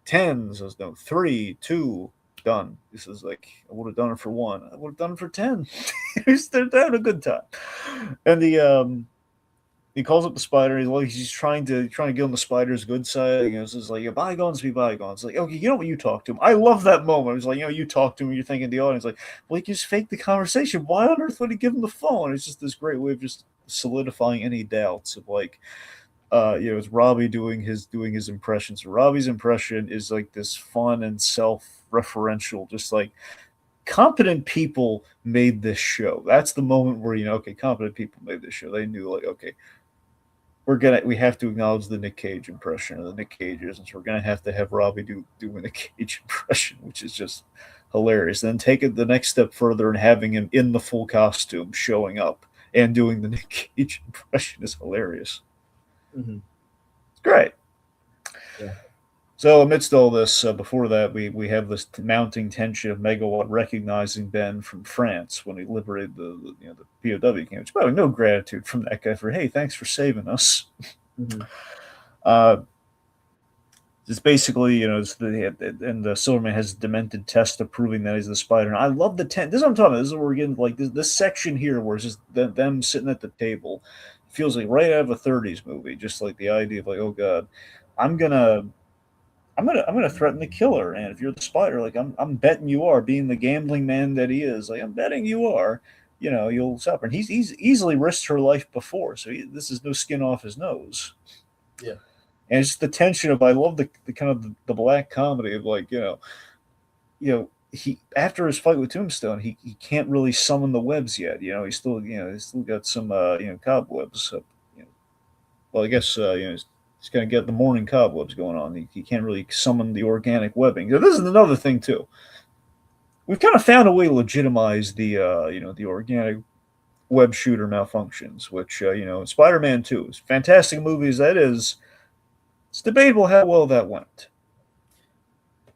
10. So no 3, 2, done. This is like I would have done it for 1. I would have done it for 10. They're having a good time. And he calls up the spider. He's trying to get on the spider's good side. It's just like, bygones be bygones. Like, okay, you know what, you talk to him. I love that moment. It's like, you talk to him. You're thinking the audience like, well, you just fake the conversation. Why on earth would he give him the phone? It's just this great way of just solidifying any doubts of like, it's Robbie doing his impressions. Robbie's impression is like this fun and self-referential, just like competent people made this show. That's the moment where okay, competent people made this show. They knew like, okay, we have to acknowledge the Nick Cage impression, or the Nick Cages, and so we're gonna have to have Robbie do a Nick Cage impression, which is just hilarious. Then take it the next step further and having him in the full costume showing up and doing the Nick Cage impression is hilarious. Mm-hmm. It's great. Yeah. So amidst all this, before that, we have this mounting tension of Megawatt recognizing Ben from France when he liberated the POW camp. Which, by the way, no gratitude from that guy for, hey, thanks for saving us. Mm-hmm. It's basically, and the Silverman has a demented test of proving that he's the spider. And I love the tent. This is what I'm talking about. This is where we're getting like this section here where it's just them sitting at the table. It feels like right out of a 30s movie. Just like the idea of like, oh God, I'm gonna threaten the killer, and if you're the spider, like I'm betting you are, being the gambling man that he is, like I'm betting you are, you'll suffer. And he's easily risked her life before, so this is no skin off his nose. Yeah, and it's just the tension of I love the kind of the black comedy of like he after his fight with Tombstone, he can't really summon the webs yet. He's still got some cobwebs. So, well, I guess he's going to get the morning cobwebs going on. He can't really summon the organic webbing. So this is another thing too. We've kind of found a way to legitimize the the organic web shooter malfunctions, which Spider-Man 2, as fantastic movie as that is, it's debatable how well that went.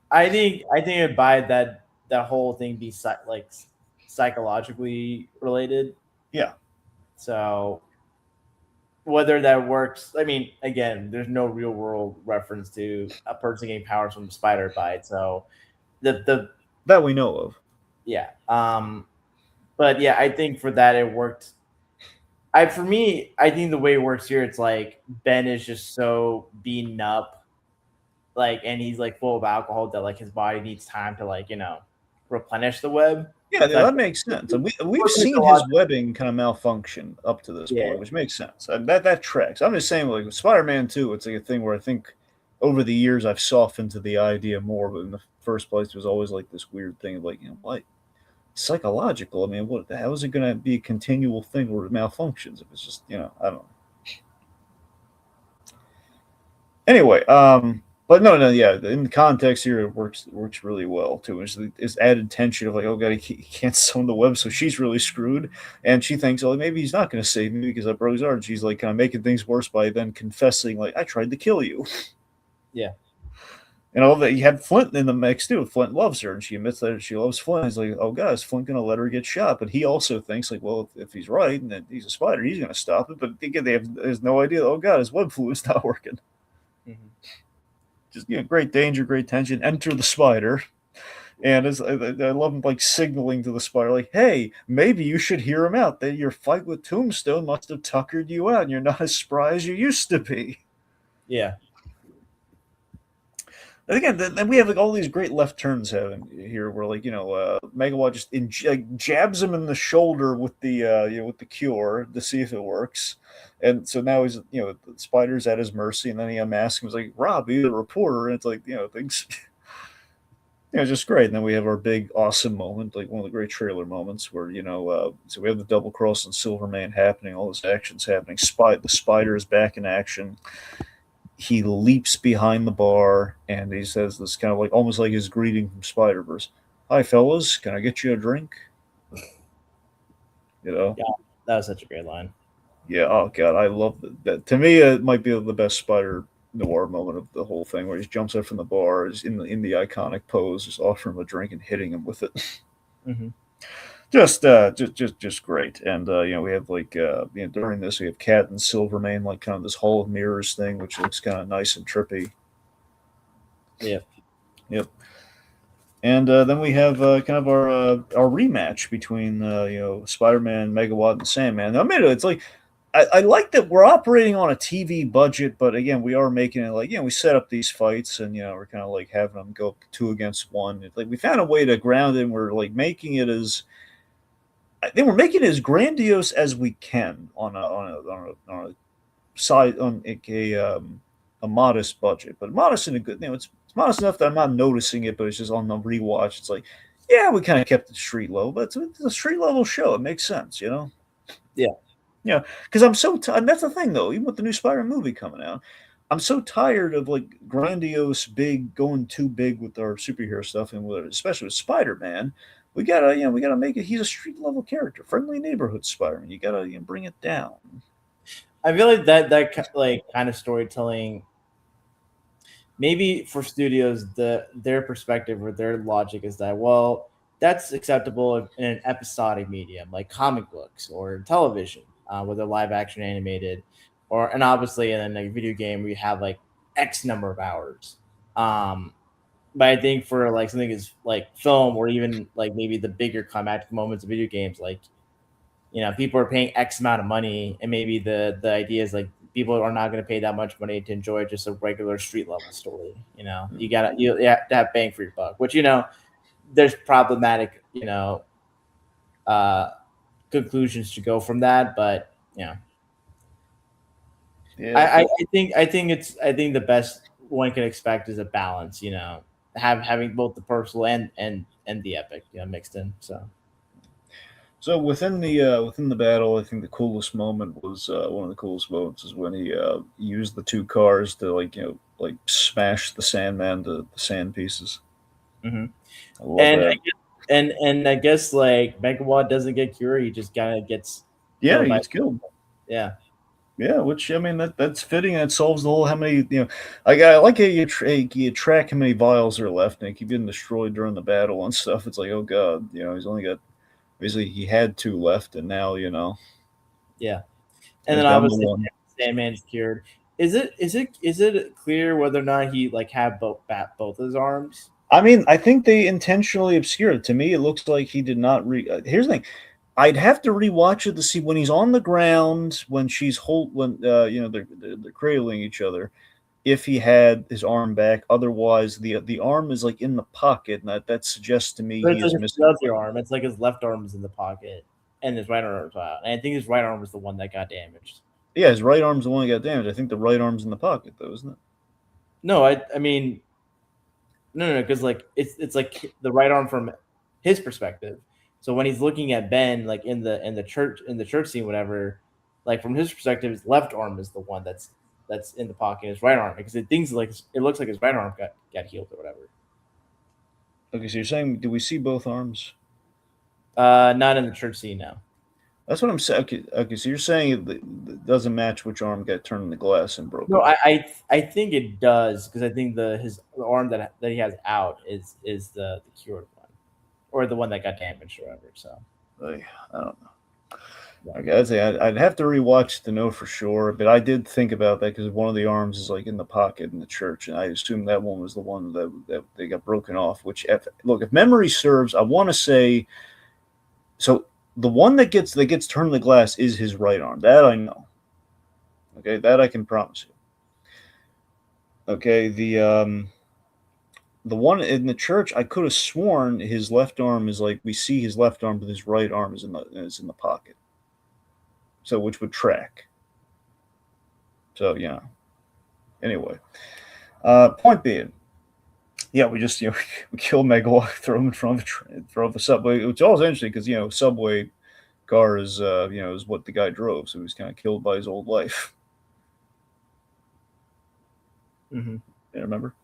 I think I'd buy that whole thing be like psychologically related. Yeah. So whether that works, I mean, again, there's no real world reference to a person getting powers from a spider bite. So the that we know of. Yeah. But yeah, I think for that it worked. For me, I think the way it works here, it's like Ben is just so beaten up, like, and he's like full of alcohol that like his body needs time to like replenish the web. Yeah, So that makes sense. And we've seen his webbing kind of malfunction up to this point, which makes sense. That tracks. I'm just saying, like with Spider-Man 2, it's like a thing where I think over the years I've softened to the idea more, but in the first place it was always like this weird thing of like, what? Psychological. I mean, how is it going to be a continual thing where it malfunctions if it's just, I don't know. Anyway, but no, yeah. In the context here, it works really well too. It's added tension of like, oh god, he can't summon the web, so she's really screwed, and she thinks, oh, maybe he's not going to save me because I broke his heart. She's like kind of making things worse by then confessing, like, I tried to kill you. Yeah. And all that, you had Flint in the mix too. Flint loves her, and she admits that she loves Flint. He's like, oh god, is Flint going to let her get shot? But he also thinks like, well, if he's right and that he's a spider, he's going to stop it. But again, there's no idea. Oh god, his web fluid's not working. Mm-hmm. Just great danger, great tension. Enter the spider. And I love him like signaling to the Spider, like, "Hey, maybe you should hear him out. That your fight with Tombstone must have tuckered you out, and you're not as spry as you used to be." Yeah. And again, then we have like all these great left turns having here, where like Megawatt just like, jabs him in the shoulder with the with the cure to see if it works, and so now he's the Spider's at his mercy, and then he unmasks him. He's like, "Rob, you the reporter," and it's like things. Yeah, just great. And then we have our big, awesome moment, like one of the great trailer moments, where so we have the double cross and Silverman happening, all this action's happening. The Spider is back in action. He leaps behind the bar and he says this kind of like almost like his greeting from Spider Verse. Hi, fellas, can I get you a drink? You know, Yeah, that was such a great line. yeah. Oh god, I love that. To me, it might be the best Spider Noir moment of the whole thing, where he jumps up from the bar, is in the iconic pose, just offering him a drink and hitting him with it. Mm-hmm. Just great. And we have like during this we have Cat and Silvermane, like kind of this Hall of Mirrors thing, which looks kind of nice and trippy. Yeah. Yep. And then we have kind of our rematch between Spider-Man, Megawatt, and Sandman. I mean, it's like I like that we're operating on a TV budget, but again, we are making it like we set up these fights, and we're kind of like having them go two against one. It's like we found a way to ground it, and we're like making it as I think we're making it as grandiose as we can on a modest budget, but modest in a good. It's modest enough that I'm not noticing it, but it's just on the rewatch. It's like, yeah, we kind of kept the street level, but it's a street level show. It makes sense, Yeah. Yeah, because I'm so and that's the thing though. Even with the new Spider movie coming out, I'm so tired of like grandiose, big, going too big with our superhero stuff, and especially with Spider Man. We gotta make it. He's a street level character, friendly neighborhood Spider Man. You gotta bring it down. I feel like that like kind of storytelling, maybe for studios, their perspective or their logic is that, well, that's acceptable in an episodic medium like comic books or television, whether live action, animated, and obviously in a video game we have like X number of hours. Um, but I think for like something is like film, or even like maybe the bigger climactic moments of video games, like people are paying X amount of money, and maybe the idea is like people are not going to pay that much money to enjoy just a regular street level story. You have to have bang for your buck, which there's problematic uh conclusions to go from that, but Yeah, I think the best one can expect is a balance. Having both the personal and the epic mixed in. So within the battle, I think the coolest moment was one of the coolest moments is when he used the two cars to like smash the Sandman to the sand pieces. Hmm. I love And that. I guess like Megawatt doesn't get cured; he just kind of gets Yeah, killed he by. gets killed. Yeah. Yeah, which I mean that's fitting. And it solves the whole how many I like how you track how many vials are left and they keep getting destroyed during the battle and stuff. It's like, oh god, he's only got basically he had two left, and now Yeah. And he's then down to obviously one. Sandman's cured. Is it clear whether or not he like had both his arms? I mean, I think they intentionally obscured it. To me, it looks like he did not here's the thing. I'd have to rewatch it to see when he's on the ground, when she's when they're cradling each other, if he had his arm back. Otherwise, the arm is like in the pocket, and that suggests to me But he it's like is his missing other one. arm. It's like his left arm is in the pocket, and his right arm is out. And I think his right arm was the one that got damaged. Yeah, his right arm's the one that got damaged. I think the right arm's in the pocket, though, isn't it? No, I mean no, because like it's like the right arm from his perspective. So when he's looking at Ben, like in the church scene, whatever, like from his perspective, his left arm is the one that's in the pocket. His right arm, because it looks like his right arm got healed or whatever. Okay, so you're saying, do we see both arms? Not in the church scene now. That's what I'm saying. Okay, so you're saying it doesn't match which arm got turned into glass and No, broken. I think it does, because I think the arm that he has out is the cured one, or the one that got damaged or whatever. So I don't know. Yeah. Okay, I'd have to rewatch to know for sure, but I did think about that because one of the arms is like in the pocket in the church, and I assumed that one was the one that they got broken off. Which, look, if memory serves, I want to say so. The one that gets turned to glass is his right arm. That I know. Okay, that I can promise you. Okay, the one in the church, I could have sworn his left arm is like we see his left arm, but his right arm is in the pocket. So which would track. So yeah. Anyway, point being, yeah, we just we kill Megawalk, throw him in front of a train, throw off the subway, which is also interesting because subway car is what the guy drove, so he was kind of killed by his old life. Mm-hmm. You remember?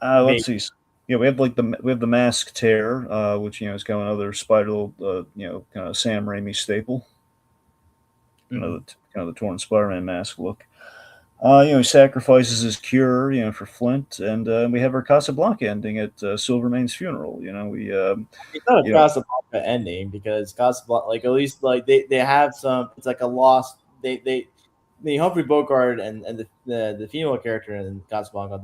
Let's Maybe. see. Yeah, we have the mask tear, which is kind of another Spider, kind of Sam Raimi staple, Mm-hmm. kind of the torn Spider-Man mask look. He sacrifices his cure, for Flint, and we have our Casablanca ending at Silvermane's funeral. We, It's not a you know, Casablanca ending because Casablanca, like at least like they have some. It's like a lost. They the Humphrey Bogart and the female character in Casablanca.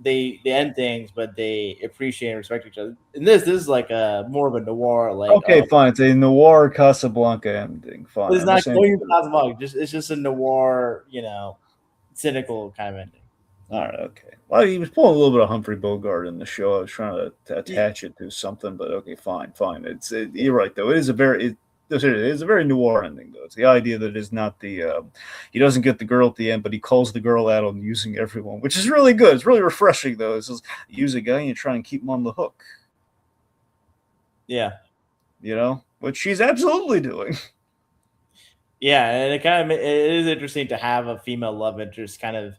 They end things, but they appreciate and respect each other. And this is like a more of a noir, like okay, fine. It's a noir Casablanca ending. Fine, it's I'm the not same. going to Casablanca. It's just a noir, cynical kind of ending. All right, okay. Well, he was pulling a little bit of Humphrey Bogart in the show. I was trying to attach it to something, but okay, fine. You're right though. It is a very noir ending though. It's the idea that it is not he doesn't get the girl at the end, but he calls the girl out on using everyone, which is really good. It's really refreshing though. It's just use a guy and you try and keep him on the hook, Yeah, which she's absolutely doing. yeah, and it is interesting to have a female love interest kind of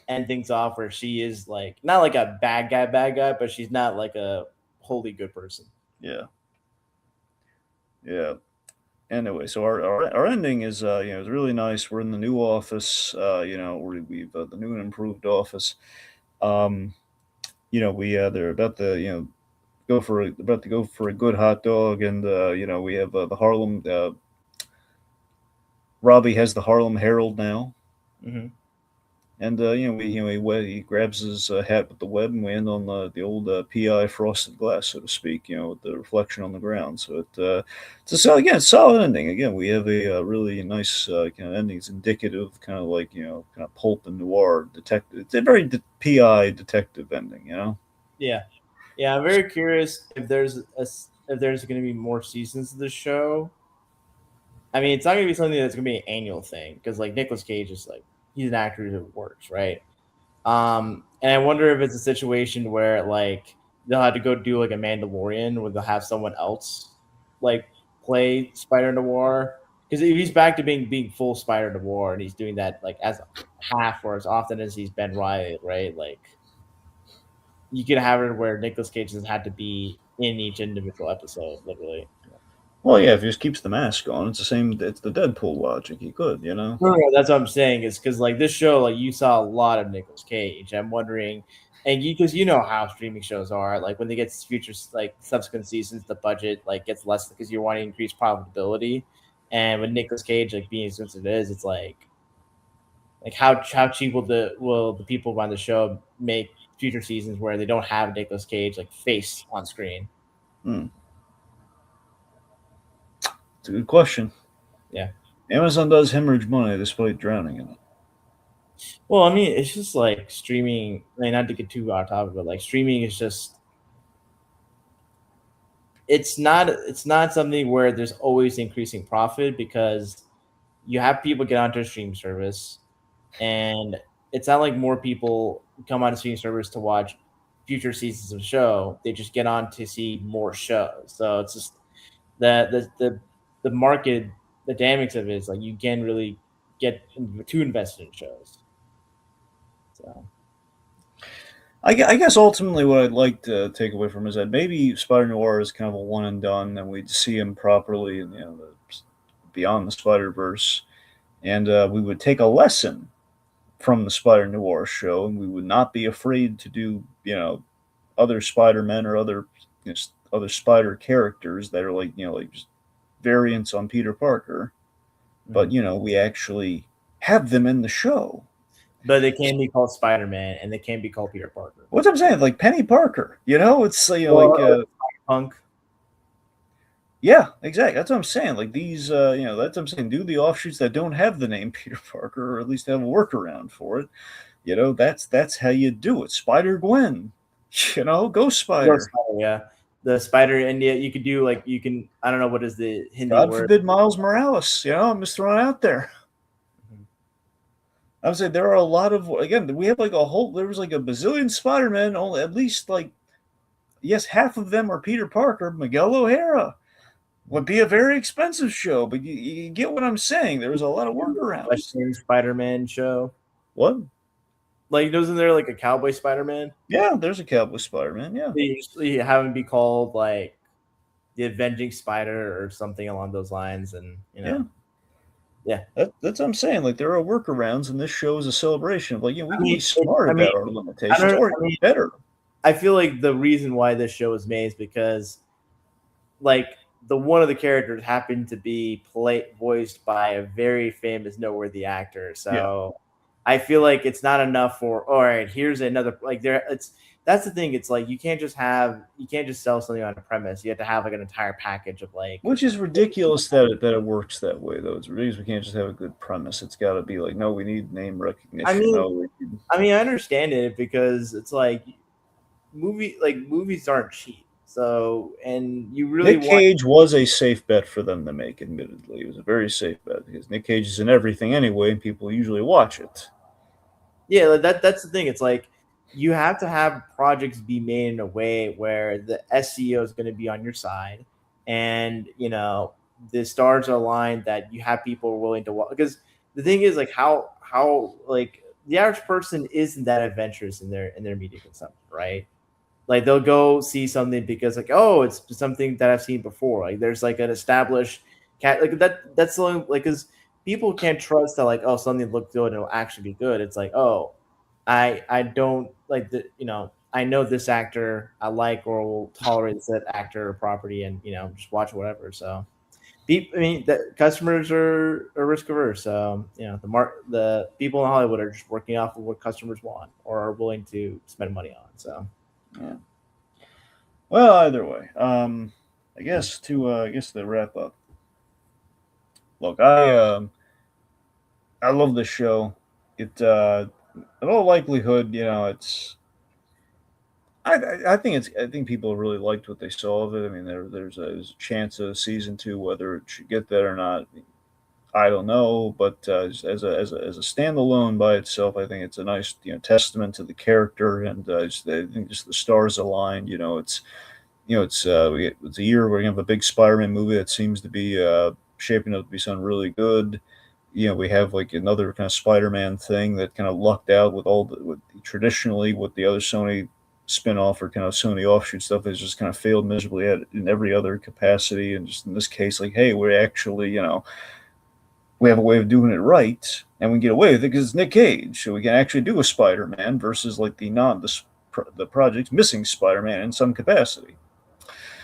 end things off where she is like not like a bad guy, but she's not like a wholly good person. Yeah, yeah. Anyway, so our ending is really nice. We're in the new office. We've the new and improved office. Um, they're about to about to go for a good hot dog, and we have the Harlem. Robbie has the Harlem Herald now, Mm-hmm. and he grabs his hat with the web, and we end on the old PI frosted glass, so to speak. With the reflection on the ground. So it's a solid ending. Again, we have a really nice kind of ending. It's indicative, kind of like kind of pulp and noir detective. It's a very PI detective ending. Yeah, yeah. I'm very curious if there's going to be more seasons of the show. I mean, it's not going to be something that's going to be an annual thing because like Nicolas Cage is like he's an actor who works, right? And I wonder if it's a situation where like they'll have to go do like a Mandalorian where they'll have someone else like play Spider Noir because if he's back to being full Spider Noir and he's doing that like as half or as often as he's Ben Reilly, right? Like you could have it where Nicolas Cage has had to be in each individual episode, literally. Well, yeah, if he just keeps the mask on, it's the same. It's the Deadpool logic. He could. No, that's what I'm saying is because like this show, like you saw a lot of Nicolas Cage. I'm wondering, and because you know how streaming shows are, like when they get future like subsequent seasons, the budget like gets less because you're wanting to increase profitability. And with Nicolas Cage like being as expensive as it is, it's like how cheap will the people on the show make future seasons where they don't have Nicolas Cage like face on screen? Hmm. It's a good question. Yeah. Amazon does hemorrhage money despite drowning in it. Well, I mean, it's just like streaming. I mean, not to get too off topic, but like streaming is just it's not something where there's always increasing profit because you have people get onto a stream service and it's not like more people come on a stream service to watch future seasons of show. They just get on to see more shows. So it's just the market, the dynamics of it is like you can really get too invested in shows. So I guess ultimately what I'd like to take away from is that maybe Spider Noir is kind of a one and done, and we'd see him properly in beyond the Spider Verse, and we would take a lesson from the Spider Noir show, and we would not be afraid to do other Spider Men or other other Spider characters that are like just variants on Peter Parker, but Mhm. we actually have them in the show. But they can be called Spider-Man and they can be called Peter Parker. What I'm saying, like Penny Parker, it's Or Punk. yeah, exactly. That's what I'm saying. Like these, that's what I'm saying. Do the offshoots that don't have the name Peter Parker, or at least have a workaround for it. That's how you do it. Spider Gwen, Ghost Ghost Spider. Spider, yeah. The Spider India, you could do like you can. I don't know what is the Hindi God word. forbid Miles Morales. I'm just throwing it out there. Mhm. I would say there are a lot of, again, we have like a whole, there was like a bazillion Spider-Man, only at least like, yes, half of them are Peter Parker. Miguel O'Hara would be a very expensive show, but you get what I'm saying. There was a lot of workarounds. Western Spider-Man show. What? Like, wasn't there like a cowboy Spider-Man? Yeah, there's a Cowboy Spider-Man. Yeah. They usually have him be called like the Avenging Spider or something along those lines, and Yeah. yeah. That's what I'm saying. Like there are workarounds, and this show is a celebration of like, we I can be mean, smart I mean, about our I limitations, don't. or I mean, better. I feel like the reason why this show was made is because like the one of the characters happened to be voiced by a very famous noteworthy actor. Yeah. So I feel like it's not enough for all right, here's another like there it's that's the thing. It's like you can't just sell something on a premise. You have to have like an entire package of like Which is ridiculous that it works that way, though. It's ridiculous we can't just have a good premise. It's got to be like, no, we need name I recognition. mean No, we need... I mean I understand it because it's like movies aren't cheap. So and you really Nick want Cage was a safe bet for them to make. Admittedly, it was a very safe bet because Nick Cage is in everything anyway, and people usually watch it. yeah, that's the thing. It's like you have to have projects be made in a way where the SEO is going to be on your side, and the stars are aligned that you have people willing to watch. Because the thing is, like how like the average person isn't that adventurous in their media consumption, right? Like they'll go see something because like oh it's something that I've seen before. Like there's like an established cat like that's the only like because people can't trust that like oh something looked good and it'll actually be good. It's like oh I don't like the I know this actor I like or will tolerate that actor or property and just watch whatever. So I mean the customers are risk averse. So the people in Hollywood are just working off of what customers want or are willing to spend money on. So. Yeah. Well, either way, I guess to wrap up. Look, I love this show. It in all likelihood, I think people really liked what they saw of it. I mean, there's a chance of season two, whether it should get that or not. I don't know, but as a standalone by itself, I think it's a nice testament to the character, and I think just the stars aligned. It's a year where we have a big Spider-Man movie that seems to be shaping up to be something really good. We have like another kind of Spider-Man thing that kind of lucked out with traditionally what the other Sony spin-off or kind of Sony offshoot stuff has just kind of failed miserably at in every other capacity. And just in this case, like, hey, we're actually, we have a way of doing it right, and we get away with it because it's Nick Cage, so we can actually do a Spider-Man versus like the project's missing Spider-Man in some capacity.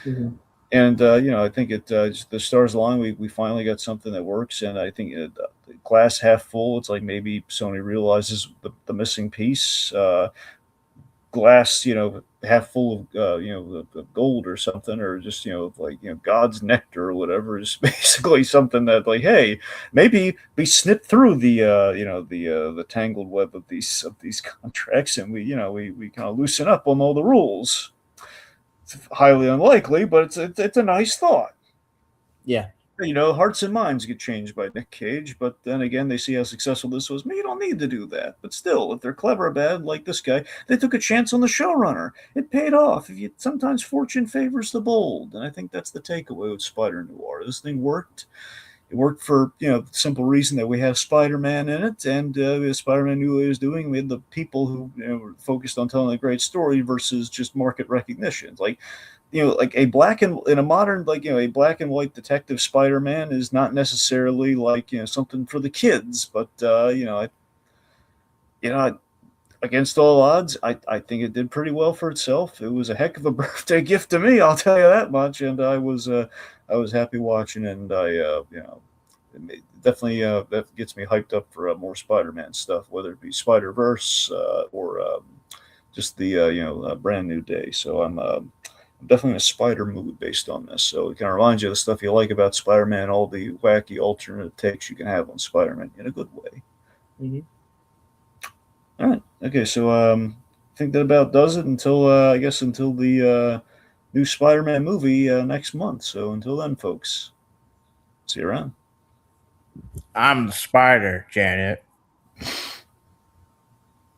Mhm. And I think the stars align. We finally got something that works, and I think the glass half full. It's like maybe Sony realizes the missing piece. Glass, half full of of gold or something, or just like God's nectar or whatever is basically something that like, hey, maybe we snip through the tangled web of these contracts, and we kind of loosen up on all the rules. It's highly unlikely, but it's a nice thought. Yeah. Hearts and minds get changed by Nick Cage, but then again, they see how successful this was. You don't need to do that. But still, if they're clever or bad, like this guy, they took a chance on the showrunner. It paid off. Sometimes fortune favors the bold, and I think that's the takeaway with Spider-Noir. This thing worked. It worked for the simple reason that we have Spider-Man in it, and Spider-Man knew what he was doing. We had the people who were focused on telling a great story versus just market recognition. Like like a black and in a modern a black and white detective Spider-Man is not necessarily like something for the kids, but against all odds, I think it did pretty well for itself. It was a heck of a birthday gift to me, I'll tell you that much. And was happy watching it, and definitely that gets me hyped up for more Spider-Man stuff, whether it be Spider-Verse or just the brand new day. So I'm definitely in a spider mood based on this. So it kind of reminds you of the stuff you like about Spider-Man, all the wacky alternate takes you can have on Spider-Man in a good way. Mm-hmm. All right. Okay. So I think that about does it until I guess until the new Spider-Man movie next month. So until then, folks, see you around. I'm the spider, Janet.